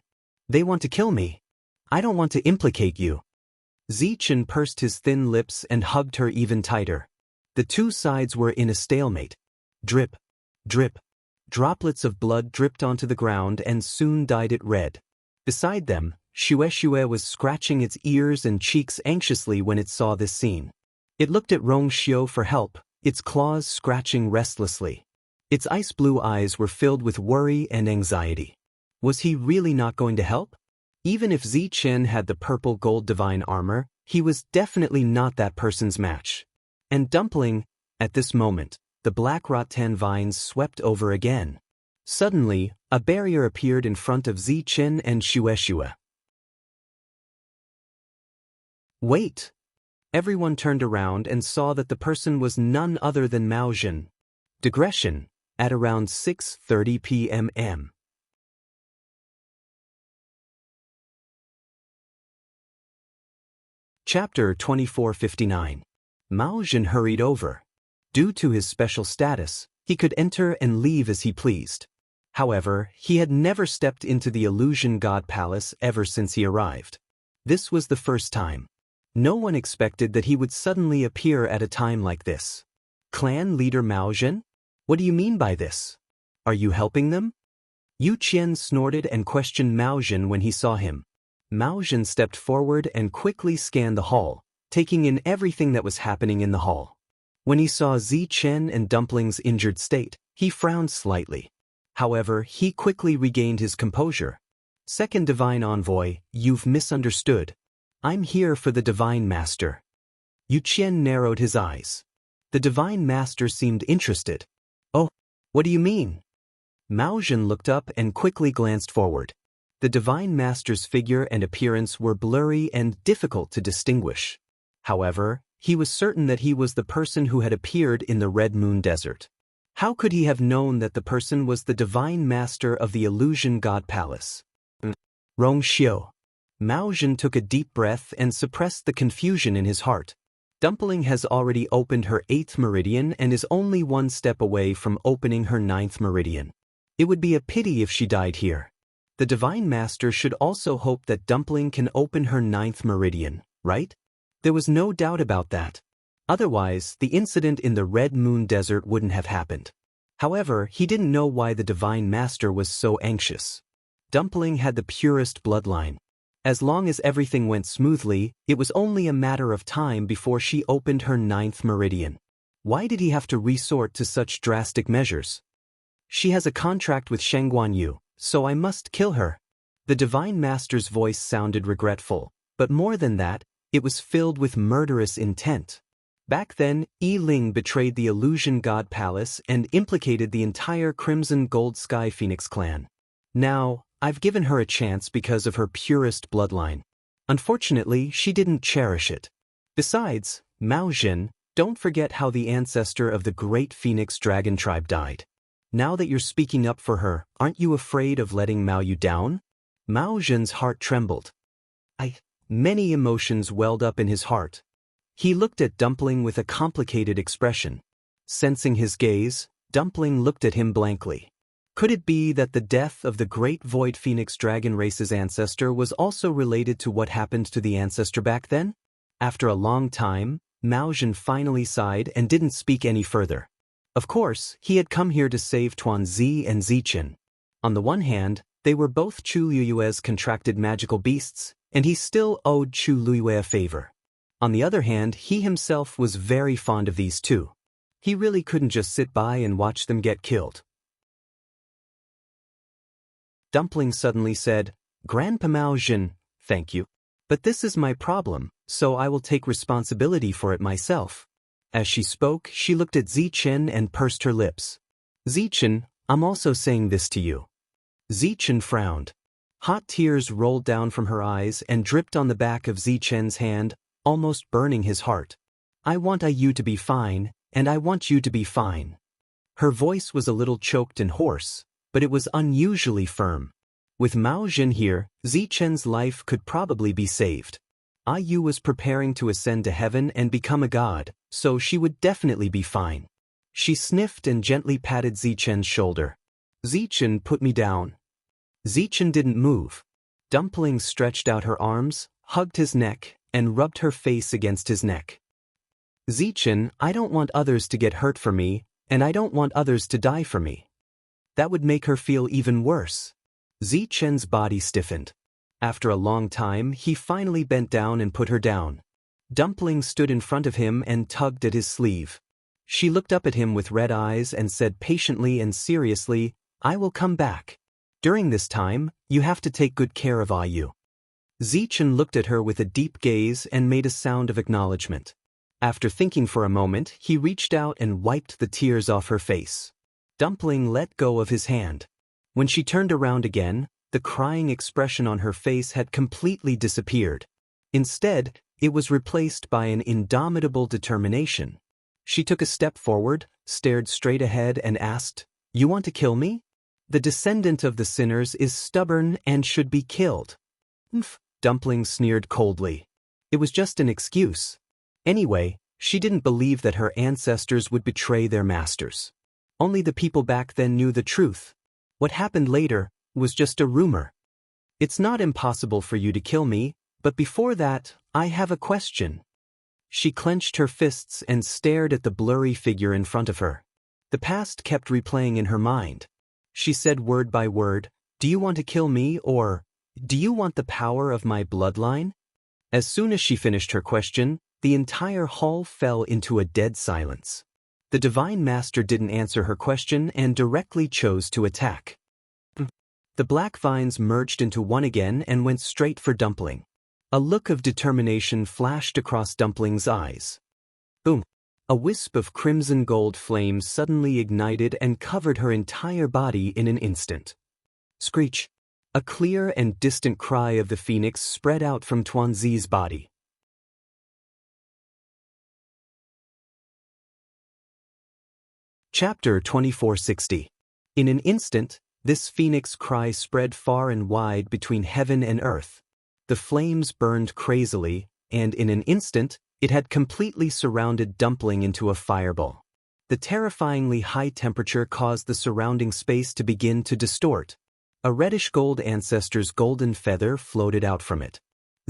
They want to kill me. I don't want to implicate you. Zichen pursed his thin lips and hugged her even tighter. The two sides were in a stalemate. Drip, drip. Droplets of blood dripped onto the ground and soon dyed it red. Beside them, Xue was scratching its ears and cheeks anxiously when it saw this scene. It looked at Rong Xiu for help, its claws scratching restlessly. Its ice blue eyes were filled with worry and anxiety. Was he really not going to help? Even if Zichen had the purple gold divine armor, he was definitely not that person's match. And Dumpling, at this moment, the black rattan vines swept over again. Suddenly, a barrier appeared in front of Zichen and Xianxia. Wait! Everyone turned around and saw that the person was none other than Mao Zhen. Digression, at around 6:30 p.m. Chapter 2459. Mao Zhen hurried over. Due to his special status, he could enter and leave as he pleased. However, he had never stepped into the Illusion God Palace ever since he arrived. This was the first time. No one expected that he would suddenly appear at a time like this. Clan leader Mao Zhen? What do you mean by this? Are you helping them? Yu Qian snorted and questioned Mao Zhen when he saw him. Mao Zhen stepped forward and quickly scanned the hall, taking in everything that was happening in the hall. When he saw Zichen and Dumpling's injured state, he frowned slightly. However, he quickly regained his composure. Second Divine Envoy, you've misunderstood. I'm here for the Divine Master. Yu Qian narrowed his eyes. The Divine Master seemed interested. Oh, what do you mean? Mao Zhen looked up and quickly glanced forward. The Divine Master's figure and appearance were blurry and difficult to distinguish. However, he was certain that he was the person who had appeared in the Red Moon Desert. How could he have known that the person was the Divine Master of the Illusion God Palace? Rong Xiu. Mao Zhen took a deep breath and suppressed the confusion in his heart. Dumpling has already opened her 8th meridian and is only one step away from opening her 9th meridian. It would be a pity if she died here. The Divine Master should also hope that Dumpling can open her 9th meridian, right? There was no doubt about that. Otherwise, the incident in the Red Moon Desert wouldn't have happened. However, he didn't know why the Divine Master was so anxious. Dumpling had the purest bloodline. As long as everything went smoothly, it was only a matter of time before she opened her 9th meridian. Why did he have to resort to such drastic measures? She has a contract with Shengguan Yu, so I must kill her. The Divine Master's voice sounded regretful, but more than that, it was filled with murderous intent. Back then, Yi Ling betrayed the Illusion God Palace and implicated the entire Crimson Gold Sky Phoenix clan. Now, I've given her a chance because of her purest bloodline. Unfortunately, she didn't cherish it. Besides, Mao Zhen, don't forget how the ancestor of the great Phoenix Dragon tribe died. Now that you're speaking up for her, aren't you afraid of letting Mao Yu down? Mao Zhen's heart trembled. Many emotions welled up in his heart. He looked at Dumpling with a complicated expression. Sensing his gaze, Dumpling looked at him blankly. Could it be that the death of the great Void Phoenix Dragon race's ancestor was also related to what happened to the ancestor back then? After a long time, Mao Zhen finally sighed and didn't speak any further. Of course, he had come here to save Tuanzi and Zichen. On the one hand, they were both Chu Liyue's contracted magical beasts, and he still owed Chu Liyue a favor. On the other hand, he himself was very fond of these two. He really couldn't just sit by and watch them get killed. Dumpling suddenly said, Grandpa Mao Zhen, thank you. But this is my problem, so I will take responsibility for it myself. As she spoke, she looked at Zichen and pursed her lips. Zichen, I'm also saying this to you. Zichen frowned. Hot tears rolled down from her eyes and dripped on the back of Zichen's hand, almost burning his heart. I want you to be fine, and I want you to be fine. Her voice was a little choked and hoarse, but it was unusually firm. With Mao Zhen here, Zichen's life could probably be saved. Yu was preparing to ascend to heaven and become a god, so she would definitely be fine. She sniffed and gently patted Zichen's shoulder. Zichen put me down. Zichen didn't move. Dumpling stretched out her arms, hugged his neck, and rubbed her face against his neck. Zichen, I don't want others to get hurt for me, and I don't want others to die for me. That would make her feel even worse. Zichen's body stiffened. After a long time, he finally bent down and put her down. Dumpling stood in front of him and tugged at his sleeve. She looked up at him with red eyes and said patiently and seriously, "I will come back. During this time, you have to take good care of Ayu." Zichen looked at her with a deep gaze and made a sound of acknowledgement. After thinking for a moment, he reached out and wiped the tears off her face. Dumpling let go of his hand. When she turned around again, the crying expression on her face had completely disappeared. Instead, it was replaced by an indomitable determination. She took a step forward, stared straight ahead and asked, "You want to kill me? The descendant of the sinners is stubborn and should be killed." Dumpling sneered coldly. It was just an excuse. Anyway, she didn't believe that her ancestors would betray their masters. Only the people back then knew the truth. What happened later was just a rumor. "It's not impossible for you to kill me, but before that, I have a question." She clenched her fists and stared at the blurry figure in front of her. The past kept replaying in her mind. She said word by word, "Do you want to kill me, or do you want the power of my bloodline?" As soon as she finished her question, the entire hall fell into a dead silence. The Divine Master didn't answer her question and directly chose to attack. The black vines merged into one again and went straight for Dumpling. A look of determination flashed across Dumpling's eyes. Boom! A wisp of crimson gold flames suddenly ignited and covered her entire body in an instant. Screech! A clear and distant cry of the phoenix spread out from Tuanzi's body. Chapter 2460. In an instant, this phoenix cry spread far and wide between heaven and earth. The flames burned crazily, and in an instant, it had completely surrounded Dumpling into a fireball. The terrifyingly high temperature caused the surrounding space to begin to distort. A reddish-gold ancestor's golden feather floated out from it.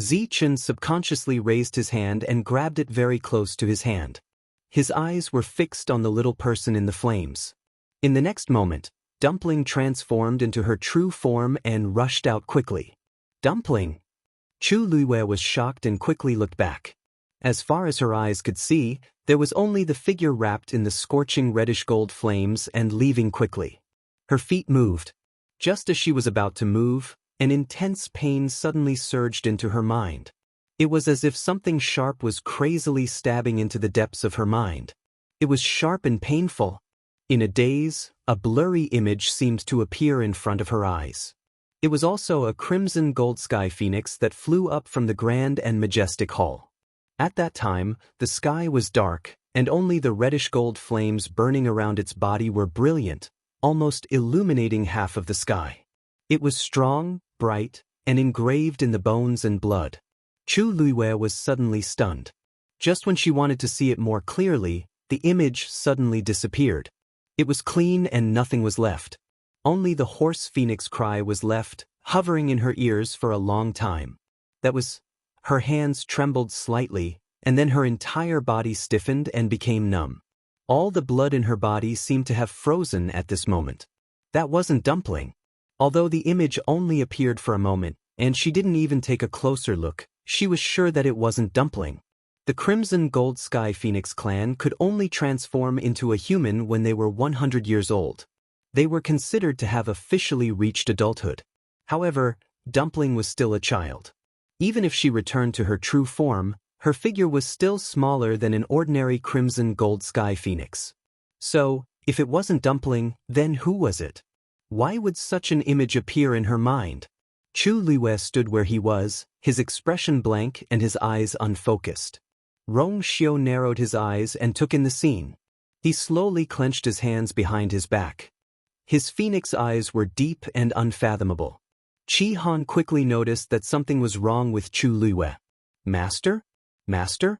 Zichen subconsciously raised his hand and grabbed it very close to his hand. His eyes were fixed on the little person in the flames. In the next moment, Dumpling transformed into her true form and rushed out quickly. "Dumpling!" Chu Luiwei was shocked and quickly looked back. As far as her eyes could see, there was only the figure wrapped in the scorching reddish-gold flames and leaving quickly. Her feet moved. Just as she was about to move, an intense pain suddenly surged into her mind. It was as if something sharp was crazily stabbing into the depths of her mind. It was sharp and painful. In a daze, a blurry image seemed to appear in front of her eyes. It was also a crimson gold sky phoenix that flew up from the grand and majestic hall. At that time, the sky was dark, and only the reddish-gold flames burning around its body were brilliant, almost illuminating half of the sky. It was strong, bright, and engraved in the bones and blood. Chu Luiwei was suddenly stunned. Just when she wanted to see it more clearly, the image suddenly disappeared. It was clean and nothing was left. Only the hoarse phoenix cry was left, hovering in her ears for a long time. That was... Her hands trembled slightly, and then her entire body stiffened and became numb. All the blood in her body seemed to have frozen at this moment. That wasn't Dumpling. Although the image only appeared for a moment, and she didn't even take a closer look, she was sure that it wasn't Dumpling. The Crimson Gold Sky Phoenix clan could only transform into a human when they were 100 years old. They were considered to have officially reached adulthood. However, Dumpling was still a child. Even if she returned to her true form, her figure was still smaller than an ordinary Crimson Gold Sky Phoenix. So, if it wasn't Dumpling, then who was it? Why would such an image appear in her mind? Chu Luiwei stood where he was, his expression blank and his eyes unfocused. Rong Xiu narrowed his eyes and took in the scene. He slowly clenched his hands behind his back. His phoenix eyes were deep and unfathomable. Qi Han quickly noticed that something was wrong with Chu Luiwei. "Master? Master?"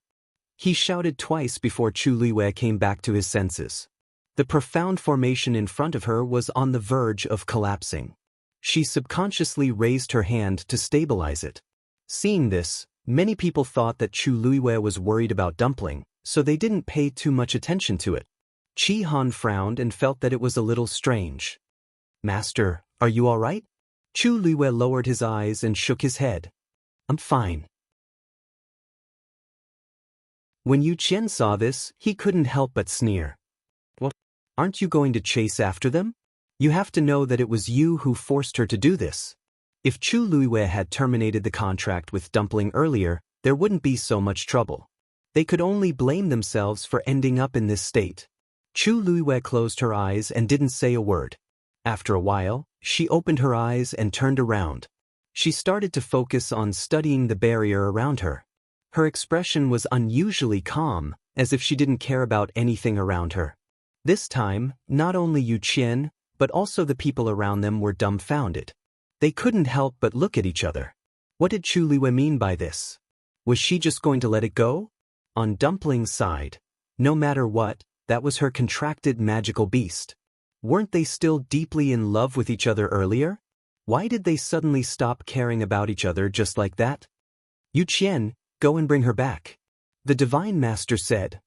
He shouted twice before Chu Luiwei came back to his senses. The profound formation in front of her was on the verge of collapsing. She subconsciously raised her hand to stabilize it. Seeing this, many people thought that Chu Luiwei was worried about Dumpling, so they didn't pay too much attention to it. Qi Han frowned and felt that it was a little strange. "Master, are you all right?" Chu Luiwei lowered his eyes and shook his head. "I'm fine." When Yu Qian saw this, he couldn't help but sneer. What? Aren't you going to chase after them? You have to know that it was you who forced her to do this. If Chu Luiwei had terminated the contract with Dumpling earlier, there wouldn't be so much trouble. They could only blame themselves for ending up in this state. Chu Luiwei closed her eyes and didn't say a word. After a while, she opened her eyes and turned around. She started to focus on studying the barrier around her. Her expression was unusually calm, as if she didn't care about anything around her. This time, not only Yu Qian, but also the people around them were dumbfounded. They couldn't help but look at each other. What did Chu Luiwei mean by this? Was she just going to let it go? On Dumpling's side, no matter what, that was her contracted magical beast. Weren't they still deeply in love with each other earlier? Why did they suddenly stop caring about each other just like that? Yu Qian, go and bring her back. The Divine Master said.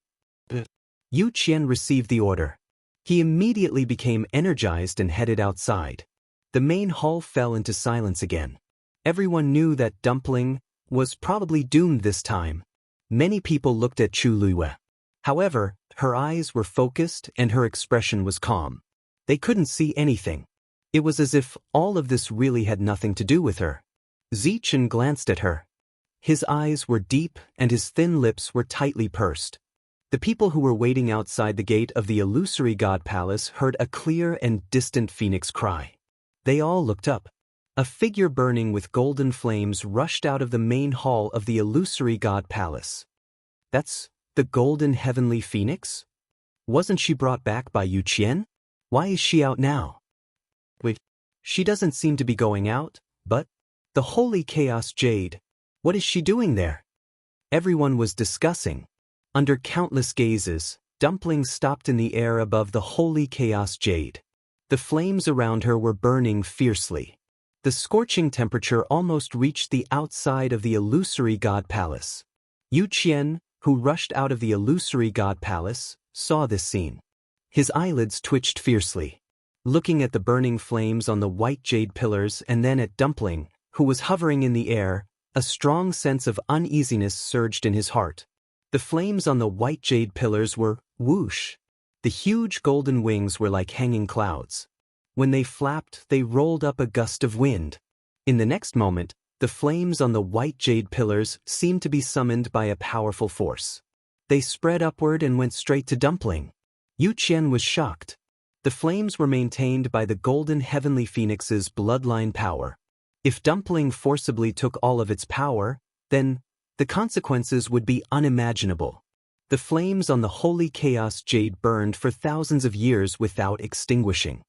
Yu Qian received the order. He immediately became energized and headed outside. The main hall fell into silence again. Everyone knew that Dumpling was probably doomed this time. Many people looked at Chu Luiwei. However, her eyes were focused and her expression was calm. They couldn't see anything. It was as if all of this really had nothing to do with her. Zichen glanced at her. His eyes were deep and his thin lips were tightly pursed. The people who were waiting outside the gate of the illusory god palace heard a clear and distant phoenix cry. They all looked up. A figure burning with golden flames rushed out of the main hall of the illusory god palace. That's the golden heavenly phoenix? Wasn't she brought back by Yu Qian? Why is she out now? Wait, she doesn't seem to be going out, but the holy chaos jade, what is she doing there? Everyone was discussing. Under countless gazes, Dumpling stopped in the air above the holy chaos jade. The flames around her were burning fiercely. The scorching temperature almost reached the outside of the illusory god palace. Yu Qian, who rushed out of the illusory god palace, saw this scene. His eyelids twitched fiercely. Looking at the burning flames on the white jade pillars and then at Dumpling, who was hovering in the air, a strong sense of uneasiness surged in his heart. The flames on the white jade pillars were whoosh. The huge golden wings were like hanging clouds. When they flapped, they rolled up a gust of wind. In the next moment, the flames on the white jade pillars seemed to be summoned by a powerful force. They spread upward and went straight to Dumpling. Yu Qian was shocked. The flames were maintained by the golden heavenly phoenix's bloodline power. If Dumpling forcibly took all of its power, then the consequences would be unimaginable. The flames on the holy chaos jade burned for thousands of years without extinguishing.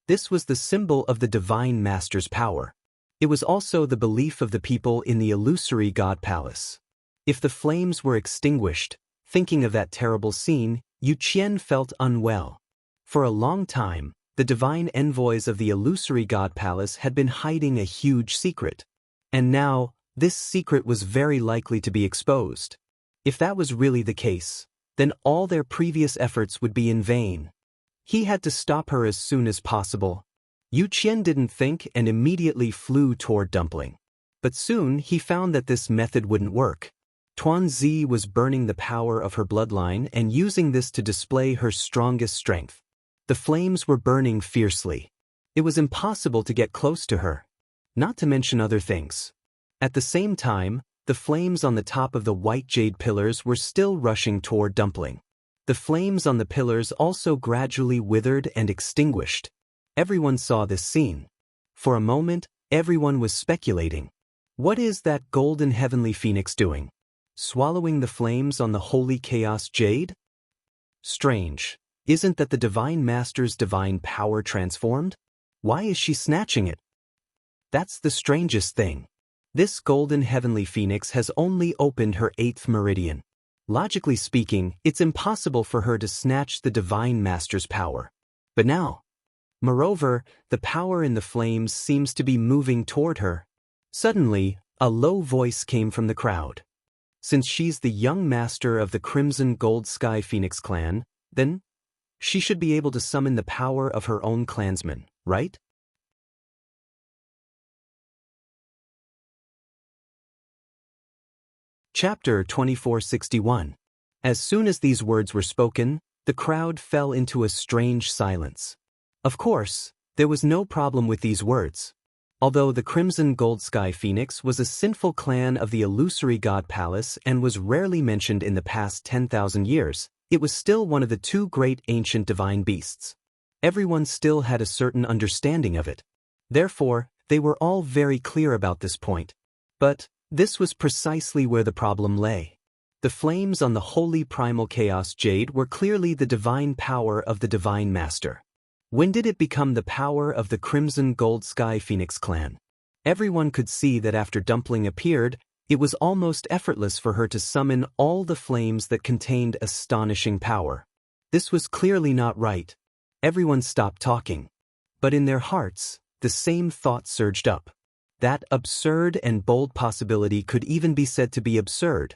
This was the symbol of the Divine Master's power. It was also the belief of the people in the illusory god palace. If the flames were extinguished, thinking of that terrible scene, Yu Qian felt unwell. For a long time, the divine envoys of the illusory god palace had been hiding a huge secret. And now, this secret was very likely to be exposed. If that was really the case, then all their previous efforts would be in vain. He had to stop her as soon as possible. Yu Qian didn't think and immediately flew toward Dumpling. But soon he found that this method wouldn't work. Tuanzi was burning the power of her bloodline and using this to display her strongest strength. The flames were burning fiercely. It was impossible to get close to her, not to mention other things. At the same time, the flames on the top of the white jade pillars were still rushing toward Dumpling. The flames on the pillars also gradually withered and extinguished. Everyone saw this scene. For a moment, everyone was speculating. What is that golden heavenly phoenix doing? Swallowing the flames on the holy chaos jade? Strange. Isn't that the Divine Master's divine power transformed? Why is she snatching it? That's the strangest thing. This golden heavenly phoenix has only opened her 8th meridian. Logically speaking, it's impossible for her to snatch the Divine Master's power. But now, moreover, the power in the flames seems to be moving toward her. Suddenly, a low voice came from the crowd. Since she's the young master of the Crimson Gold Sky Phoenix clan, then she should be able to summon the power of her own clansmen, right? Chapter 2461. As soon as these words were spoken, the crowd fell into a strange silence. Of course, there was no problem with these words. Although the Crimson Gold Sky Phoenix was a sinful clan of the illusory god palace and was rarely mentioned in the past 10,000 years, it was still one of the two great ancient divine beasts. Everyone still had a certain understanding of it. Therefore, they were all very clear about this point. But this was precisely where the problem lay. The flames on the holy primal chaos jade were clearly the divine power of the divine master. When did it become the power of the Crimson Gold Sky Phoenix clan? Everyone could see that after Dumpling appeared, it was almost effortless for her to summon all the flames that contained astonishing power. This was clearly not right. Everyone stopped talking. But in their hearts, the same thought surged up. That absurd and bold possibility could even be said to be absurd.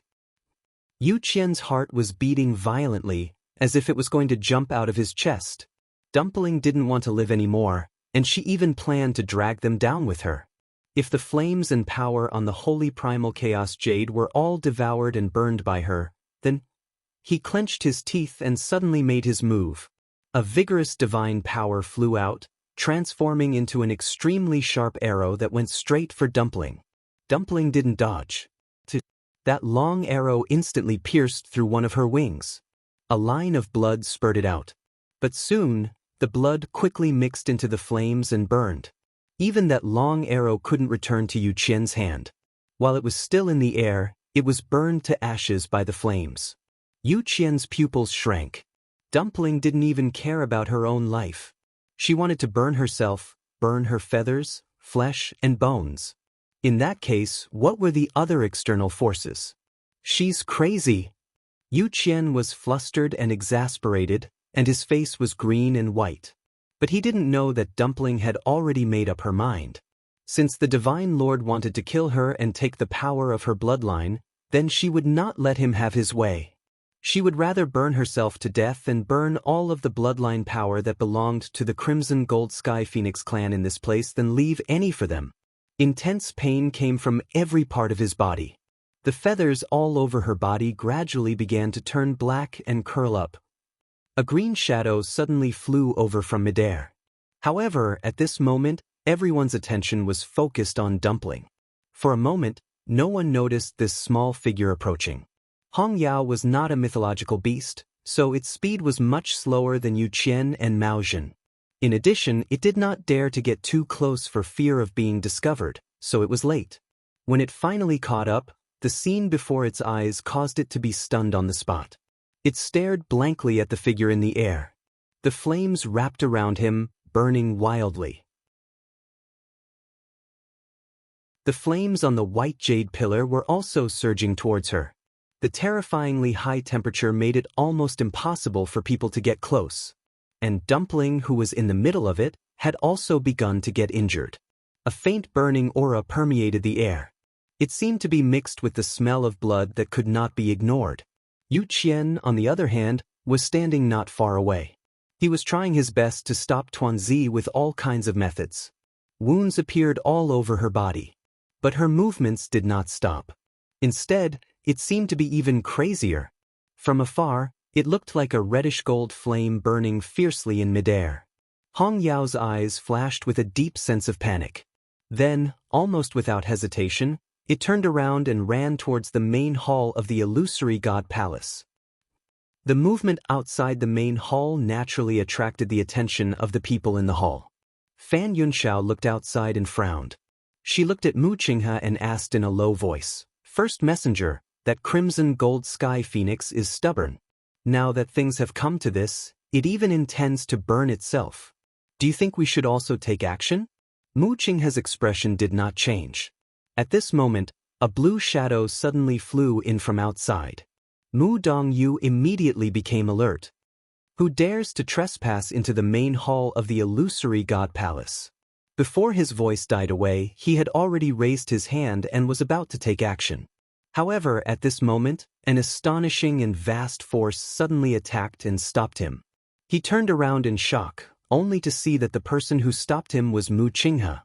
Yu Qian's heart was beating violently, as if it was going to jump out of his chest. Dumpling didn't want to live anymore, and she even planned to drag them down with her. If the flames and power on the holy primal chaos jade were all devoured and burned by her, then he clenched his teeth and suddenly made his move. A vigorous divine power flew out, transforming into an extremely sharp arrow that went straight for Dumpling. Dumpling didn't dodge. That long arrow instantly pierced through one of her wings. A line of blood spurted out. But soon, the blood quickly mixed into the flames and burned. Even that long arrow couldn't return to Yu Qian's hand. While it was still in the air, it was burned to ashes by the flames. Yu Qian's pupils shrank. Dumpling didn't even care about her own life. She wanted to burn herself, burn her feathers, flesh, and bones. In that case, what were the other external forces? She's crazy. Yu Qian was flustered and exasperated, and his face was green and white. But he didn't know that Dumpling had already made up her mind. Since the Divine Lord wanted to kill her and take the power of her bloodline, then she would not let him have his way. She would rather burn herself to death and burn all of the bloodline power that belonged to the Crimson Gold Sky Phoenix clan in this place than leave any for them. Intense pain came from every part of his body. The feathers all over her body gradually began to turn black and curl up. A green shadow suddenly flew over from midair. However, at this moment, everyone's attention was focused on Dumpling. For a moment, no one noticed this small figure approaching. Hong Yao was not a mythological beast, so its speed was much slower than Yu Qian and Mao Zhen. In addition, it did not dare to get too close for fear of being discovered, so it was late. When it finally caught up, the scene before its eyes caused it to be stunned on the spot. It stared blankly at the figure in the air. The flames wrapped around him, burning wildly. The flames on the white jade pillar were also surging towards her. The terrifyingly high temperature made it almost impossible for people to get close. And Dumpling, who was in the middle of it, had also begun to get injured. A faint burning aura permeated the air. It seemed to be mixed with the smell of blood that could not be ignored. Yu Qian, on the other hand, was standing not far away. He was trying his best to stop Tuanzi with all kinds of methods. Wounds appeared all over her body. But her movements did not stop. Instead, it seemed to be even crazier. From afar, it looked like a reddish-gold flame burning fiercely in midair. Hong Yao's eyes flashed with a deep sense of panic. Then, almost without hesitation, it turned around and ran towards the main hall of the illusory god palace. The movement outside the main hall naturally attracted the attention of the people in the hall. Fan Yunxiao looked outside and frowned. She looked at Mu Qinghe and asked in a low voice, "First messenger, that Crimson Gold Sky Phoenix is stubborn. Now that things have come to this, it even intends to burn itself. Do you think we should also take action?" Mu Qinghe's expression did not change. At this moment, a blue shadow suddenly flew in from outside. Mu Dongyu immediately became alert. Who dares to trespass into the main hall of the illusory god palace? Before his voice died away, he had already raised his hand and was about to take action. However, at this moment, an astonishing and vast force suddenly attacked and stopped him. He turned around in shock, only to see that the person who stopped him was Mu Qinghe.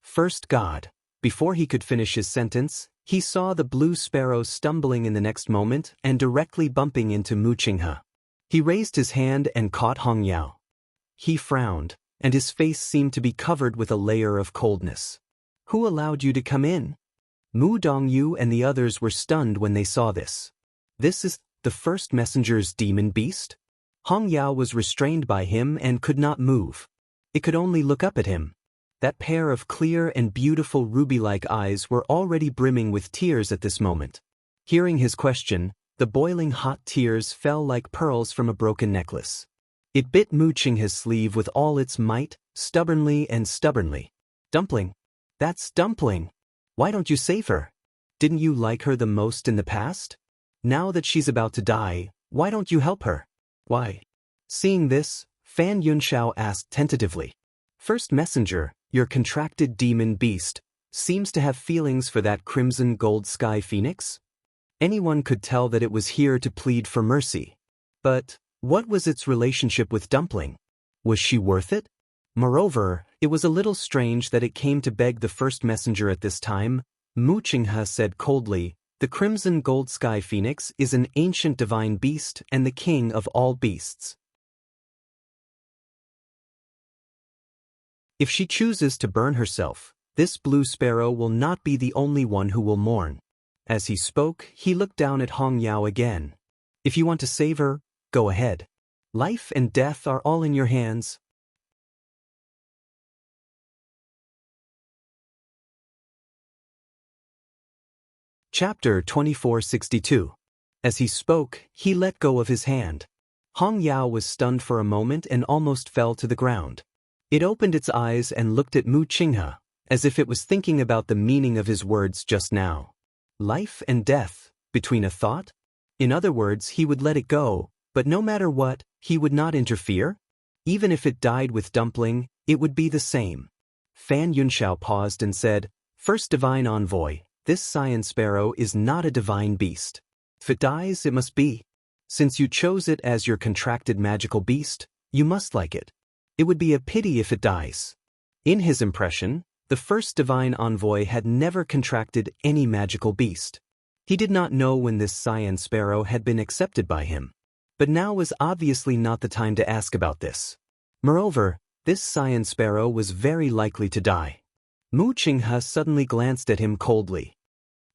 First God. Before he could finish his sentence, He saw the blue sparrow stumbling in the next moment and directly bumping into Wuxia. He raised his hand and caught Hongyao. He frowned, and his face seemed to be covered with a layer of coldness. "Who allowed you to come in?" Mu Dongyu and the others were stunned when they saw this. "This is the first messenger's demon beast?" Hongyao was restrained by him and could not move. It could only look up at him. That pair of clear and beautiful ruby-like eyes were already brimming with tears at this moment. Hearing his question, the boiling hot tears fell like pearls from a broken necklace. It bit Wuxia's sleeve with all its might, stubbornly and stubbornly. "Dumpling. That's Dumpling. Why don't you save her? Didn't you like her the most in the past? Now that she's about to die, why don't you help her?" "Why?" Seeing this, Fan Yunxiao asked tentatively. "First messenger, your contracted demon beast, seems to have feelings for that crimson gold sky phoenix? Anyone could tell that it was here to plead for mercy. But what was its relationship with Dumpling? Was she worth it? Moreover, it was a little strange that it came to beg the first messenger at this time," Wuxia said coldly. "The crimson gold sky phoenix is an ancient divine beast and the king of all beasts. If she chooses to burn herself, this blue sparrow will not be the only one who will mourn." As he spoke, he looked down at Hongyao again. "If you want to save her, go ahead. Life and death are all in your hands." Chapter 2462. As he spoke, he let go of his hand. Hongyao was stunned for a moment and almost fell to the ground. It opened its eyes and looked at Wuxia, as if it was thinking about the meaning of his words just now. Life and death, between a thought? In other words, he would let it go, but no matter what, he would not interfere? Even if it died with Dumpling, it would be the same. Fan Yunxiao paused and said, "First divine envoy, this cyan sparrow is not a divine beast. If it dies, it must be. Since you chose it as your contracted magical beast, you must like it. It would be a pity if it dies." In his impression, the first divine envoy had never contracted any magical beast. He did not know when this cyan sparrow had been accepted by him. But now was obviously not the time to ask about this. Moreover, this cyan sparrow was very likely to die. Wuxia suddenly glanced at him coldly.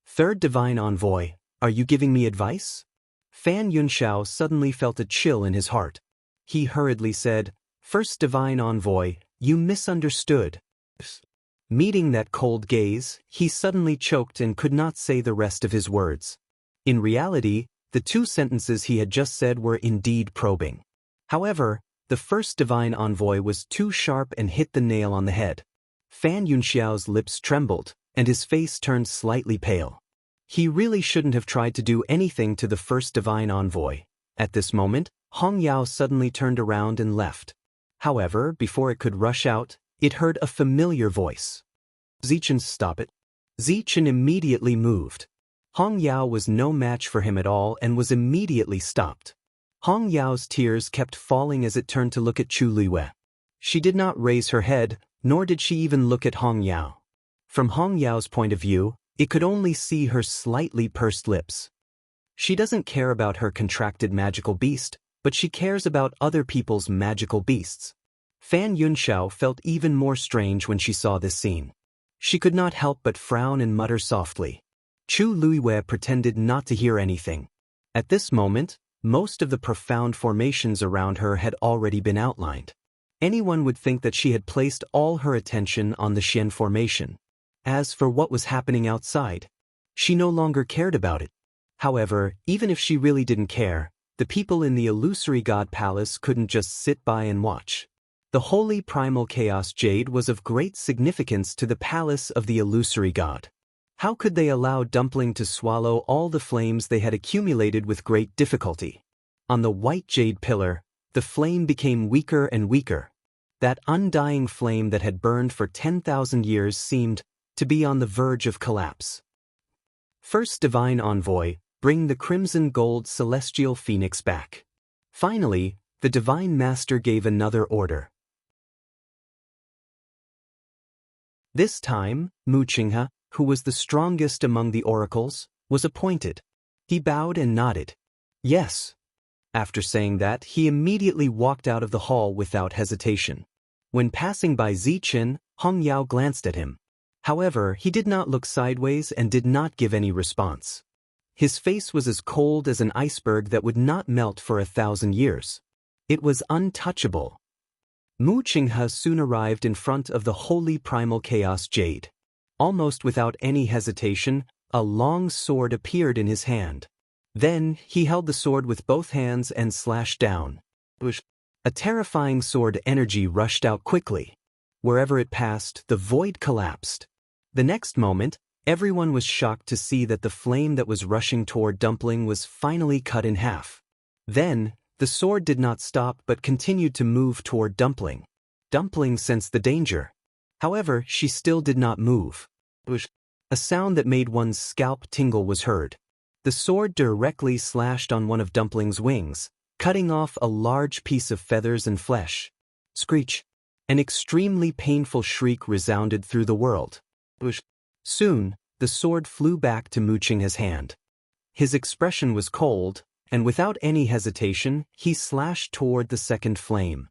"Third divine envoy, are you giving me advice?" Fan Yunxiao suddenly felt a chill in his heart. He hurriedly said, "First divine envoy, you misunderstood." Meeting that cold gaze, he suddenly choked and could not say the rest of his words. In reality, the two sentences he had just said were indeed probing. However, the first divine envoy was too sharp and hit the nail on the head. Fan Yunxiao's lips trembled, and his face turned slightly pale. He really shouldn't have tried to do anything to the first divine envoy. At this moment, Hongyao suddenly turned around and left. However, before it could rush out, it heard a familiar voice. "Zichen, stop it." Zichen immediately moved. Hongyao was no match for him at all and was immediately stopped. Hongyao's tears kept falling as it turned to look at Chu Liwei. She did not raise her head, nor did she even look at Hongyao. From Hongyao's point of view, it could only see her slightly pursed lips. She doesn't care about her contracted magical beast, but she cares about other people's magical beasts. Fan Yunxiao felt even more strange when she saw this scene. She could not help but frown and mutter softly. Chu Liwei pretended not to hear anything. At this moment, most of the profound formations around her had already been outlined. Anyone would think that she had placed all her attention on the Xian formation. As for what was happening outside, she no longer cared about it. However, even if she really didn't care, the people in the illusory god palace couldn't just sit by and watch. The holy primal chaos jade was of great significance to the palace of the illusory god. How could they allow Dumpling to swallow all the flames they had accumulated with great difficulty? On the white jade pillar, the flame became weaker and weaker. That undying flame that had burned for 10,000 years seemed to be on the verge of collapse. First divine envoy, bring the crimson gold celestial phoenix back. Finally, the divine master gave another order. This time, Wuxia, who was the strongest among the oracles, was appointed. He bowed and nodded. Yes. After saying that, he immediately walked out of the hall without hesitation. When passing by Zichen, Hong Yao glanced at him. However, he did not look sideways and did not give any response. His face was as cold as an iceberg that would not melt for 1,000 years. It was untouchable. Mu Qinghe soon arrived in front of the holy primal chaos jade. Almost without any hesitation, a long sword appeared in his hand. Then, he held the sword with both hands and slashed down. A terrifying sword energy rushed out quickly. Wherever it passed, the void collapsed. The next moment, everyone was shocked to see that the flame that was rushing toward Dumpling was finally cut in half. Then, the sword did not stop but continued to move toward Dumpling. Dumpling sensed the danger. However, she still did not move. A sound that made one's scalp tingle was heard. The sword directly slashed on one of Dumpling's wings, cutting off a large piece of feathers and flesh. Screech! An extremely painful shriek resounded through the world. Soon, the sword flew back to Mu Qinghe's hand. His expression was cold, and without any hesitation, he slashed toward the second flame.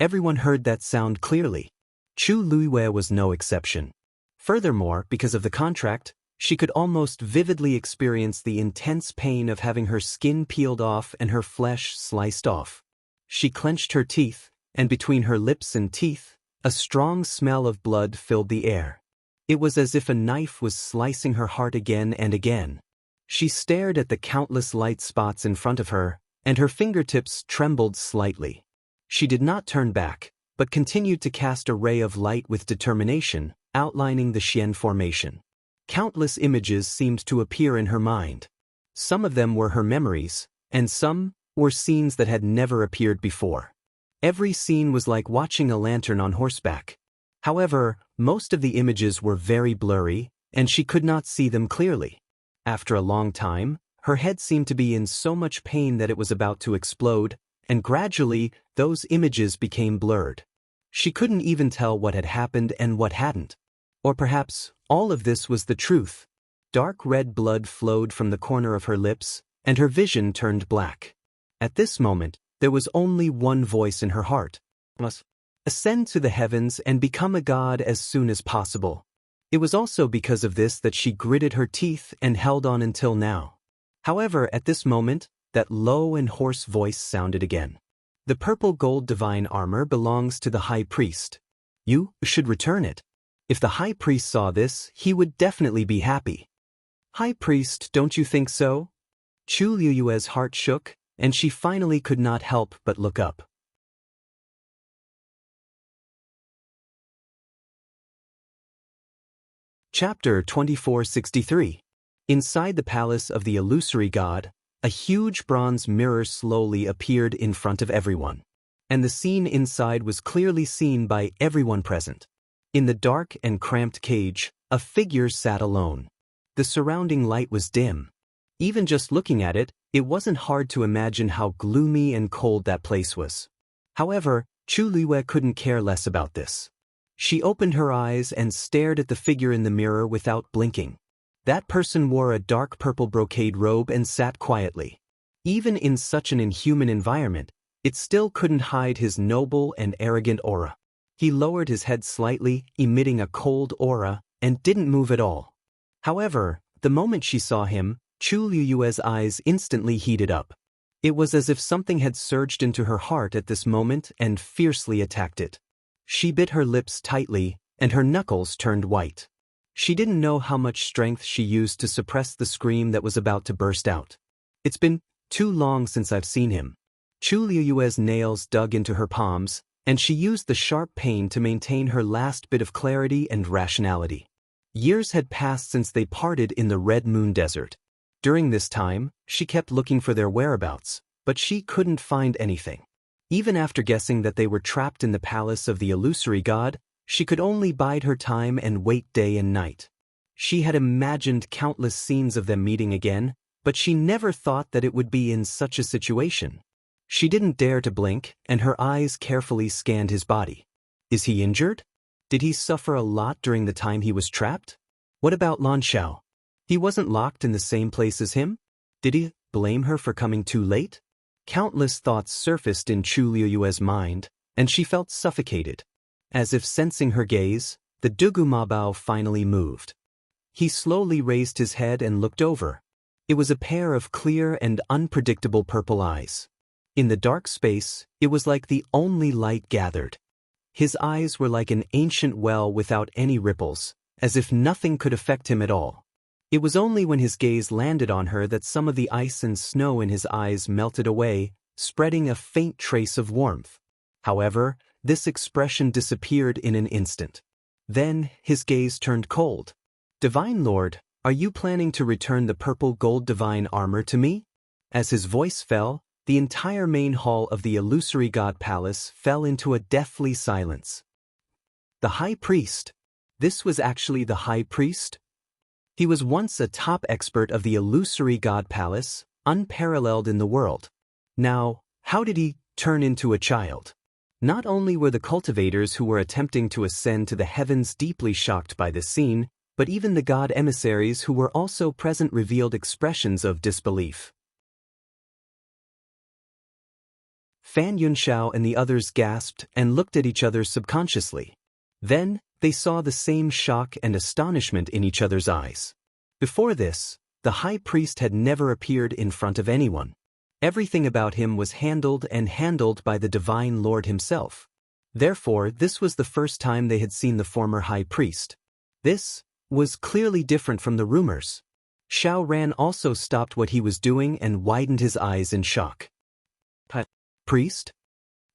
Everyone heard that sound clearly. Chu Luiyue was no exception. Furthermore, because of the contract, she could almost vividly experience the intense pain of having her skin peeled off and her flesh sliced off. She clenched her teeth, and between her lips and teeth, a strong smell of blood filled the air. It was as if a knife was slicing her heart again and again. She stared at the countless light spots in front of her, and her fingertips trembled slightly. She did not turn back, but continued to cast a ray of light with determination, outlining the Xian formation. Countless images seemed to appear in her mind. Some of them were her memories, and some were scenes that had never appeared before. Every scene was like watching a lantern on horseback. However, most of the images were very blurry, and she could not see them clearly. After a long time, her head seemed to be in so much pain that it was about to explode, and gradually, those images became blurred. She couldn't even tell what had happened and what hadn't. Or perhaps, all of this was the truth. Dark red blood flowed from the corner of her lips, and her vision turned black. At this moment, there was only one voice in her heart. Must ascend to the heavens and become a god as soon as possible. It was also because of this that she gritted her teeth and held on until now. However, at this moment, that low and hoarse voice sounded again. The purple gold divine armor belongs to the high priest. You should return it. If the high priest saw this, he would definitely be happy. High priest, don't you think so? Chu Liyue's heart shook, and she finally could not help but look up. Chapter 2463. Inside the palace of the illusory god, a huge bronze mirror slowly appeared in front of everyone. And the scene inside was clearly seen by everyone present. In the dark and cramped cage, a figure sat alone. The surrounding light was dim. Even just looking at it, it wasn't hard to imagine how gloomy and cold that place was. However, Chu Liyue couldn't care less about this. She opened her eyes and stared at the figure in the mirror without blinking. That person wore a dark purple brocade robe and sat quietly. Even in such an inhuman environment, it still couldn't hide his noble and arrogant aura. He lowered his head slightly, emitting a cold aura, and didn't move at all. However, the moment she saw him, Chu Liyue's eyes instantly heated up. It was as if something had surged into her heart at this moment and fiercely attacked it. She bit her lips tightly, and her knuckles turned white. She didn't know how much strength she used to suppress the scream that was about to burst out. It's been too long since I've seen him. Chu Liyue's nails dug into her palms, and she used the sharp pain to maintain her last bit of clarity and rationality. Years had passed since they parted in the Red Moon Desert. During this time, she kept looking for their whereabouts, but she couldn't find anything. Even after guessing that they were trapped in the palace of the illusory god, she could only bide her time and wait day and night. She had imagined countless scenes of them meeting again, but she never thought that it would be in such a situation. She didn't dare to blink, and her eyes carefully scanned his body. Is he injured? Did he suffer a lot during the time he was trapped? What about Lan Xiao? He wasn't locked in the same place as him? Did he blame her for coming too late? Countless thoughts surfaced in Chu Liuyue's mind, and she felt suffocated. As if sensing her gaze, the Dugu Mabao finally moved. He slowly raised his head and looked over. It was a pair of clear and unpredictable purple eyes. In the dark space, it was like the only light gathered. His eyes were like an ancient well without any ripples, as if nothing could affect him at all. It was only when his gaze landed on her that some of the ice and snow in his eyes melted away, spreading a faint trace of warmth. However, this expression disappeared in an instant. Then, his gaze turned cold. "Divine Lord, are you planning to return the purple gold divine armor to me?" As his voice fell, the entire main hall of the illusory god palace fell into a deathly silence. The high priest. This was actually the high priest? He was once a top expert of the illusory god palace, unparalleled in the world. Now, how did he turn into a child? Not only were the cultivators who were attempting to ascend to the heavens deeply shocked by this scene, but even the god emissaries who were also present revealed expressions of disbelief. Fan Yunxiao and the others gasped and looked at each other subconsciously. Then, they saw the same shock and astonishment in each other's eyes. Before this, the high priest had never appeared in front of anyone. Everything about him was handled by the Divine Lord himself. Therefore, this was the first time they had seen the former high priest. This was clearly different from the rumors. Xiao Ran also stopped what he was doing and widened his eyes in shock. Priest?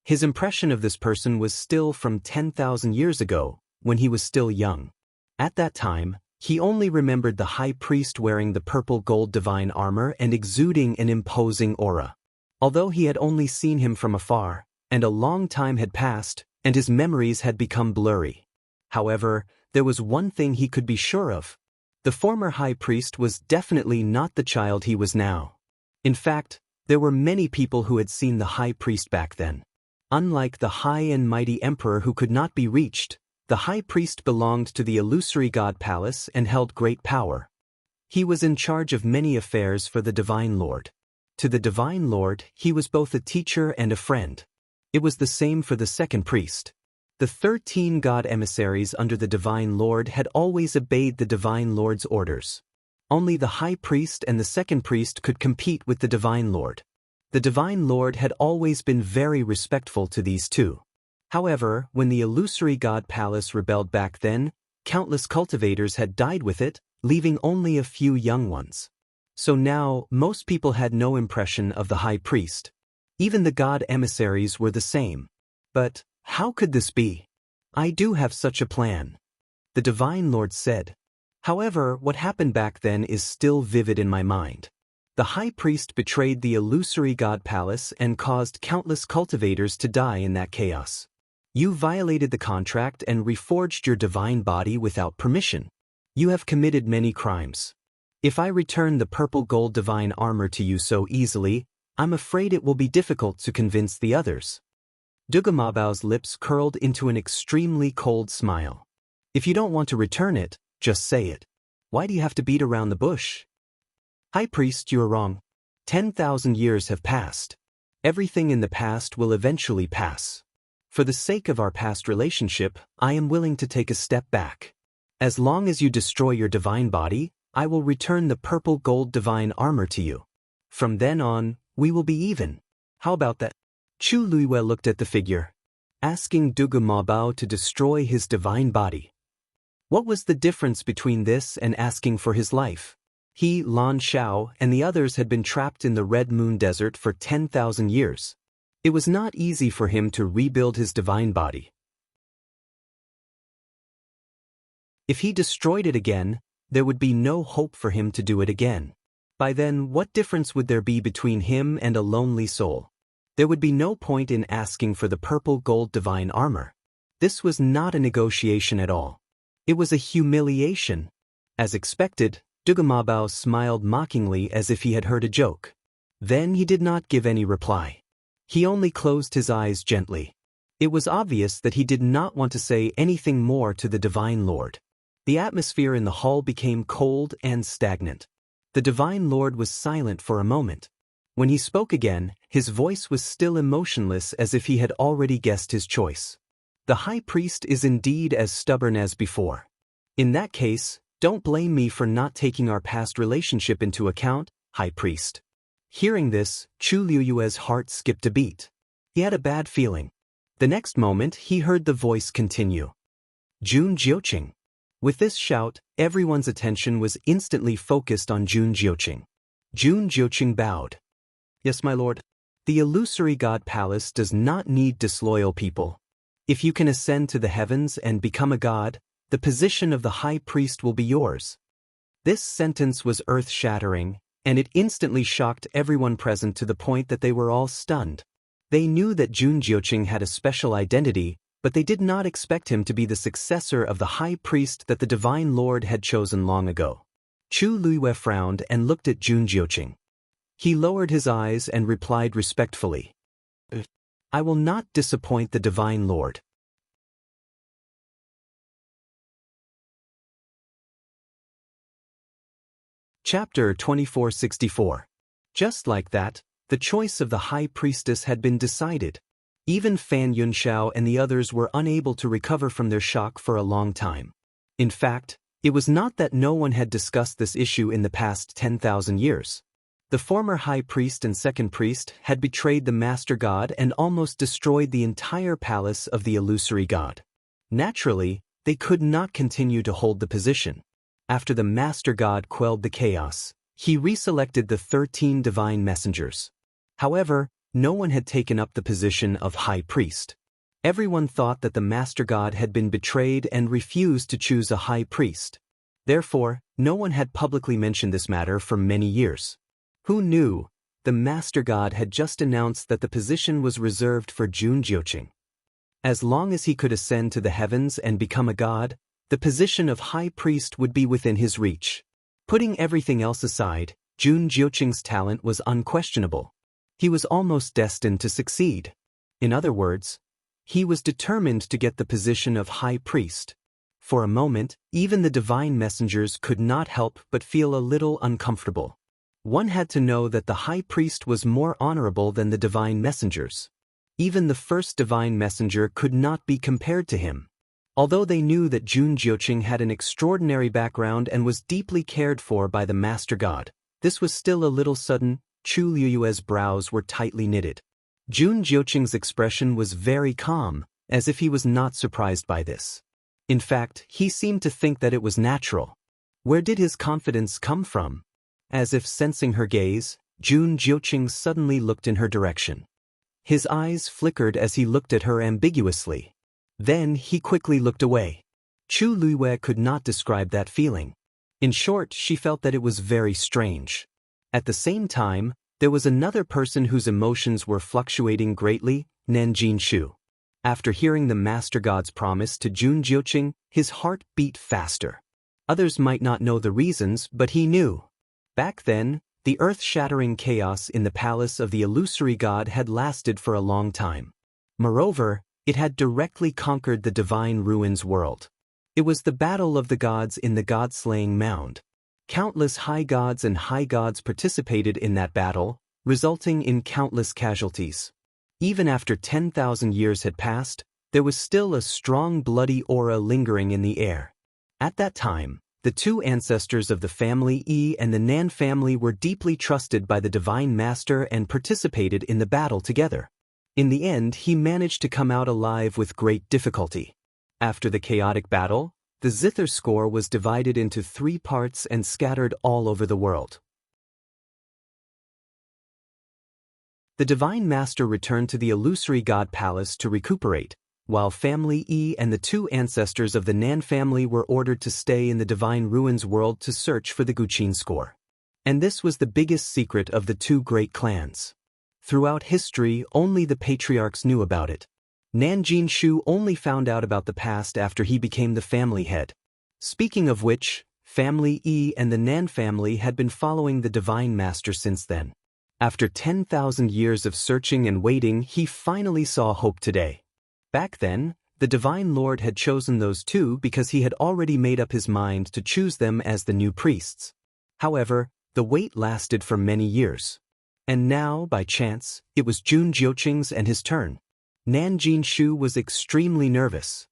His impression of this person was still from 10,000 years ago, when he was still young. At that time, he only remembered the high priest wearing the purple gold divine armor and exuding an imposing aura. Although he had only seen him from afar, and a long time had passed, and his memories had become blurry. However, there was one thing he could be sure of. The former high priest was definitely not the child he was now. In fact, there were many people who had seen the high priest back then. Unlike the high and mighty emperor who could not be reached, the high priest belonged to the illusory god palace and held great power. He was in charge of many affairs for the Divine Lord. To the Divine Lord, he was both a teacher and a friend. It was the same for the second priest. The 13 god emissaries under the Divine Lord had always obeyed the Divine Lord's orders. Only the high priest and the second priest could compete with the Divine Lord. The Divine Lord had always been very respectful to these two. However, when the illusory god palace rebelled back then, countless cultivators had died with it, leaving only a few young ones. So now, most people had no impression of the high priest. Even the god emissaries were the same. But how could this be? "I do have such a plan," the Divine Lord said. "However, what happened back then is still vivid in my mind. The high priest betrayed the illusory god palace and caused countless cultivators to die in that chaos. You violated the contract and reforged your divine body without permission. You have committed many crimes. If I return the purple gold divine armor to you so easily, I'm afraid it will be difficult to convince the others." Dugamabao's lips curled into an extremely cold smile. "If you don't want to return it, just say it. Why do you have to beat around the bush?" "High priest, you are wrong. 10,000 years have passed. Everything in the past will eventually pass. For the sake of our past relationship, I am willing to take a step back. As long as you destroy your divine body, I will return the purple gold divine armor to you. From then on, we will be even. How about that?" Chu Luiyue looked at the figure, asking Dugu Mabao to destroy his divine body. What was the difference between this and asking for his life? He, Lan Xiao, and the others had been trapped in the Red Moon Desert for 10,000 years. It was not easy for him to rebuild his divine body. If he destroyed it again, there would be no hope for him to do it again. By then, what difference would there be between him and a lonely soul? There would be no point in asking for the purple gold divine armor. This was not a negotiation at all. It was a humiliation. As expected, Dugamabao smiled mockingly as if he had heard a joke. Then he did not give any reply. He only closed his eyes gently. It was obvious that he did not want to say anything more to the Divine Lord. The atmosphere in the hall became cold and stagnant. The Divine Lord was silent for a moment. When he spoke again, his voice was still emotionless, as if he had already guessed his choice. The High Priest is indeed as stubborn as before. In that case, don't blame me for not taking our past relationship into account, High Priest. Hearing this, Chu Liuyue's heart skipped a beat. He had a bad feeling. The next moment he heard the voice continue. Jun Jiuqing. With this shout, everyone's attention was instantly focused on Jun Jiuqing. Jun Jiuqing bowed. Yes, my lord. The illusory god palace does not need disloyal people. If you can ascend to the heavens and become a god, the position of the high priest will be yours. This sentence was earth-shattering, and it instantly shocked everyone present to the point that they were all stunned. They knew that Jun Jiuqing had a special identity, but they did not expect him to be the successor of the high priest that the Divine Lord had chosen long ago. Chu Liyue frowned and looked at Jun Jiuqing. He lowered his eyes and replied respectfully. I will not disappoint the Divine Lord. Chapter 2464. Just like that, the choice of the High Priestess had been decided. Even Fan Yunxiao and the others were unable to recover from their shock for a long time. In fact, it was not that no one had discussed this issue in the past 10,000 years. The former High Priest and Second Priest had betrayed the Master God and almost destroyed the entire palace of the illusory god. Naturally, they could not continue to hold the position. After the Master God quelled the chaos, he reselected the 13 divine messengers. However, no one had taken up the position of High Priest. Everyone thought that the Master God had been betrayed and refused to choose a High Priest. Therefore, no one had publicly mentioned this matter for many years. Who knew? The Master God had just announced that the position was reserved for Jun Jiuqing. As long as he could ascend to the heavens and become a god, the position of High Priest would be within his reach. Putting everything else aside, Jun Jiuqing's talent was unquestionable. He was almost destined to succeed. In other words, he was determined to get the position of High Priest. For a moment, even the divine messengers could not help but feel a little uncomfortable. One had to know that the High Priest was more honorable than the divine messengers. Even the first divine messenger could not be compared to him. Although they knew that Jun Jiuqing had an extraordinary background and was deeply cared for by the Master God, this was still a little sudden. Chu Liyue's brows were tightly knitted. Jun Jiuqing's expression was very calm, as if he was not surprised by this. In fact, he seemed to think that it was natural. Where did his confidence come from? As if sensing her gaze, Jun Jiuqing suddenly looked in her direction. His eyes flickered as he looked at her ambiguously. Then he quickly looked away. Chu Liyue could not describe that feeling. In short, she felt that it was very strange. At the same time, there was another person whose emotions were fluctuating greatly, Nanjin Shu. After hearing the Master God's promise to Jun Jiuqing, his heart beat faster. Others might not know the reasons, but he knew. Back then, the earth-shattering chaos in the palace of the illusory god had lasted for a long time. Moreover, it had directly conquered the divine ruins world. It was the battle of the gods in the god-slaying mound. Countless high gods and high gods participated in that battle, resulting in countless casualties. Even after 10,000 years had passed, there was still a strong bloody aura lingering in the air. At that time, the two ancestors of the family Yi and the Nan family were deeply trusted by the Divine Master and participated in the battle together. In the end, he managed to come out alive with great difficulty. After the chaotic battle, the zither score was divided into 3 parts and scattered all over the world. The Divine Master returned to the illusory god palace to recuperate, while Family E and the 2 ancestors of the Nan family were ordered to stay in the Divine Ruins world to search for the Guqin score. And this was the biggest secret of the 2 great clans. Throughout history, only the patriarchs knew about it. Nanjin Shu only found out about the past after he became the family head. Speaking of which, Family E and the Nan family had been following the Divine Master since then. After 10,000 years of searching and waiting, he finally saw hope today. Back then, The Divine Lord had chosen those two because he had already made up his mind to choose them as the new priests. However, the wait lasted for many years. And now, by chance, it was Jun Jiuqing's and his turn. Nanjin Shu was extremely nervous.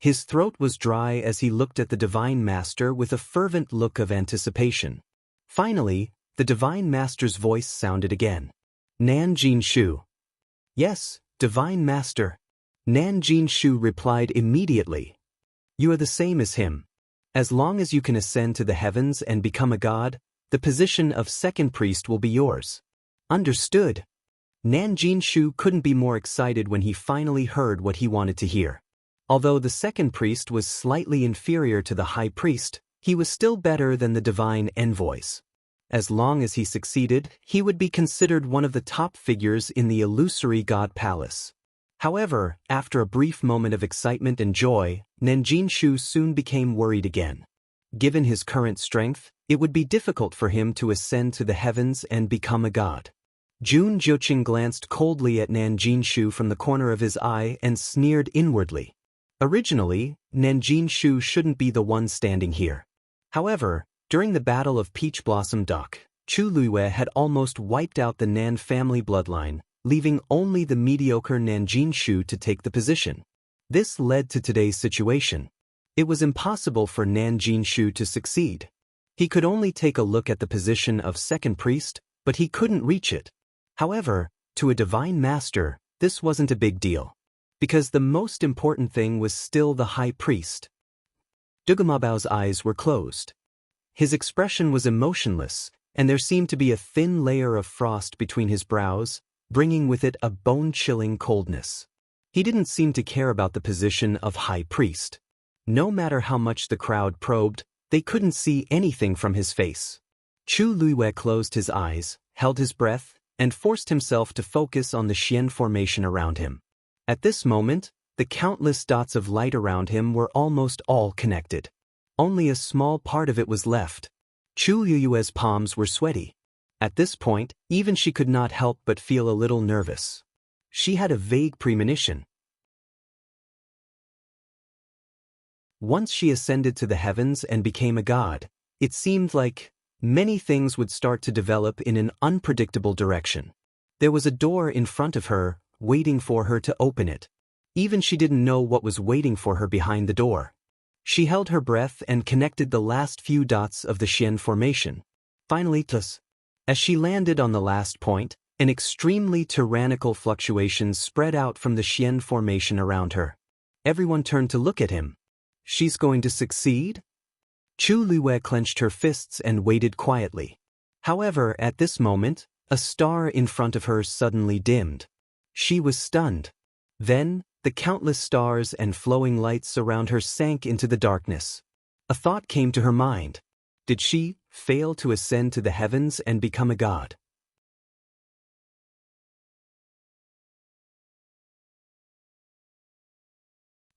His throat was dry as he looked at the Divine Master with a fervent look of anticipation. Finally, the Divine Master's voice sounded again. Nanjin Shu. Yes, Divine Master. Nanjin Shu replied immediately. You are the same as him. As long as you can ascend to the heavens and become a god, the position of second priest will be yours. Understood. Nanjin Shu couldn't be more excited when he finally heard what he wanted to hear. Although the second priest was slightly inferior to the high priest, he was still better than the divine envoys. As long as he succeeded, he would be considered one of the top figures in the illusory god palace. However, after a brief moment of excitement and joy, Nanjin Shu soon became worried again. Given his current strength, it would be difficult for him to ascend to the heavens and become a god. Jun Jiuqing glanced coldly at Nanjin Shu from the corner of his eye and sneered inwardly. Originally, Nanjin Shu shouldn't be the one standing here. However, during the Battle of Peach Blossom Dock, Chu Luiyue had almost wiped out the Nan family bloodline, leaving only the mediocre Nanjin Shu to take the position. This led to today's situation. It was impossible for Nanjin Shu to succeed. He could only take a look at the position of second priest, but he couldn't reach it. However, to a divine master, this wasn't a big deal. Because the most important thing was still the high priest. Dugamabao's eyes were closed. His expression was emotionless, and there seemed to be a thin layer of frost between his brows, bringing with it a bone-chilling coldness. He didn't seem to care about the position of high priest. No matter how much the crowd probed, they couldn't see anything from his face. Chu Luiyue closed his eyes, held his breath, and forced himself to focus on the Xian formation around him. At this moment, the countless dots of light around him were almost all connected. Only a small part of it was left. Chu Luiyue's palms were sweaty. At this point, even she could not help but feel a little nervous. She had a vague premonition. Once she ascended to the heavens and became a god, it seemed like many things would start to develop in an unpredictable direction. There was a door in front of her, waiting for her to open it. Even she didn't know what was waiting for her behind the door. She held her breath and connected the last few dots of the Xian formation. Finally, as she landed on the last point, an extremely tyrannical fluctuation spread out from the Xian formation around her. Everyone turned to look at him. She's going to succeed? Chu Luiyue clenched her fists and waited quietly. However, at this moment, a star in front of her suddenly dimmed. She was stunned. Then, the countless stars and flowing lights around her sank into the darkness. A thought came to her mind. Did she fail to ascend to the heavens and become a god?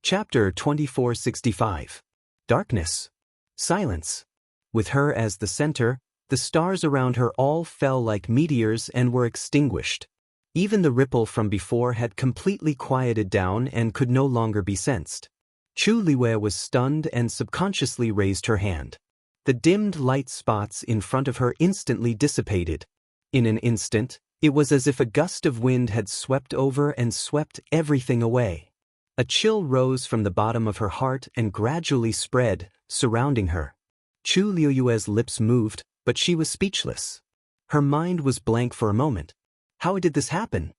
Chapter 2465. Darkness. Silence. With her as the center, the stars around her all fell like meteors and were extinguished. Even the ripple from before had completely quieted down and could no longer be sensed. Chu Luiyue was stunned and subconsciously raised her hand. The dimmed light spots in front of her instantly dissipated. In an instant, it was as if a gust of wind had swept over and swept everything away. A chill rose from the bottom of her heart and gradually spread, surrounding her. Chu Luiyue's lips moved, but she was speechless. Her mind was blank for a moment. How did this happen?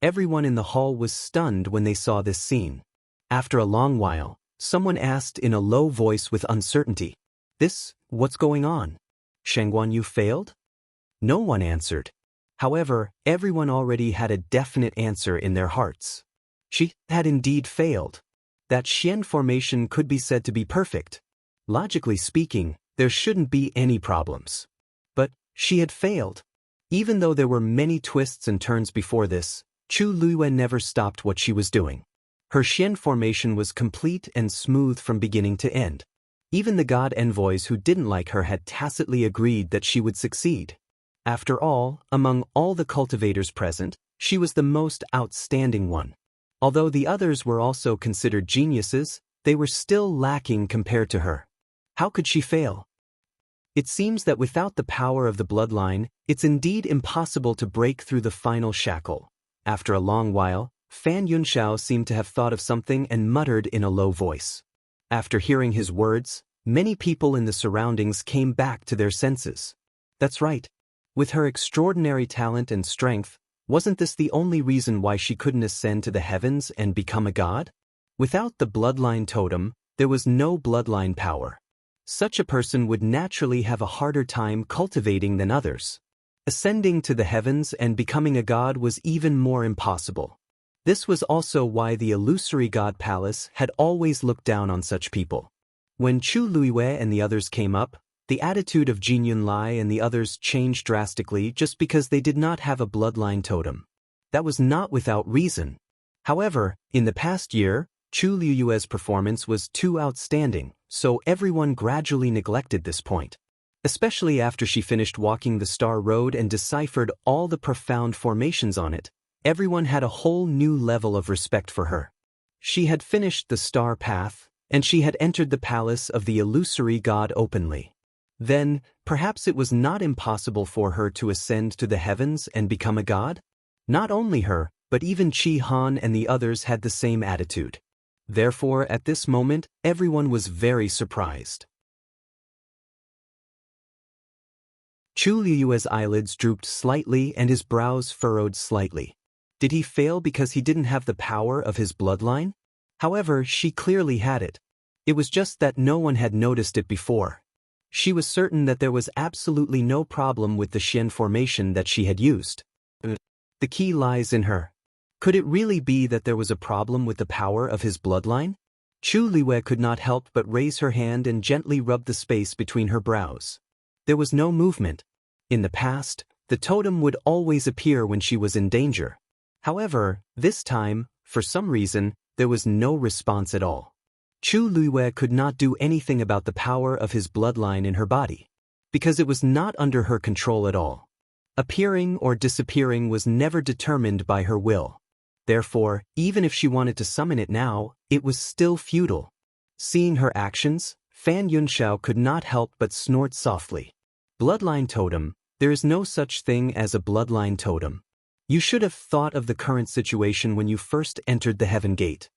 Everyone in the hall was stunned when they saw this scene. After a long while, someone asked in a low voice with uncertainty, What's going on? Shangguan Yu failed? No one answered. However, everyone already had a definite answer in their hearts. She had indeed failed. That Xian formation could be said to be perfect. Logically speaking, there shouldn't be any problems. But she had failed. Even though there were many twists and turns before this, Chu Luiyue never stopped what she was doing. Her Xian formation was complete and smooth from beginning to end. Even the god envoys who didn't like her had tacitly agreed that she would succeed. After all, among all the cultivators present, she was the most outstanding one. Although the others were also considered geniuses, they were still lacking compared to her. How could she fail? It seems that without the power of the bloodline, it's indeed impossible to break through the final shackle. After a long while, Fan Yunxiao seemed to have thought of something and muttered in a low voice. After hearing his words, many people in the surroundings came back to their senses. That's right. With her extraordinary talent and strength, wasn't this the only reason why she couldn't ascend to the heavens and become a god? Without the bloodline totem, there was no bloodline power. Such a person would naturally have a harder time cultivating than others. Ascending to the heavens and becoming a god was even more impossible. This was also why the illusory god palace had always looked down on such people. When Chu Luiwei and the others came up, the attitude of Jin Yunlai and the others changed drastically just because they did not have a bloodline totem. That was not without reason. However, in the past year, Chu Luiwei's performance was too outstanding, so everyone gradually neglected this point. Especially after she finished walking the Star Road and deciphered all the profound formations on it, everyone had a whole new level of respect for her. She had finished the Star Path, and she had entered the palace of the illusory god openly. Then, perhaps it was not impossible for her to ascend to the heavens and become a god? Not only her, but even Qi Han and the others had the same attitude. Therefore, at this moment, everyone was very surprised. Chu Liyue's eyelids drooped slightly and his brows furrowed slightly. Did he fail because he didn't have the power of his bloodline? However, she clearly had it. It was just that no one had noticed it before. She was certain that there was absolutely no problem with the Xian formation that she had used. The key lies in her. Could it really be that there was a problem with the power of his bloodline? Chu Liwei could not help but raise her hand and gently rub the space between her brows. There was no movement. In the past, the totem would always appear when she was in danger. However, this time, for some reason, there was no response at all. Chu Luiwei could not do anything about the power of his bloodline in her body, because it was not under her control at all. Appearing or disappearing was never determined by her will. Therefore, even if she wanted to summon it now, it was still futile. Seeing her actions, Fan Yunxiao could not help but snort softly. Bloodline totem, there is no such thing as a bloodline totem. You should have thought of the current situation when you first entered the Heaven Gate.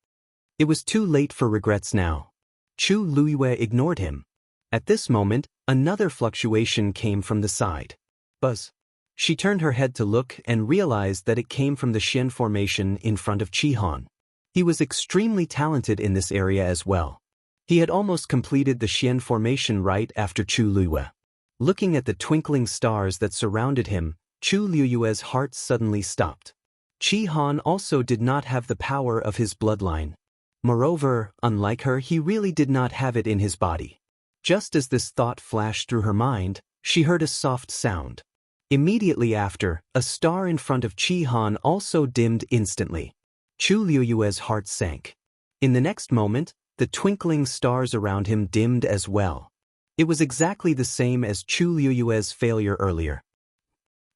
It was too late for regrets now. Chu Luiwei ignored him. At this moment, another fluctuation came from the side. Buzz. She turned her head to look and realized that it came from the Xian formation in front of Qi Han. He was extremely talented in this area as well. He had almost completed the Xian formation right after Chu Luiwei. Looking at the twinkling stars that surrounded him, Chu Luiwei's heart suddenly stopped. Qi Han also did not have the power of his bloodline. Moreover, unlike her, he really did not have it in his body. Just as this thought flashed through her mind, she heard a soft sound. Immediately after, a star in front of Qi Han also dimmed instantly. Chu Luiwei's heart sank. In the next moment, the twinkling stars around him dimmed as well. It was exactly the same as Chu Luiwei's failure earlier.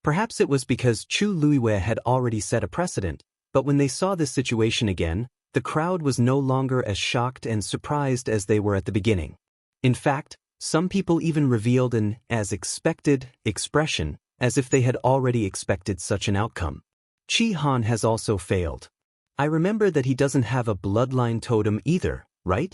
Perhaps it was because Chu Luiwei had already set a precedent, but when they saw this situation again, the crowd was no longer as shocked and surprised as they were at the beginning. In fact, some people even revealed an as expected expression, as if they had already expected such an outcome. Qi Han has also failed. I remember that he doesn't have a bloodline totem either, right?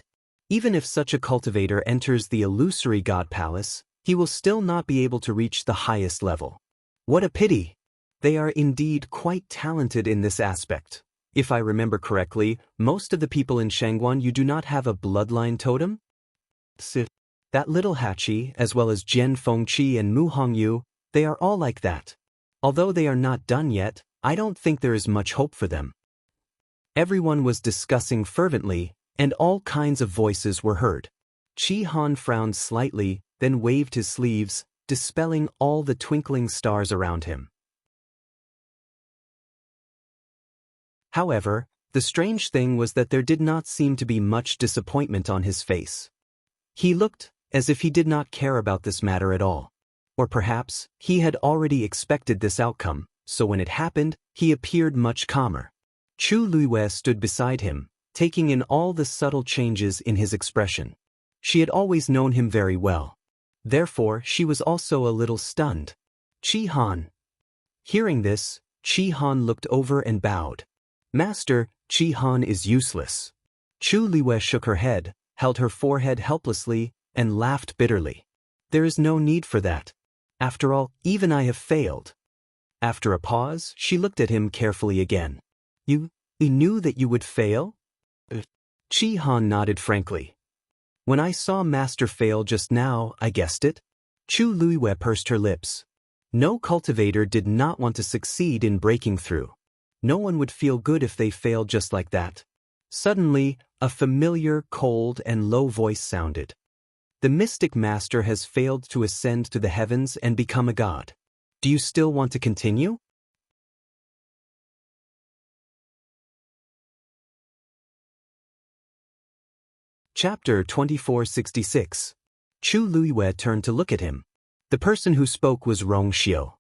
Even if such a cultivator enters the illusory god palace, he will still not be able to reach the highest level. What a pity! They are indeed quite talented in this aspect. If I remember correctly, most of the people in Shangguan you do not have a bloodline totem? That little Hachi, as well as Jian Fengqi and Mu Hongyu, they are all like that. Although they are not done yet, I don't think there is much hope for them. Everyone was discussing fervently, and all kinds of voices were heard. Qi Han frowned slightly, then waved his sleeves, dispelling all the twinkling stars around him. However, the strange thing was that there did not seem to be much disappointment on his face. He looked as if he did not care about this matter at all. Or perhaps, he had already expected this outcome, so when it happened, he appeared much calmer. Chu Luiyue stood beside him, taking in all the subtle changes in his expression. She had always known him very well. Therefore, she was also a little stunned. Qi Han. Hearing this, Qi Han looked over and bowed. Master, Qi Han is useless. Chu Luiyue shook her head, held her forehead helplessly, and laughed bitterly. There is no need for that. After all, even I have failed. After a pause, she looked at him carefully again. You knew that you would fail? Qi Han nodded frankly. When I saw Master fail just now, I guessed it. Chu Luiyue pursed her lips. No cultivator did not want to succeed in breaking through. No one would feel good if they failed just like that. Suddenly, a familiar, cold, and low voice sounded. The mystic master has failed to ascend to the heavens and become a god. Do you still want to continue? Chapter 2466. Chu Luiyue turned to look at him. The person who spoke was Rongxiu.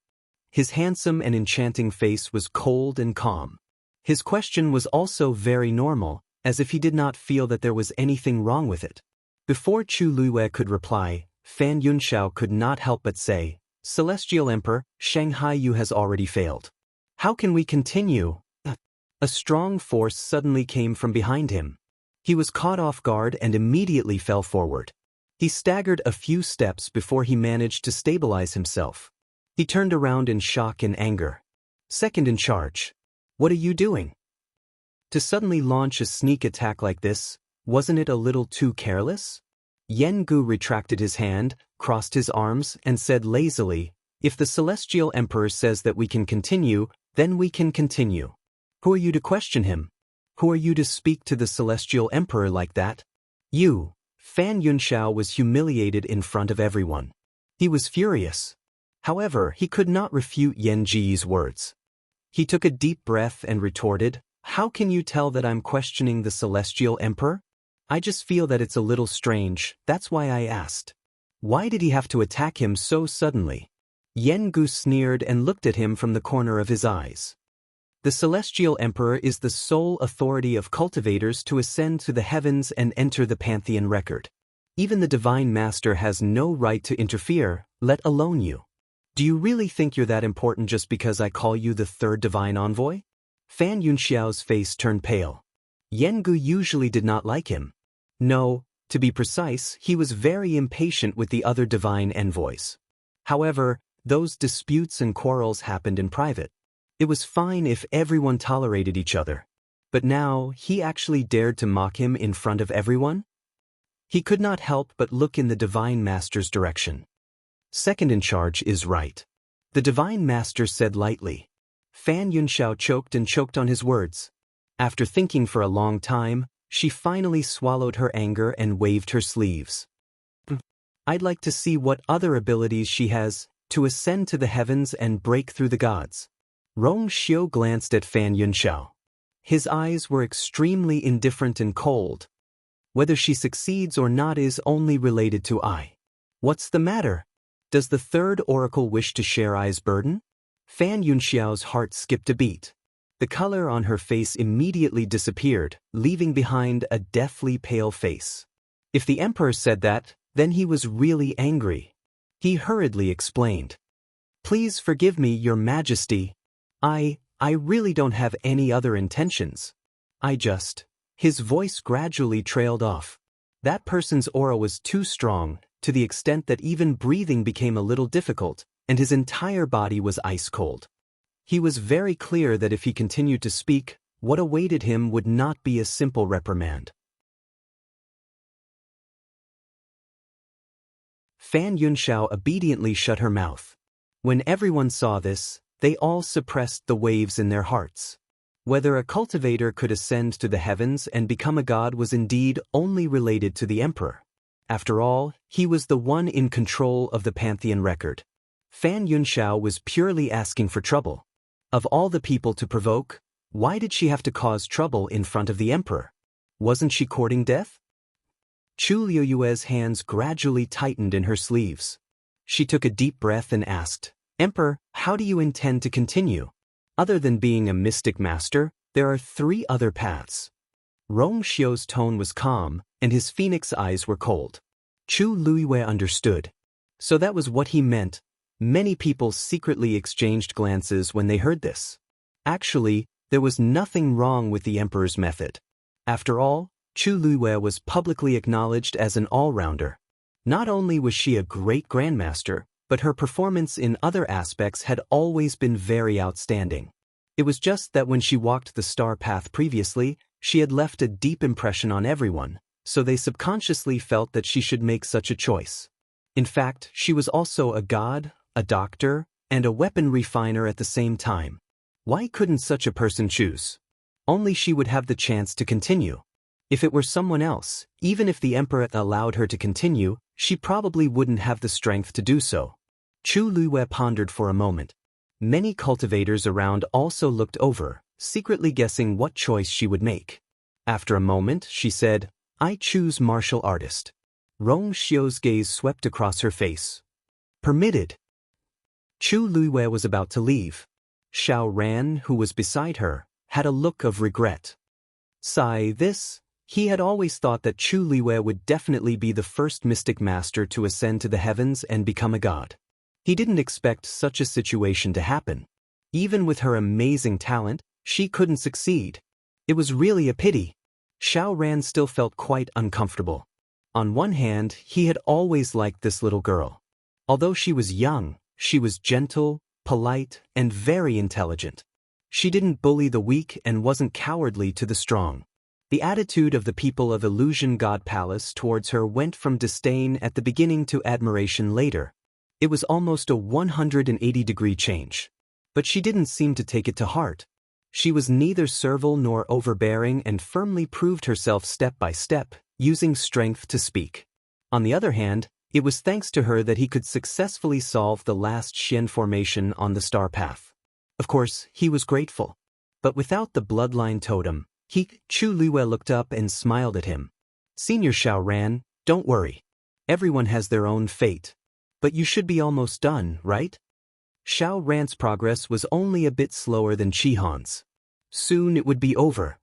His handsome and enchanting face was cold and calm. His question was also very normal, as if he did not feel that there was anything wrong with it. Before Chu Luiyue could reply, Fan Yunxiao could not help but say, Celestial Emperor, Shanghai Yu has already failed. How can we continue? A strong force suddenly came from behind him. He was caught off guard and immediately fell forward. He staggered a few steps before he managed to stabilize himself. He turned around in shock and anger. Second in charge. What are you doing? To suddenly launch a sneak attack like this, wasn't it a little too careless? Yen Gu retracted his hand, crossed his arms, and said lazily, If the Celestial Emperor says that we can continue, then we can continue. Who are you to question him? Who are you to speak to the Celestial Emperor like that? You. Fan Yunxiao was humiliated in front of everyone. He was furious. However, he could not refute Yen Ji's words. He took a deep breath and retorted, How can you tell that I'm questioning the Celestial Emperor? I just feel that it's a little strange, that's why I asked. Why did he have to attack him so suddenly? Yen Gu sneered and looked at him from the corner of his eyes. The Celestial Emperor is the sole authority of cultivators to ascend to the heavens and enter the Pantheon record. Even the Divine Master has no right to interfere, let alone you. Do you really think you're that important just because I call you the third Divine Envoy? Fan Yunxiao's face turned pale. Yen Gu usually did not like him. No, to be precise, he was very impatient with the other divine envoys. However, those disputes and quarrels happened in private. It was fine if everyone tolerated each other. But now, he actually dared to mock him in front of everyone? He could not help but look in the Divine Master's direction. Second in charge is right. The Divine Master said lightly. Fan Yunxiao choked on his words. After thinking for a long time, she finally swallowed her anger and waved her sleeves. I'd like to see what other abilities she has to ascend to the heavens and break through the gods. Rongxiu glanced at Fan Yunxiao. His eyes were extremely indifferent and cold. Whether she succeeds or not is only related to I. What's the matter? Does the third oracle wish to share I's burden? Fan Yunxiao's heart skipped a beat. The color on her face immediately disappeared, leaving behind a deathly pale face. If the emperor said that, then he was really angry. He hurriedly explained. Please forgive me, Your Majesty. I really don't have any other intentions. His voice gradually trailed off. That person's aura was too strong, to the extent that even breathing became a little difficult, and his entire body was ice cold. He was very clear that if he continued to speak, what awaited him would not be a simple reprimand. Fan Yunxiao obediently shut her mouth. When everyone saw this, they all suppressed the waves in their hearts. Whether a cultivator could ascend to the heavens and become a god was indeed only related to the emperor. After all, he was the one in control of the Pantheon record. Fan Yunxiao was purely asking for trouble. Of all the people to provoke, why did she have to cause trouble in front of the emperor? Wasn't she courting death? Chu Luiyue's hands gradually tightened in her sleeves. She took a deep breath and asked, Emperor, how do you intend to continue? Other than being a mystic master, There are 3 other paths. Rong Xiu's tone was calm, and his phoenix eyes were cold. Chu Luiwei understood. So that was what he meant. Many people secretly exchanged glances when they heard this. Actually, there was nothing wrong with the emperor's method. After all, Chu Luiwei was publicly acknowledged as an all-rounder. Not only was she a great grandmaster, but her performance in other aspects had always been very outstanding. It was just that when she walked the star path previously, she had left a deep impression on everyone, so they subconsciously felt that she should make such a choice. In fact, she was also a god, a doctor, and a weapon refiner at the same time. Why couldn't such a person choose? Only she would have the chance to continue. If it were someone else, even if the emperor allowed her to continue, she probably wouldn't have the strength to do so. Chu Luiwei pondered for a moment. Many cultivators around also looked over, secretly guessing what choice she would make. After a moment, she said, "I choose martial artist." Rong Xiu's gaze swept across her face. "Permitted." Chu Luiwei was about to leave. Xiao Ran, who was beside her, had a look of regret. He had always thought that Chu Luiwei would definitely be the first mystic master to ascend to the heavens and become a god. He didn't expect such a situation to happen. Even with her amazing talent, she couldn't succeed. It was really a pity. Xiao Ran still felt quite uncomfortable. On one hand, he had always liked this little girl. Although she was young, she was gentle, polite, and very intelligent. She didn't bully the weak and wasn't cowardly to the strong. The attitude of the people of Illusion God Palace towards her went from disdain at the beginning to admiration later. It was almost a 180-degree change. But she didn't seem to take it to heart. She was neither servile nor overbearing and firmly proved herself step by step, using strength to speak. On the other hand, it was thanks to her that he could successfully solve the last Xian formation on the star path. Of course, he was grateful. But without the bloodline totem, Chu Luiwei looked up and smiled at him. "Senior Xiao Ran, don't worry. Everyone has their own fate. But you should be almost done, right?" Xiao Ran's progress was only a bit slower than Chihan's. Soon it would be over.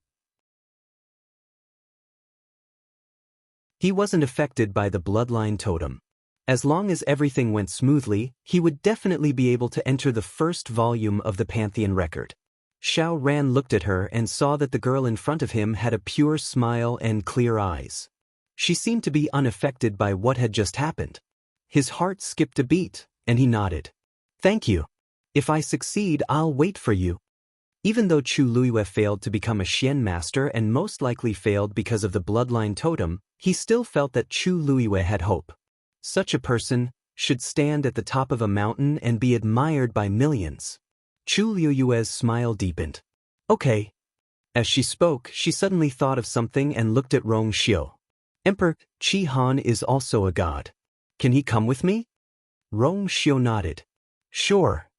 He wasn't affected by the bloodline totem. As long as everything went smoothly, he would definitely be able to enter the first volume of the Pantheon record. Xiao Ran looked at her and saw that the girl in front of him had a pure smile and clear eyes. She seemed to be unaffected by what had just happened. His heart skipped a beat, and he nodded. "Thank you. If I succeed, I'll wait for you." Even though Chu Luiwei failed to become a Xian master and most likely failed because of the bloodline totem, he still felt that Chu Luiwei had hope. Such a person should stand at the top of a mountain and be admired by millions. Chu Luiwei's smile deepened. "Okay." As she spoke, she suddenly thought of something and looked at Rong Xiu. "Emperor Qi Han is also a god. Can he come with me?" Rong Xiu nodded. "Sure."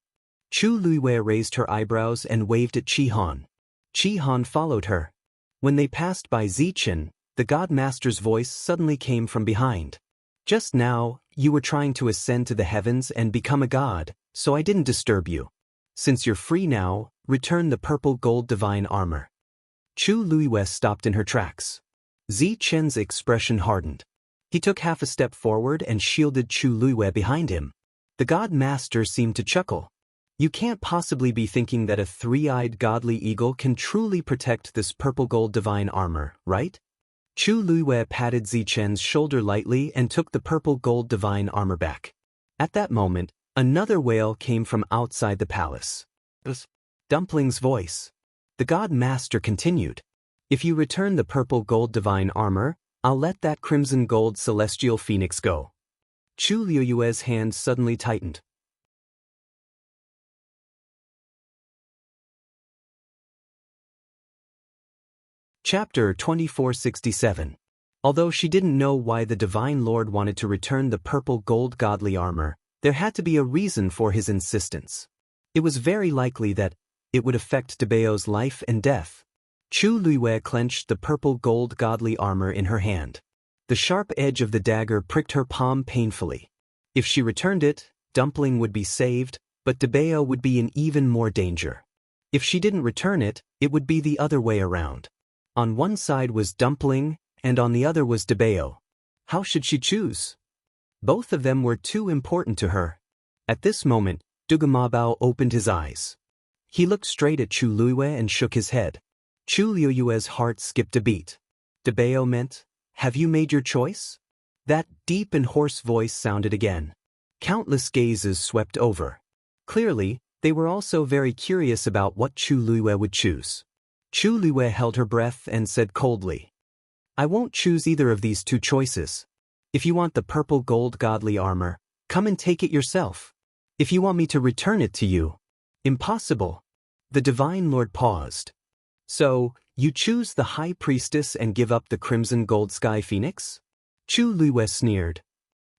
Chu Luiwei raised her eyebrows and waved at Qi Han. Qi Han followed her. When they passed by Zichen, the God Master's voice suddenly came from behind. "Just now, you were trying to ascend to the heavens and become a god, so I didn't disturb you. Since you're free now, return the purple gold divine armor." Chu Luiwei stopped in her tracks. Zichen's expression hardened. He took half a step forward and shielded Chu Luiwei behind him. The God Master seemed to chuckle. "You can't possibly be thinking that a 3-eyed godly eagle can truly protect this purple gold divine armor, right?" Chu Luiwei patted Zichen's shoulder lightly and took the purple gold divine armor back. At that moment, another wail came from outside the palace. Dumpling's voice. The God Master continued. "If you return the purple gold divine armor, I'll let that crimson gold celestial phoenix go." Chu Luiwei's hand suddenly tightened. Chapter 2467. Although she didn't know why the Divine Lord wanted to return the purple gold godly armor, there had to be a reason for his insistence. It was very likely that it would affect Daoist's life and death. Chu Luiwei clenched the purple gold godly armor in her hand. The sharp edge of the dagger pricked her palm painfully. If she returned it, Dumpling would be saved, but Daoist would be in even more danger. If she didn't return it, It would be the other way around. On one side was Dumpling, and on the other was Dabeo. How should she choose? Both of them were too important to her. At this moment, Dugamabao opened his eyes. He looked straight at Chu Luiyue and shook his head. Chu Luiyue's heart skipped a beat. Dabeo meant, "Have you made your choice?" That deep and hoarse voice sounded again. Countless gazes swept over. Clearly, they were also very curious about what Chu Luiyue would choose. Chu Luiyue held her breath and said coldly, "I won't choose either of these two choices. If you want the purple gold godly armor, come and take it yourself. If you want me to return it to you, impossible." The Divine Lord paused. "So, you choose the High Priestess and give up the Crimson Gold Sky Phoenix?" Chu Luiyue sneered.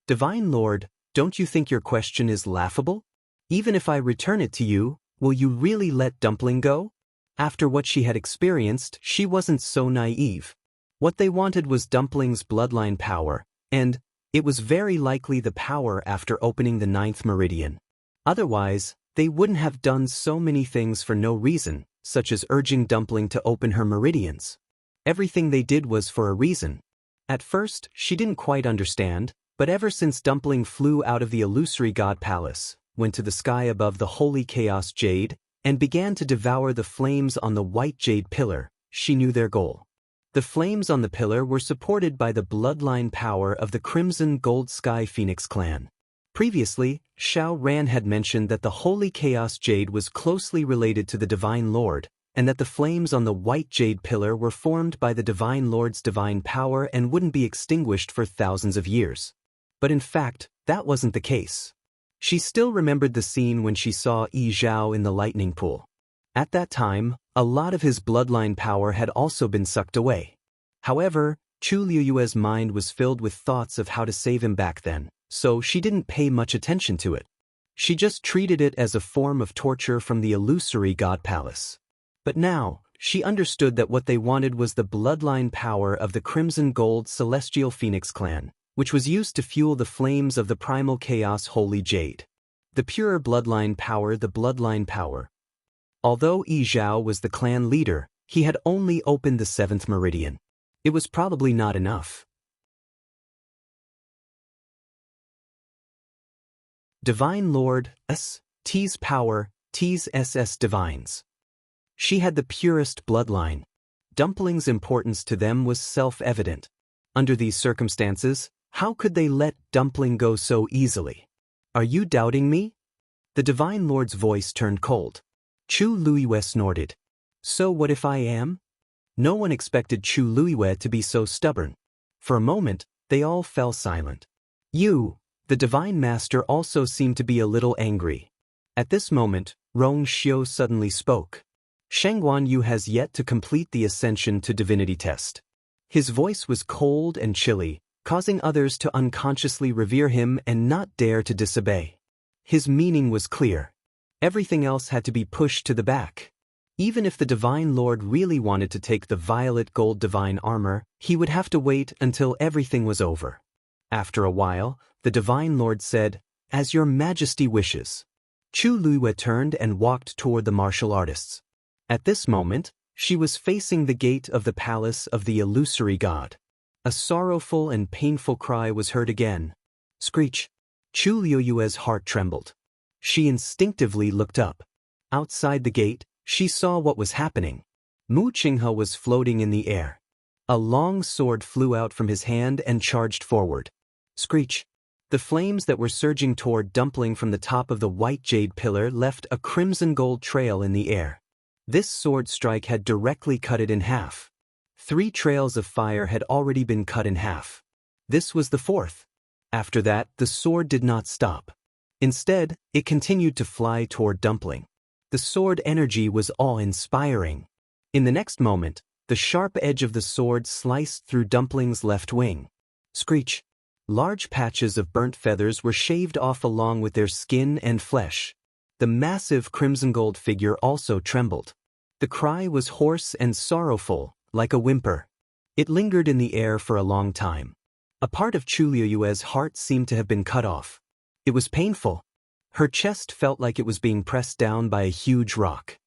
"Divine Lord, don't you think your question is laughable? Even if I return it to you, will you really let Dumpling go?" After what she had experienced, she wasn't so naive. What they wanted was Dumpling's bloodline power, and it was very likely the power after opening the 9th meridian. Otherwise, they wouldn't have done so many things for no reason, such as urging Dumpling to open her meridians. Everything they did was for a reason. At first, she didn't quite understand, but ever since Dumpling flew out of the illusory god palace, went to the sky above the holy chaos jade, and began to devour the flames on the white jade pillar, she knew their goal. The flames on the pillar were supported by the bloodline power of the Crimson Gold Sky Phoenix clan. Previously, Xiao Ran had mentioned that the holy chaos jade was closely related to the Divine Lord, and that the flames on the white jade pillar were formed by the Divine Lord's divine power and wouldn't be extinguished for thousands of years. But in fact, that wasn't the case. She still remembered the scene when she saw Yi Zhao in the lightning pool. At that time, a lot of his bloodline power had also been sucked away. However, Chu Luiyue's mind was filled with thoughts of how to save him back then, so she didn't pay much attention to it. She just treated it as a form of torture from the illusory god palace. But now, she understood that what they wanted was the bloodline power of the Crimson Gold Celestial Phoenix clan, which was used to fuel the flames of the primal chaos holy jade. The pure bloodline power, the bloodline power. Although Yi Zhao was the clan leader, he had only opened the 7th meridian. It was probably not enough. Divine Lord, T's power, T's SS divines. She had the purest bloodline. Dumpling's importance to them was self-evident. Under these circumstances, how could they let Dumpling go so easily? "Are you doubting me?" The Divine Lord's voice turned cold. Chu Luiyue snorted. "So what if I am?" No one expected Chu Luiyue to be so stubborn. For a moment, they all fell silent. "You," the Divine Master also seemed to be a little angry. At this moment, Rong Xiu suddenly spoke. "Shengguan Yu has yet to complete the Ascension to Divinity test." His voice was cold and chilly, causing others to unconsciously revere him and not dare to disobey. His meaning was clear. Everything else had to be pushed to the back. Even if the Divine Lord really wanted to take the violet gold divine armor, he would have to wait until everything was over. After a while, the Divine Lord said, "As your Majesty wishes." Chu Luiyue turned and walked toward the martial artists. At this moment, she was facing the gate of the palace of the illusory god. A sorrowful and painful cry was heard again. Screech! Chu Luiyue's heart trembled. She instinctively looked up. Outside the gate, she saw what was happening. Mu Qinghe was floating in the air. A long sword flew out from his hand and charged forward. Screech! The flames that were surging toward Dumpling from the top of the white jade pillar left a crimson gold trail in the air. This sword strike had directly cut it in half. 3 trails of fire had already been cut in half. This was the 4th. After that, the sword did not stop. Instead, it continued to fly toward Dumpling. The sword energy was awe-inspiring. In the next moment, the sharp edge of the sword sliced through Dumpling's left wing. Screech! Large patches of burnt feathers were shaved off along with their skin and flesh. The massive crimson gold figure also trembled. The cry was hoarse and sorrowful, like a whimper. It lingered in the air for a long time. A part of Chu Luiyue's heart seemed to have been cut off. It was painful. Her chest felt like it was being pressed down by a huge rock.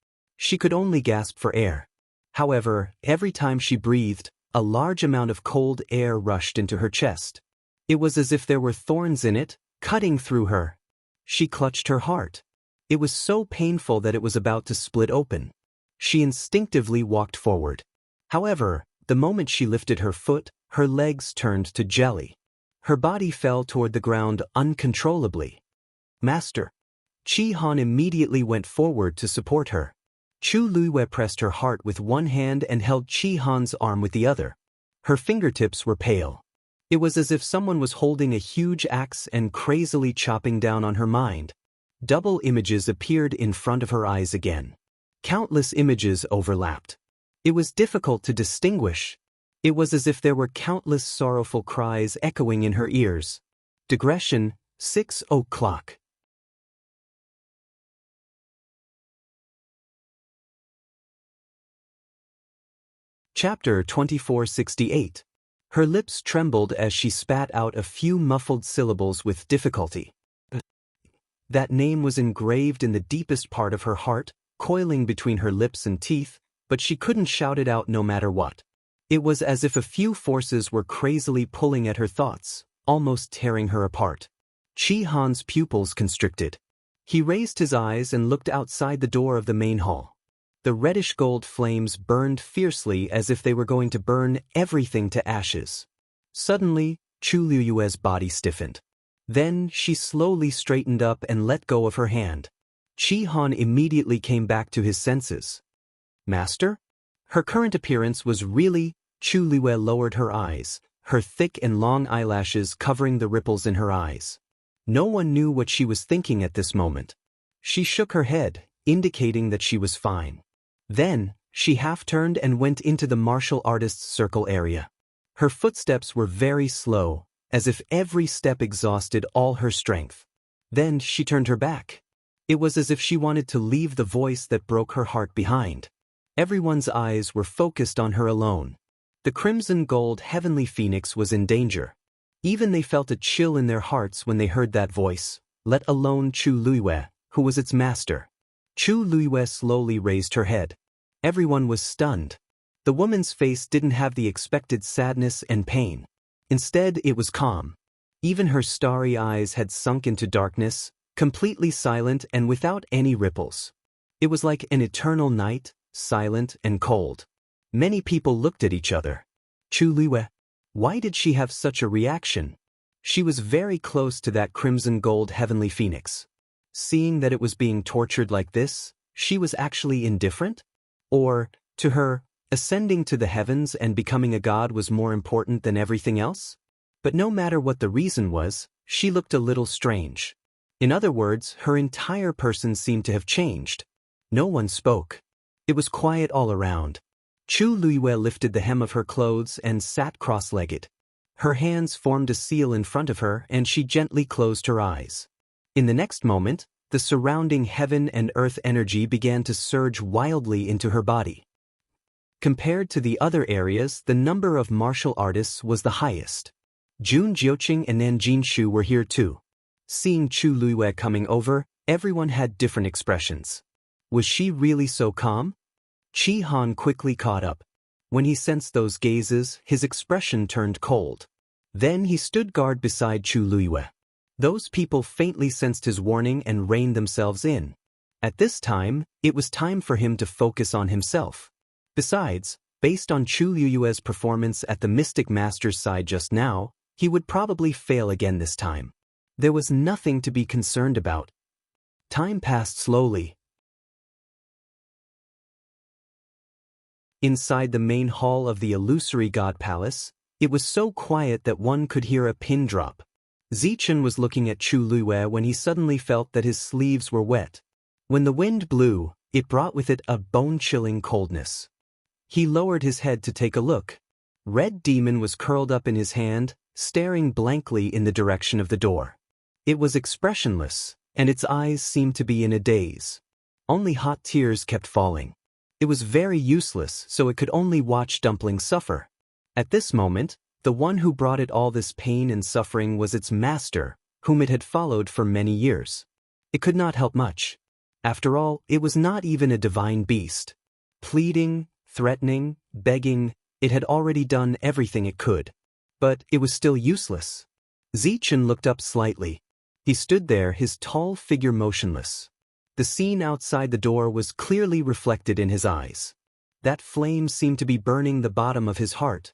She could only gasp for air. However, every time she breathed, a large amount of cold air rushed into her chest. It was as if there were thorns in it, cutting through her. She clutched her heart. It was so painful that it was about to split open. She instinctively walked forward. However, the moment she lifted her foot, her legs turned to jelly. Her body fell toward the ground uncontrollably. Master. Qi Han immediately went forward to support her. Chu Luiwei pressed her heart with one hand and held Qi Han's arm with the other. Her fingertips were pale. It was as if someone was holding a huge axe and crazily chopping down on her mind. Double images appeared in front of her eyes again. Countless images overlapped. It was difficult to distinguish. It was as if there were countless sorrowful cries echoing in her ears. Digression, 6 o'clock. Chapter 2468. Her lips trembled as she spat out a few muffled syllables with difficulty. That name was engraved in the deepest part of her heart, coiling between her lips and teeth, but she couldn't shout it out no matter what. It was as if a few forces were crazily pulling at her thoughts, almost tearing her apart. Qi Han's pupils constricted. He raised his eyes and looked outside the door of the main hall. The reddish-gold flames burned fiercely as if they were going to burn everything to ashes. Suddenly, Chu Luiyue's body stiffened. Then she slowly straightened up and let go of her hand. Qi Han immediately came back to his senses. Master? Her current appearance was really... Chu Luiyue lowered her eyes, her thick and long eyelashes covering the ripples in her eyes. No one knew what she was thinking at this moment. She shook her head, indicating that she was fine. Then, she half-turned and went into the martial artist's circle area. Her footsteps were very slow, as if every step exhausted all her strength. Then she turned her back. It was as if she wanted to leave the voice that broke her heart behind. Everyone's eyes were focused on her alone. The crimson gold heavenly phoenix was in danger. Even they felt a chill in their hearts when they heard that voice, let alone Chu Luiyue, who was its master. Chu Luiyue slowly raised her head. Everyone was stunned. The woman's face didn't have the expected sadness and pain. Instead, it was calm. Even her starry eyes had sunk into darkness, completely silent and without any ripples. It was like an eternal night, silent and cold. Many people looked at each other. Chu Luiyue, why did she have such a reaction? She was very close to that crimson gold heavenly phoenix. Seeing that it was being tortured like this, she was actually indifferent? Or, to her, ascending to the heavens and becoming a god was more important than everything else? But no matter what the reason was, she looked a little strange. In other words, her entire person seemed to have changed. No one spoke. It was quiet all around. Chu Luiyue lifted the hem of her clothes and sat cross-legged. Her hands formed a seal in front of her and she gently closed her eyes. In the next moment, the surrounding heaven and earth energy began to surge wildly into her body. Compared to the other areas, the number of martial artists was the highest. Jun Jiuqing and Nan Jinshu were here too. Seeing Chu Luiyue coming over, everyone had different expressions. Was she really so calm? Qi Han quickly caught up. When he sensed those gazes, his expression turned cold. Then he stood guard beside Chu Luiyue. Those people faintly sensed his warning and reined themselves in. At this time, it was time for him to focus on himself. Besides, based on Chu Luiyue's performance at the Mystic Master's side just now, he would probably fail again this time. There was nothing to be concerned about. Time passed slowly. Inside the main hall of the illusory god palace, it was so quiet that one could hear a pin drop. Zichen was looking at Chu Luiyue when he suddenly felt that his sleeves were wet. When the wind blew, it brought with it a bone-chilling coldness. He lowered his head to take a look. Red Demon was curled up in his hand, staring blankly in the direction of the door. It was expressionless, and its eyes seemed to be in a daze. Only hot tears kept falling. It was very useless, so it could only watch Dumpling suffer. At this moment, the one who brought it all this pain and suffering was its master, whom it had followed for many years. It could not help much. After all, it was not even a divine beast. Pleading, threatening, begging, it had already done everything it could. But it was still useless. Zichen looked up slightly. He stood there, his tall figure motionless. The scene outside the door was clearly reflected in his eyes. That flame seemed to be burning the bottom of his heart.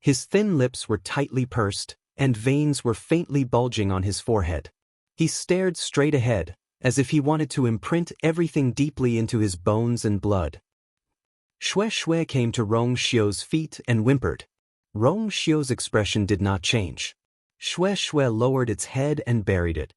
His thin lips were tightly pursed, and veins were faintly bulging on his forehead. He stared straight ahead, as if he wanted to imprint everything deeply into his bones and blood. Xue Xue came to Rong Xiu's feet and whimpered. Rong Xiu's expression did not change. Xue Xue lowered its head and buried it.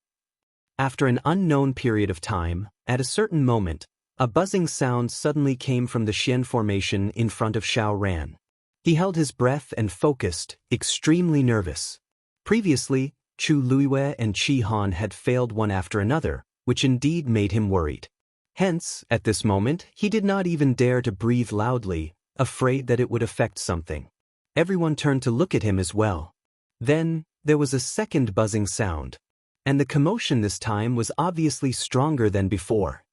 After an unknown period of time, at a certain moment, a buzzing sound suddenly came from the Xian formation in front of Xiao Ran. He held his breath and focused, extremely nervous. Previously, Chu Luiyue and Qi Han had failed one after another, which indeed made him worried. Hence, at this moment, he did not even dare to breathe loudly, afraid that it would affect something. Everyone turned to look at him as well. Then, there was a second buzzing sound. And the commotion this time was obviously stronger than before.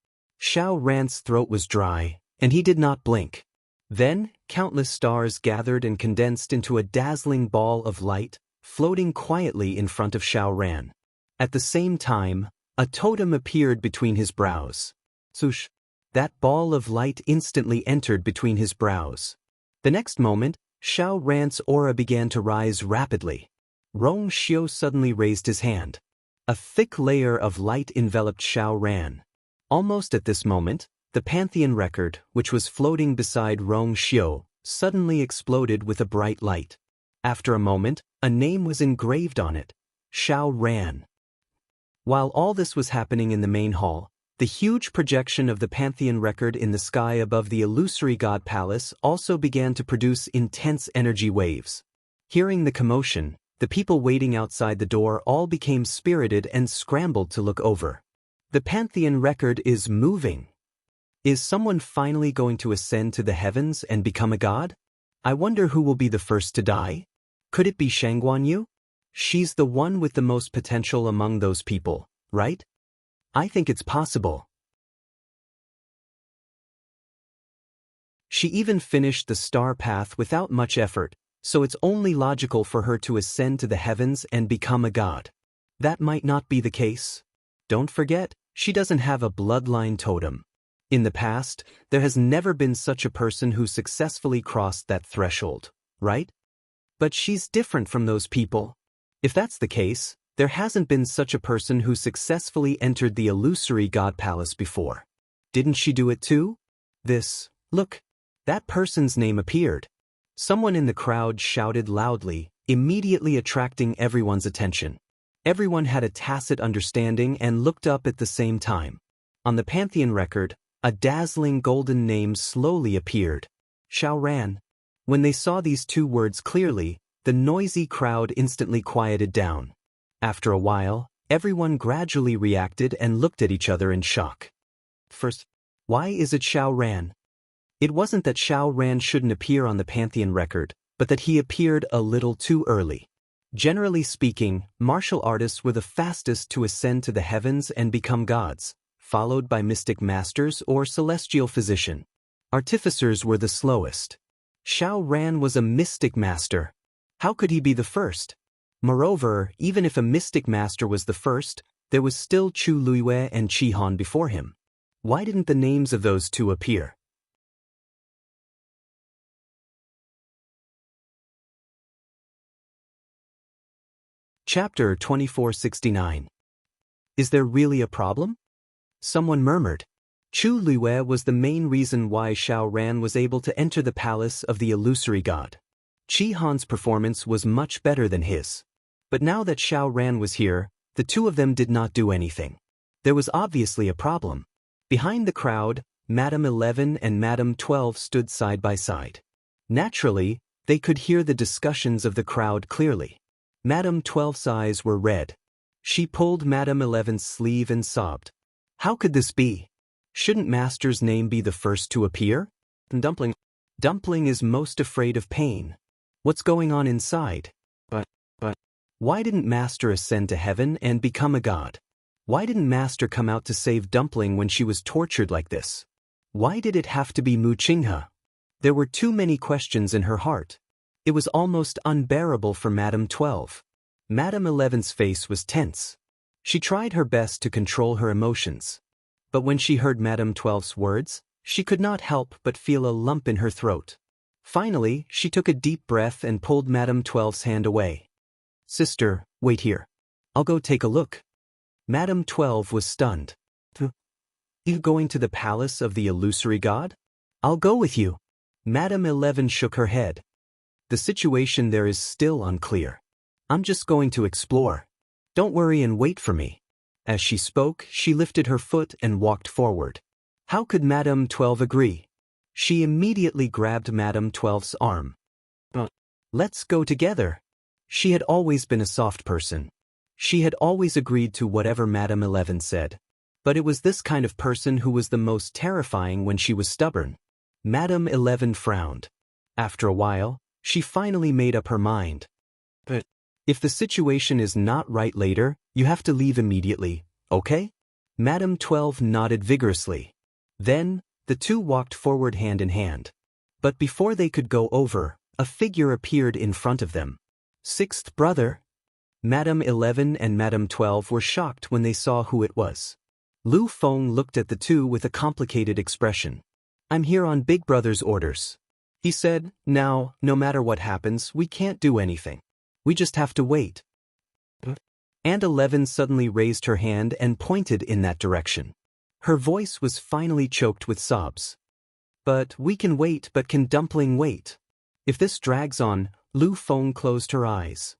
Xiao Ran's throat was dry, and he did not blink. Then, countless stars gathered and condensed into a dazzling ball of light, floating quietly in front of Xiao Ran. At the same time, a totem appeared between his brows. Swoosh! That ball of light instantly entered between his brows. The next moment, Xiao Ran's aura began to rise rapidly. Rong Xiu suddenly raised his hand. A thick layer of light enveloped Xiao Ran. Almost at this moment, the Pantheon record, which was floating beside Rong Xiu, suddenly exploded with a bright light. After a moment, a name was engraved on it. Xiao Ran. While all this was happening in the main hall, the huge projection of the Pantheon record in the sky above the illusory god palace also began to produce intense energy waves. Hearing the commotion, the people waiting outside the door all became spirited and scrambled to look over. The Pantheon record is moving. Is someone finally going to ascend to the heavens and become a god? I wonder who will be the first to die? Could it be Shangguanyu? She's the one with the most potential among those people, right? I think it's possible. She even finished the star path without much effort, so it's only logical for her to ascend to the heavens and become a god. That might not be the case. Don't forget, she doesn't have a bloodline totem. In the past, there has never been such a person who successfully crossed that threshold, right? But she's different from those people. If that's the case, there hasn't been such a person who successfully entered the illusory god palace before. Didn't she do it too? Look, that person's name appeared. Someone in the crowd shouted loudly, immediately attracting everyone's attention. Everyone had a tacit understanding and looked up at the same time. On the Pantheon record, a dazzling golden name slowly appeared. Xiao Ran. When they saw these two words clearly, the noisy crowd instantly quieted down. After a while, everyone gradually reacted and looked at each other in shock. First, why is it Xiao Ran? It wasn't that Xiao Ran shouldn't appear on the Pantheon record, but that he appeared a little too early. Generally speaking, martial artists were the fastest to ascend to the heavens and become gods, followed by mystic masters or celestial physician. Artificers were the slowest. Xiao Ran was a mystic master. How could he be the first? Moreover, even if a mystic master was the first, there was still Chu Luiyue and Qi Han before him. Why didn't the names of those two appear? Chapter 2469. Is there really a problem? Someone murmured. Chu Luiyue was the main reason why Xiao Ran was able to enter the palace of the illusory god. Qi Han's performance was much better than his. But now that Xiao Ran was here, the two of them did not do anything. There was obviously a problem. Behind the crowd, Madame 11 and Madame 12 stood side by side. Naturally, they could hear the discussions of the crowd clearly. Madame 12's eyes were red. She pulled Madame 11's sleeve and sobbed. How could this be? Shouldn't Master's name be the first to appear? Dumpling is most afraid of pain. What's going on inside? But, why didn't Master ascend to heaven and become a god? Why didn't Master come out to save Dumpling when she was tortured like this? Why did it have to be Mu Qinghe? There were too many questions in her heart. It was almost unbearable for Madame 12. Madame 11's face was tense. She tried her best to control her emotions. But when she heard Madame 12's words, she could not help but feel a lump in her throat. Finally, she took a deep breath and pulled Madame 12's hand away. Sister, wait here. I'll go take a look. Madame 12 was stunned. You going to the palace of the illusory god? I'll go with you. Madame 11 shook her head. The situation there is still unclear. I'm just going to explore. Don't worry and wait for me. As she spoke, she lifted her foot and walked forward. How could Madame 12 agree? She immediately grabbed Madame 12's arm. Let's go together. She had always been a soft person. She had always agreed to whatever Madame 11 said. But it was this kind of person who was the most terrifying when she was stubborn. Madame 11 frowned. After a while, she finally made up her mind. But if the situation is not right later, you have to leave immediately, okay? Madame 12 nodded vigorously. Then, the two walked forward hand in hand. But before they could go over, a figure appeared in front of them. Sixth brother? Madame 11 and Madame 12 were shocked when they saw who it was. Lu Feng looked at the two with a complicated expression. I'm here on Big Brother's orders. He said, now, no matter what happens, we can't do anything. We just have to wait. Aunt 11 suddenly raised her hand and pointed in that direction. Her voice was finally choked with sobs. But we can wait, but can Dumpling wait? If this drags on, Lu Feng closed her eyes.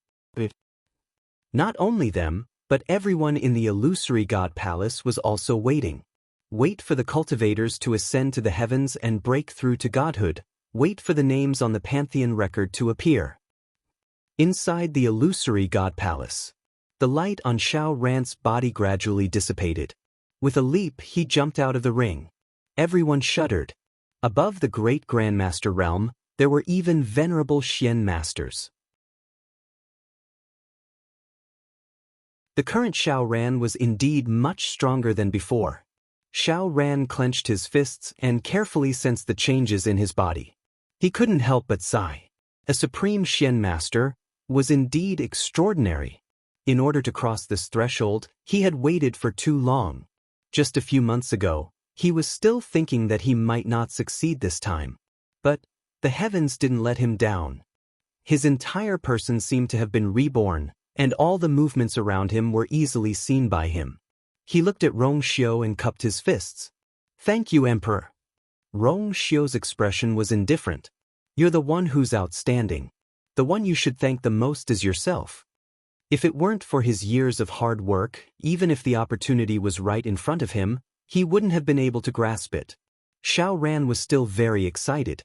Not only them, but everyone in the illusory god palace was also waiting. Wait for the cultivators to ascend to the heavens and break through to godhood. Wait for the names on the pantheon record to appear. Inside the illusory god palace, the light on Xiao Ran's body gradually dissipated. With a leap, he jumped out of the ring. Everyone shuddered. Above the great Grandmaster realm, there were even venerable Xian masters. The current Xiao Ran was indeed much stronger than before. Xiao Ran clenched his fists and carefully sensed the changes in his body. He couldn't help but sigh. A supreme Xian master was indeed extraordinary. In order to cross this threshold, he had waited for too long. Just a few months ago, he was still thinking that he might not succeed this time. But the heavens didn't let him down. His entire person seemed to have been reborn, and all the movements around him were easily seen by him. He looked at Rong Xiu and cupped his fists. Thank you, Emperor. Rong Xiu's expression was indifferent. You're the one who's outstanding. The one you should thank the most is yourself. If it weren't for his years of hard work, even if the opportunity was right in front of him, he wouldn't have been able to grasp it. Xiao Ran was still very excited.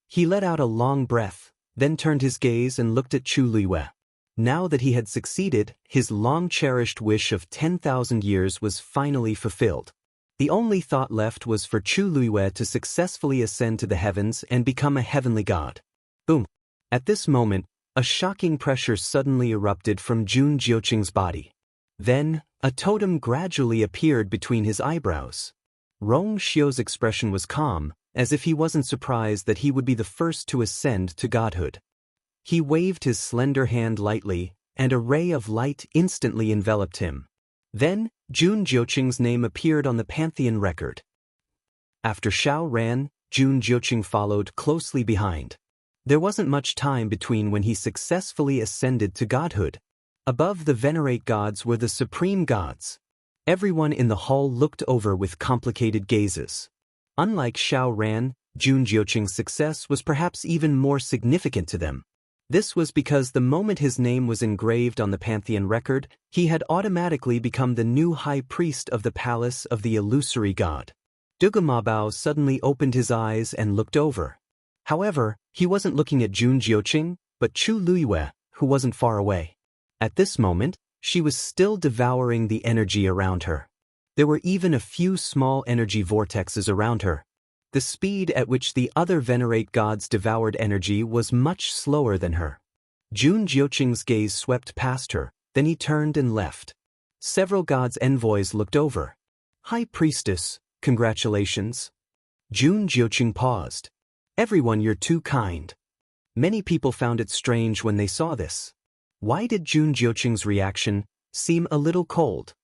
He let out a long breath, then turned his gaze and looked at Chu Luiyue. Now that he had succeeded, his long-cherished wish of 10,000 years was finally fulfilled. The only thought left was for Chu Luiyue to successfully ascend to the heavens and become a heavenly god. Boom! At this moment, a shocking pressure suddenly erupted from Jun Jiuqing's body. Then, a totem gradually appeared between his eyebrows. Rong Xiu's expression was calm, as if he wasn't surprised that he would be the first to ascend to godhood. He waved his slender hand lightly, and a ray of light instantly enveloped him. Then, Jun Jiuqing's name appeared on the pantheon record. After Xiao Ran, Jun Jiuqing followed closely behind. There wasn't much time between when he successfully ascended to godhood. Above the venerate gods were the supreme gods. Everyone in the hall looked over with complicated gazes. Unlike Xiao Ran, Jun Jiuqing's success was perhaps even more significant to them. This was because the moment his name was engraved on the pantheon record, he had automatically become the new high priest of the palace of the illusory god. Duge Mabao suddenly opened his eyes and looked over. However, he wasn't looking at Jun Jiuqing, but Chu Luiyue, who wasn't far away. At this moment, she was still devouring the energy around her. There were even a few small energy vortexes around her. The speed at which the other venerate gods devoured energy was much slower than her. Jun Jiuqing's gaze swept past her, then he turned and left. Several gods' envoys looked over. High Priestess, congratulations. Jun Jiuqing paused. Everyone, you're too kind. Many people found it strange when they saw this. Why did Jun Jiuqing's reaction seem a little cold?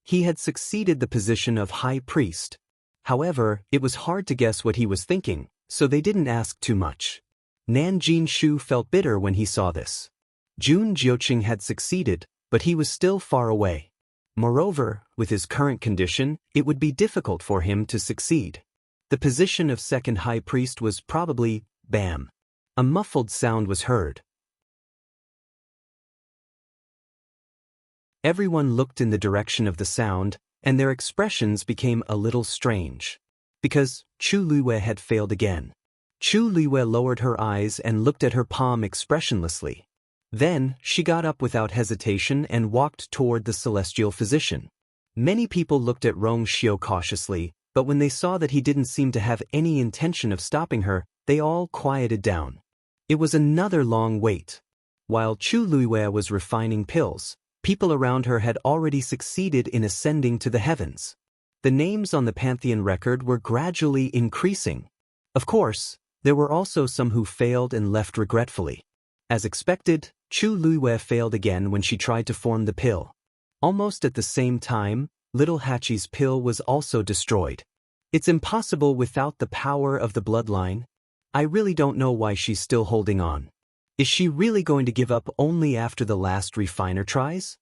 He had succeeded the position of High Priest. However, it was hard to guess what he was thinking, so they didn't ask too much. Nanjin Shu felt bitter when he saw this. Jun Jiuqing had succeeded, but he was still far away. Moreover, with his current condition, it would be difficult for him to succeed. The position of second high priest was probably, bam. A muffled sound was heard. Everyone looked in the direction of the sound, and their expressions became a little strange. Because Chu Luiwei had failed again. Chu Luiwei lowered her eyes and looked at her palm expressionlessly. Then, she got up without hesitation and walked toward the celestial physician. Many people looked at Rong Xiao cautiously, but when they saw that he didn't seem to have any intention of stopping her, they all quieted down. It was another long wait. While Chu Luiwei was refining pills, people around her had already succeeded in ascending to the heavens. The names on the Pantheon record were gradually increasing. Of course, there were also some who failed and left regretfully. As expected, Chu Luiwei failed again when she tried to form the pill. Almost at the same time, little Hachi's pill was also destroyed. It's impossible without the power of the bloodline. I really don't know why she's still holding on. Is she really going to give up only after the last refiner tries?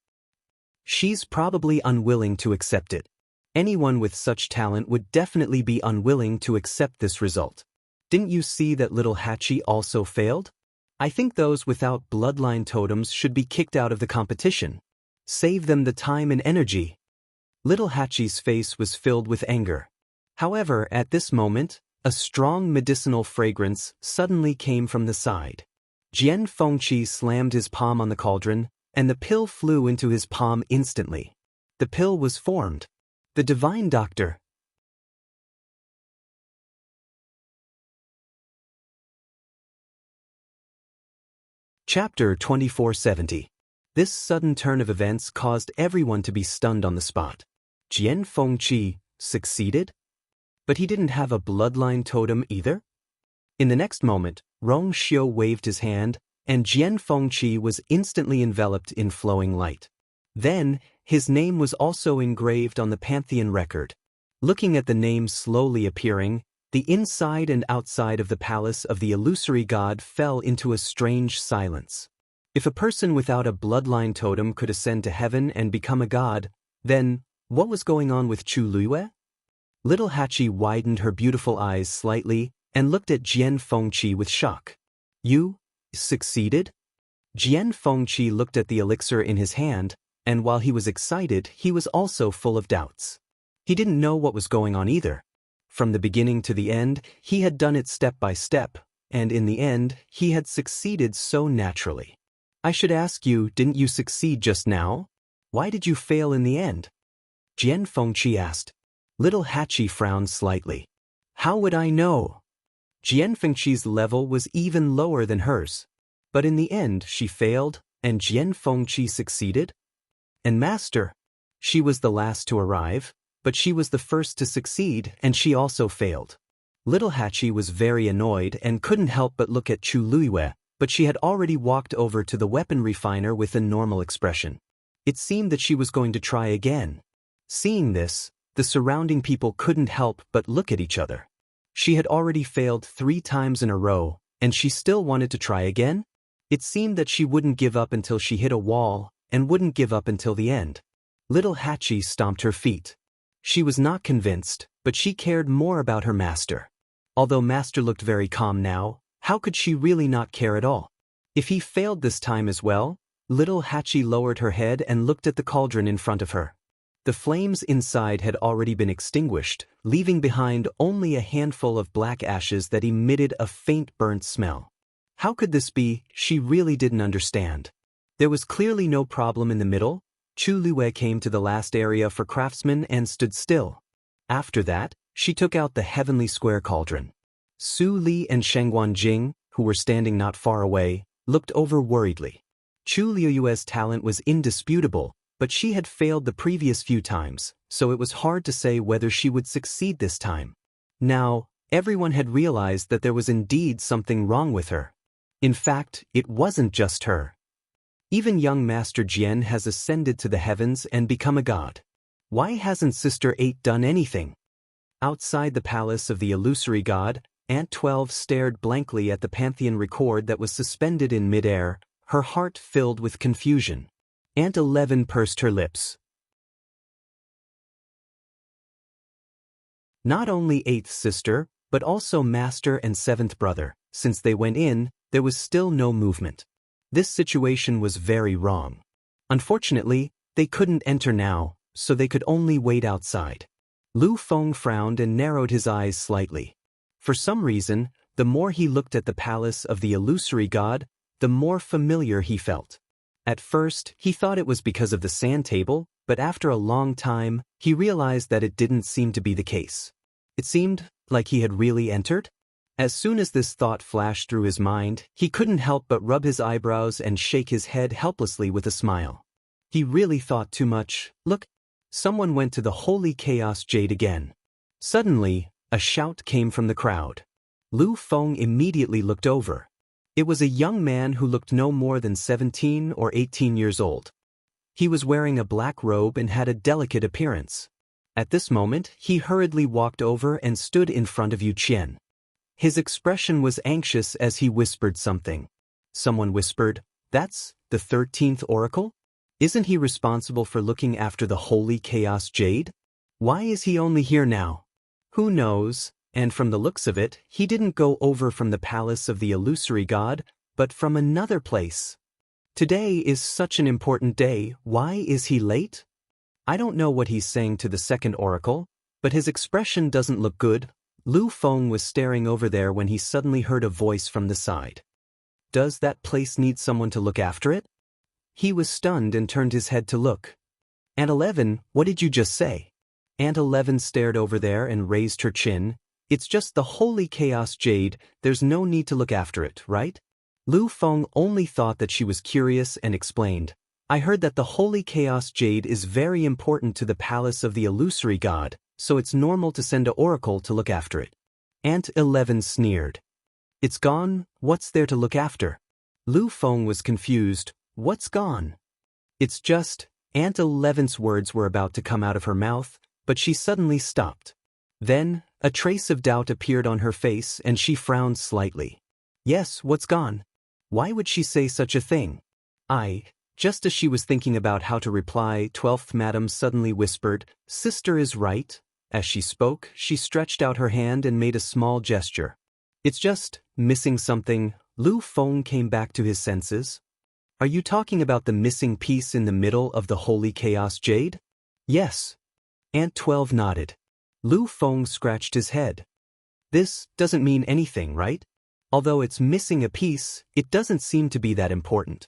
She's probably unwilling to accept it. Anyone with such talent would definitely be unwilling to accept this result. Didn't you see that little Hachi also failed? I think those without bloodline totems should be kicked out of the competition. Save them the time and energy. Little Hachi's face was filled with anger. However, at this moment, a strong medicinal fragrance suddenly came from the side. Jian Fengqi slammed his palm on the cauldron, and the pill flew into his palm instantly. The pill was formed. The Divine Doctor. Chapter 2470. This sudden turn of events caused everyone to be stunned on the spot. Jian Fengqi succeeded? But he didn't have a bloodline totem either? In the next moment, Rong Xiao waved his hand, and Jian Fengqi was instantly enveloped in flowing light. Then, his name was also engraved on the Pantheon record. Looking at the name slowly appearing, the inside and outside of the palace of the illusory god fell into a strange silence. If a person without a bloodline totem could ascend to heaven and become a god, then, what was going on with Chu Luiwei? Little Hachi widened her beautiful eyes slightly and looked at Jian Fengqi with shock. You succeeded? Jian Fengqi looked at the elixir in his hand, and while he was excited, he was also full of doubts. He didn't know what was going on either. From the beginning to the end, he had done it step by step, and in the end, he had succeeded so naturally. I should ask you, didn't you succeed just now? Why did you fail in the end? Jian Fengqi asked. Little Hachi frowned slightly. How would I know? Jian Fengqi's level was even lower than hers. But in the end she failed, and Jian Fengqi succeeded? And Master? She was the last to arrive, but she was the first to succeed, and she also failed. Little Hachi was very annoyed and couldn't help but look at Chu Luiwei, but she had already walked over to the weapon refiner with a normal expression. It seemed that she was going to try again. Seeing this, the surrounding people couldn't help but look at each other. She had already failed 3 times in a row, and she still wanted to try again? It seemed that she wouldn't give up until she hit a wall, and wouldn't give up until the end. Little Hachi stomped her feet. She was not convinced, but she cared more about her master. Although Master looked very calm now, how could she really not care at all? If he failed this time as well? Little Hachi lowered her head and looked at the cauldron in front of her. The flames inside had already been extinguished, leaving behind only a handful of black ashes that emitted a faint burnt smell. How could this be? She really didn't understand. There was clearly no problem in the middle. Chu Luiwei came to the last area for craftsmen and stood still. After that, she took out the heavenly square cauldron. Su Li and Shengguan Jing, who were standing not far away, looked over worriedly. Chu Luiwei's talent was indisputable, but she had failed the previous few times, so it was hard to say whether she would succeed this time. Now, everyone had realized that there was indeed something wrong with her. In fact, it wasn't just her. Even young Master Jian has ascended to the heavens and become a god. Why hasn't Sister 8 done anything? Outside the palace of the illusory god, Aunt 12 stared blankly at the Pantheon record that was suspended in midair, her heart filled with confusion. Aunt 11 pursed her lips. Not only 8th sister, but also master and 7th brother. Since they went in, there was still no movement. This situation was very wrong. Unfortunately, they couldn't enter now, so they could only wait outside. Lu Feng frowned and narrowed his eyes slightly. For some reason, the more he looked at the palace of the illusory god, the more familiar he felt. At first, he thought it was because of the sand table, but after a long time, he realized that it didn't seem to be the case. It seemed like he had really entered. As soon as this thought flashed through his mind, he couldn't help but rub his eyebrows and shake his head helplessly with a smile. He really thought too much. Look, someone went to the Holy Chaos Jade again. Suddenly, a shout came from the crowd. Lu Feng immediately looked over. It was a young man who looked no more than 17 or 18 years old. He was wearing a black robe and had a delicate appearance. At this moment, he hurriedly walked over and stood in front of Yu Qian. His expression was anxious as he whispered something. Someone whispered, "That's the 13th oracle? Isn't he responsible for looking after the Holy Chaos Jade? Why is he only here now?" Who knows, and from the looks of it, he didn't go over from the palace of the illusory god, but from another place. Today is such an important day, why is he late? I don't know what he's saying to the second oracle, but his expression doesn't look good. Lu Feng was staring over there when he suddenly heard a voice from the side. Does that place need someone to look after it? He was stunned and turned his head to look. Aunt 11, what did you just say? Aunt 11 stared over there and raised her chin. It's just the Holy Chaos Jade, there's no need to look after it, right? Lu Feng only thought that she was curious and explained. I heard that the Holy Chaos Jade is very important to the palace of the illusory god, so it's normal to send an oracle to look after it. Aunt 11 sneered. It's gone, what's there to look after? Lu Feng was confused. What's gone? It's just, Aunt 11's words were about to come out of her mouth, but she suddenly stopped. Then, a trace of doubt appeared on her face and she frowned slightly. Yes, what's gone? Why would she say such a thing? Just as she was thinking about how to reply, 12th Madam suddenly whispered, Sister is right. As she spoke, she stretched out her hand and made a small gesture. It's just, missing something. Lu Feng came back to his senses. Are you talking about the missing piece in the middle of the Holy Chaos Jade? Yes. Aunt 12 nodded. Lu Feng scratched his head. This doesn't mean anything, right? Although it's missing a piece, it doesn't seem to be that important.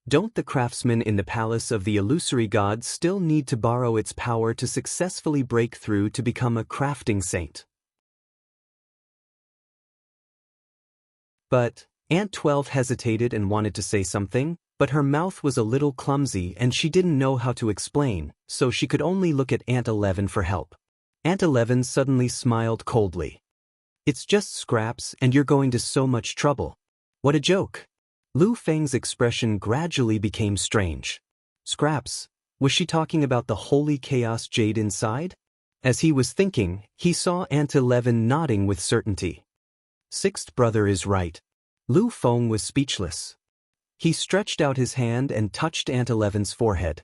Don't the craftsmen in the palace of the illusory god still need to borrow its power to successfully break through to become a crafting saint? But Aunt 12 hesitated and wanted to say something, but her mouth was a little clumsy and she didn't know how to explain, so she could only look at Aunt 11 for help. Aunt 11 suddenly smiled coldly. It's just scraps and you're going to so much trouble. What a joke. Lu Feng's expression gradually became strange. Scraps? Was she talking about the Holy Chaos Jade inside? As he was thinking, he saw Aunt 11 nodding with certainty. Sixth brother is right. Lu Feng was speechless. He stretched out his hand and touched Aunt 11's forehead.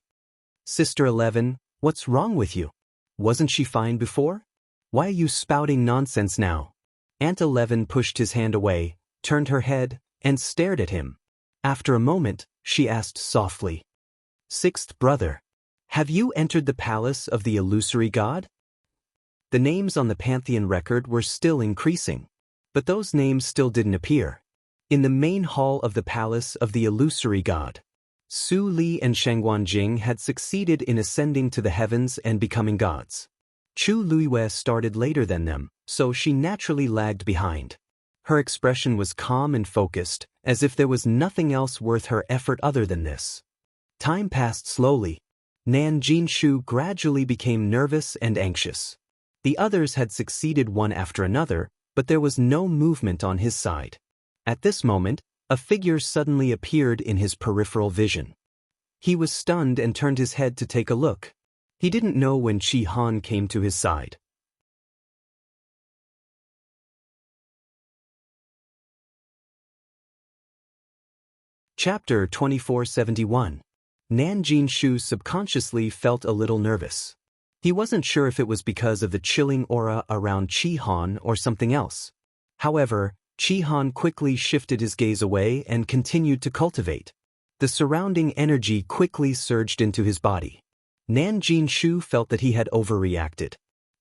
Sister 11, what's wrong with you? Wasn't she fine before? Why are you spouting nonsense now? Aunt 11 pushed his hand away, turned her head, and stared at him. After a moment, she asked softly, Sixth brother, have you entered the palace of the illusory god? The names on the Pantheon record were still increasing, but those names still didn't appear. In the main hall of the palace of the illusory god, Su Li and Shangguan Jing had succeeded in ascending to the heavens and becoming gods. Chu Luiwei started later than them, so she naturally lagged behind. Her expression was calm and focused, as if there was nothing else worth her effort other than this. Time passed slowly. Nan Jinshu gradually became nervous and anxious. The others had succeeded one after another, but there was no movement on his side. At this moment, a figure suddenly appeared in his peripheral vision. He was stunned and turned his head to take a look. He didn't know when Qi Han came to his side. Chapter 2471. Nan Jinshu subconsciously felt a little nervous. He wasn't sure if it was because of the chilling aura around Qi Han or something else. However, Qi Han quickly shifted his gaze away and continued to cultivate. The surrounding energy quickly surged into his body. Nan Jinshu felt that he had overreacted.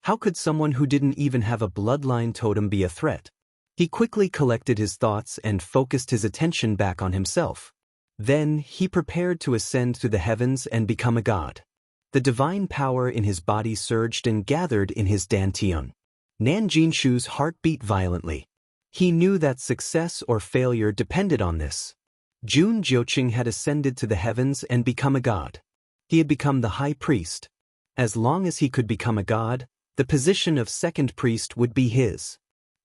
How could someone who didn't even have a bloodline totem be a threat? He quickly collected his thoughts and focused his attention back on himself. Then, he prepared to ascend to the heavens and become a god. The divine power in his body surged and gathered in his dantian. Nan Jinshu's heart beat violently. He knew that success or failure depended on this. Jun Jiuqing had ascended to the heavens and become a god. He had become the high priest. As long as he could become a god, the position of second priest would be his.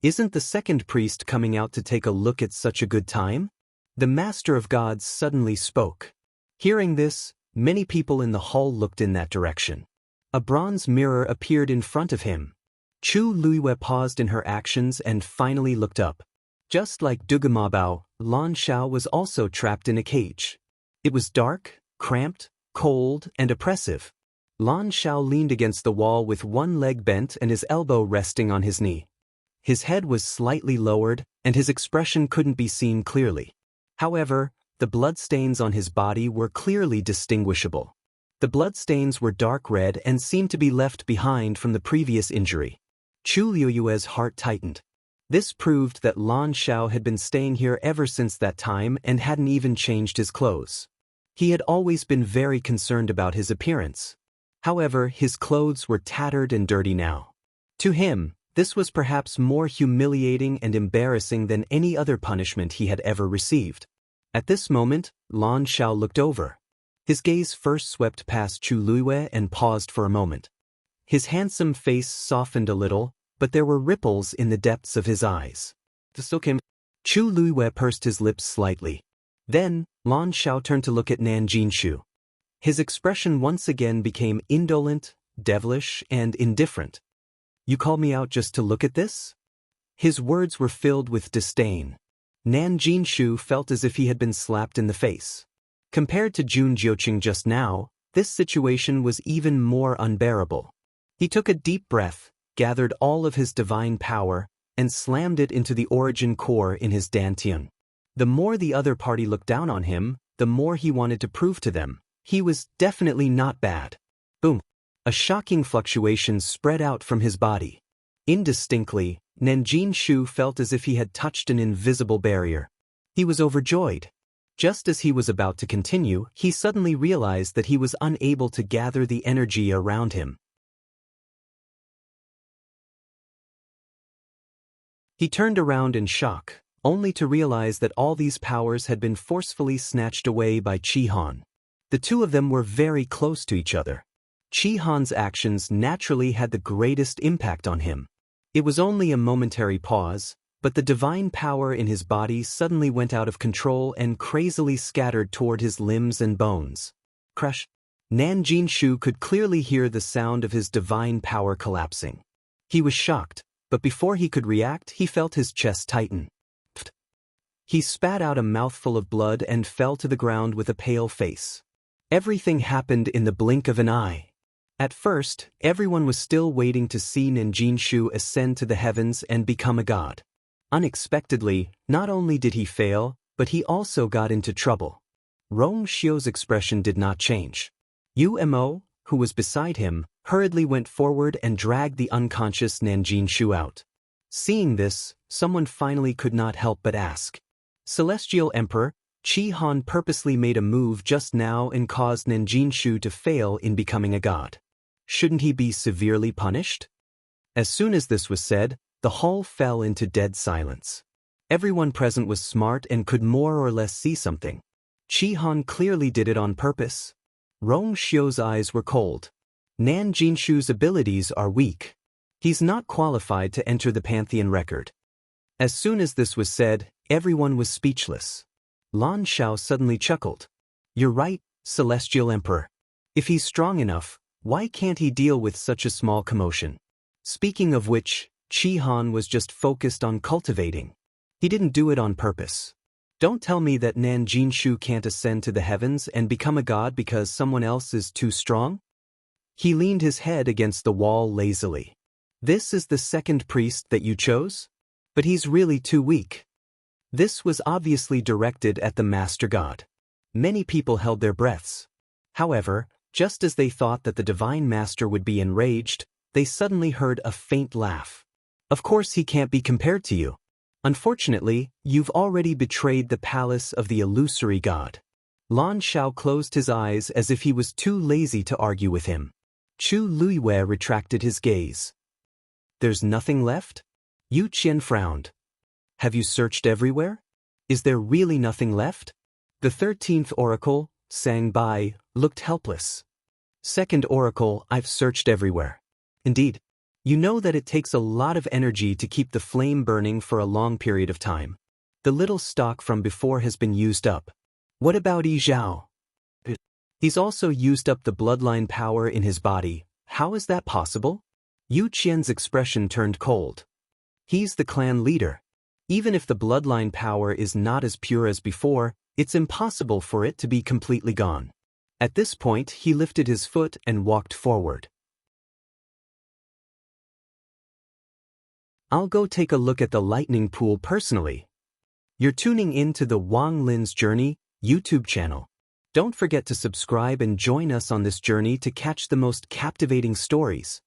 Isn't the second priest coming out to take a look at such a good time? The master of gods suddenly spoke. Hearing this, many people in the hall looked in that direction. A bronze mirror appeared in front of him. Chu Luiwei paused in her actions and finally looked up. Just like Dugamabao, Lan Xiao was also trapped in a cage. It was dark, cramped, cold, and oppressive. Lan Xiao leaned against the wall with one leg bent and his elbow resting on his knee. His head was slightly lowered, and his expression couldn't be seen clearly. However, the bloodstains on his body were clearly distinguishable. The bloodstains were dark red and seemed to be left behind from the previous injury. Chu Liuyue's heart tightened. This proved that Lan Xiao had been staying here ever since that time and hadn't even changed his clothes. He had always been very concerned about his appearance. However, his clothes were tattered and dirty now. To him, this was perhaps more humiliating and embarrassing than any other punishment he had ever received. At this moment, Lan Xiao looked over. His gaze first swept past Chu Luiwei and paused for a moment. His handsome face softened a little, but there were ripples in the depths of his eyes. Chu Luiwei pursed his lips slightly. Then, Lan Xiao turned to look at Nan Jinshu. His expression once again became indolent, devilish, and indifferent. "You called me out just to look at this?" His words were filled with disdain. Nan Jinshu felt as if he had been slapped in the face. Compared to Jun Jiuqing just now, this situation was even more unbearable. He took a deep breath, gathered all of his divine power, and slammed it into the origin core in his dantian. The more the other party looked down on him, the more he wanted to prove to them he was definitely not bad. Boom! A shocking fluctuation spread out from his body. Indistinctly, Nan Jinshu felt as if he had touched an invisible barrier. He was overjoyed. Just as he was about to continue, he suddenly realized that he was unable to gather the energy around him. He turned around in shock, only to realize that all these powers had been forcefully snatched away by Qi Han. The two of them were very close to each other. Qi Han's actions naturally had the greatest impact on him. It was only a momentary pause, but the divine power in his body suddenly went out of control and crazily scattered toward his limbs and bones. Crash! Nan Jinshu could clearly hear the sound of his divine power collapsing. He was shocked, but before he could react, he felt his chest tighten. Pfft. He spat out a mouthful of blood and fell to the ground with a pale face. Everything happened in the blink of an eye. At first, everyone was still waiting to see Nan Jinshu ascend to the heavens and become a god. Unexpectedly, not only did he fail, but he also got into trouble. Rong Xiu's expression did not change. Yu Mo, who was beside him, hurriedly went forward and dragged the unconscious Nan Jinshu out. Seeing this, someone finally could not help but ask. Celestial Emperor, Qi Han purposely made a move just now and caused Nan Jinshu to fail in becoming a god. Shouldn't he be severely punished? As soon as this was said, the hall fell into dead silence. Everyone present was smart and could more or less see something. Qi Han clearly did it on purpose. Rong Xiu's eyes were cold. Nan Jinshu's abilities are weak. He's not qualified to enter the Pantheon record. As soon as this was said, everyone was speechless. Lan Xiao suddenly chuckled. You're right, Celestial Emperor. If he's strong enough, why can't he deal with such a small commotion? Speaking of which, Qi Han was just focused on cultivating. He didn't do it on purpose. Don't tell me that Nan Jinshu can't ascend to the heavens and become a god because someone else is too strong? He leaned his head against the wall lazily. This is the second priest that you chose? But he's really too weak. This was obviously directed at the Master God. Many people held their breaths. However, just as they thought that the Divine Master would be enraged, they suddenly heard a faint laugh. Of course he can't be compared to you. Unfortunately, you've already betrayed the palace of the illusory god. Lan Xiao closed his eyes as if he was too lazy to argue with him. Chu Luiwei retracted his gaze. There's nothing left? Yu Qian frowned. Have you searched everywhere? Is there really nothing left? The 13th oracle, Sang Bai, looked helpless. Second oracle, I've searched everywhere. Indeed. You know that it takes a lot of energy to keep the flame burning for a long period of time. The little stock from before has been used up. What about Yi Zhao? He's also used up the bloodline power in his body. How is that possible? Yu Qian's expression turned cold. He's the clan leader. Even if the bloodline power is not as pure as before, it's impossible for it to be completely gone. At this point, he lifted his foot and walked forward. I'll go take a look at the lightning pool personally. You're tuning in to the Wang Lin's Journey YouTube channel. Don't forget to subscribe and join us on this journey to catch the most captivating stories.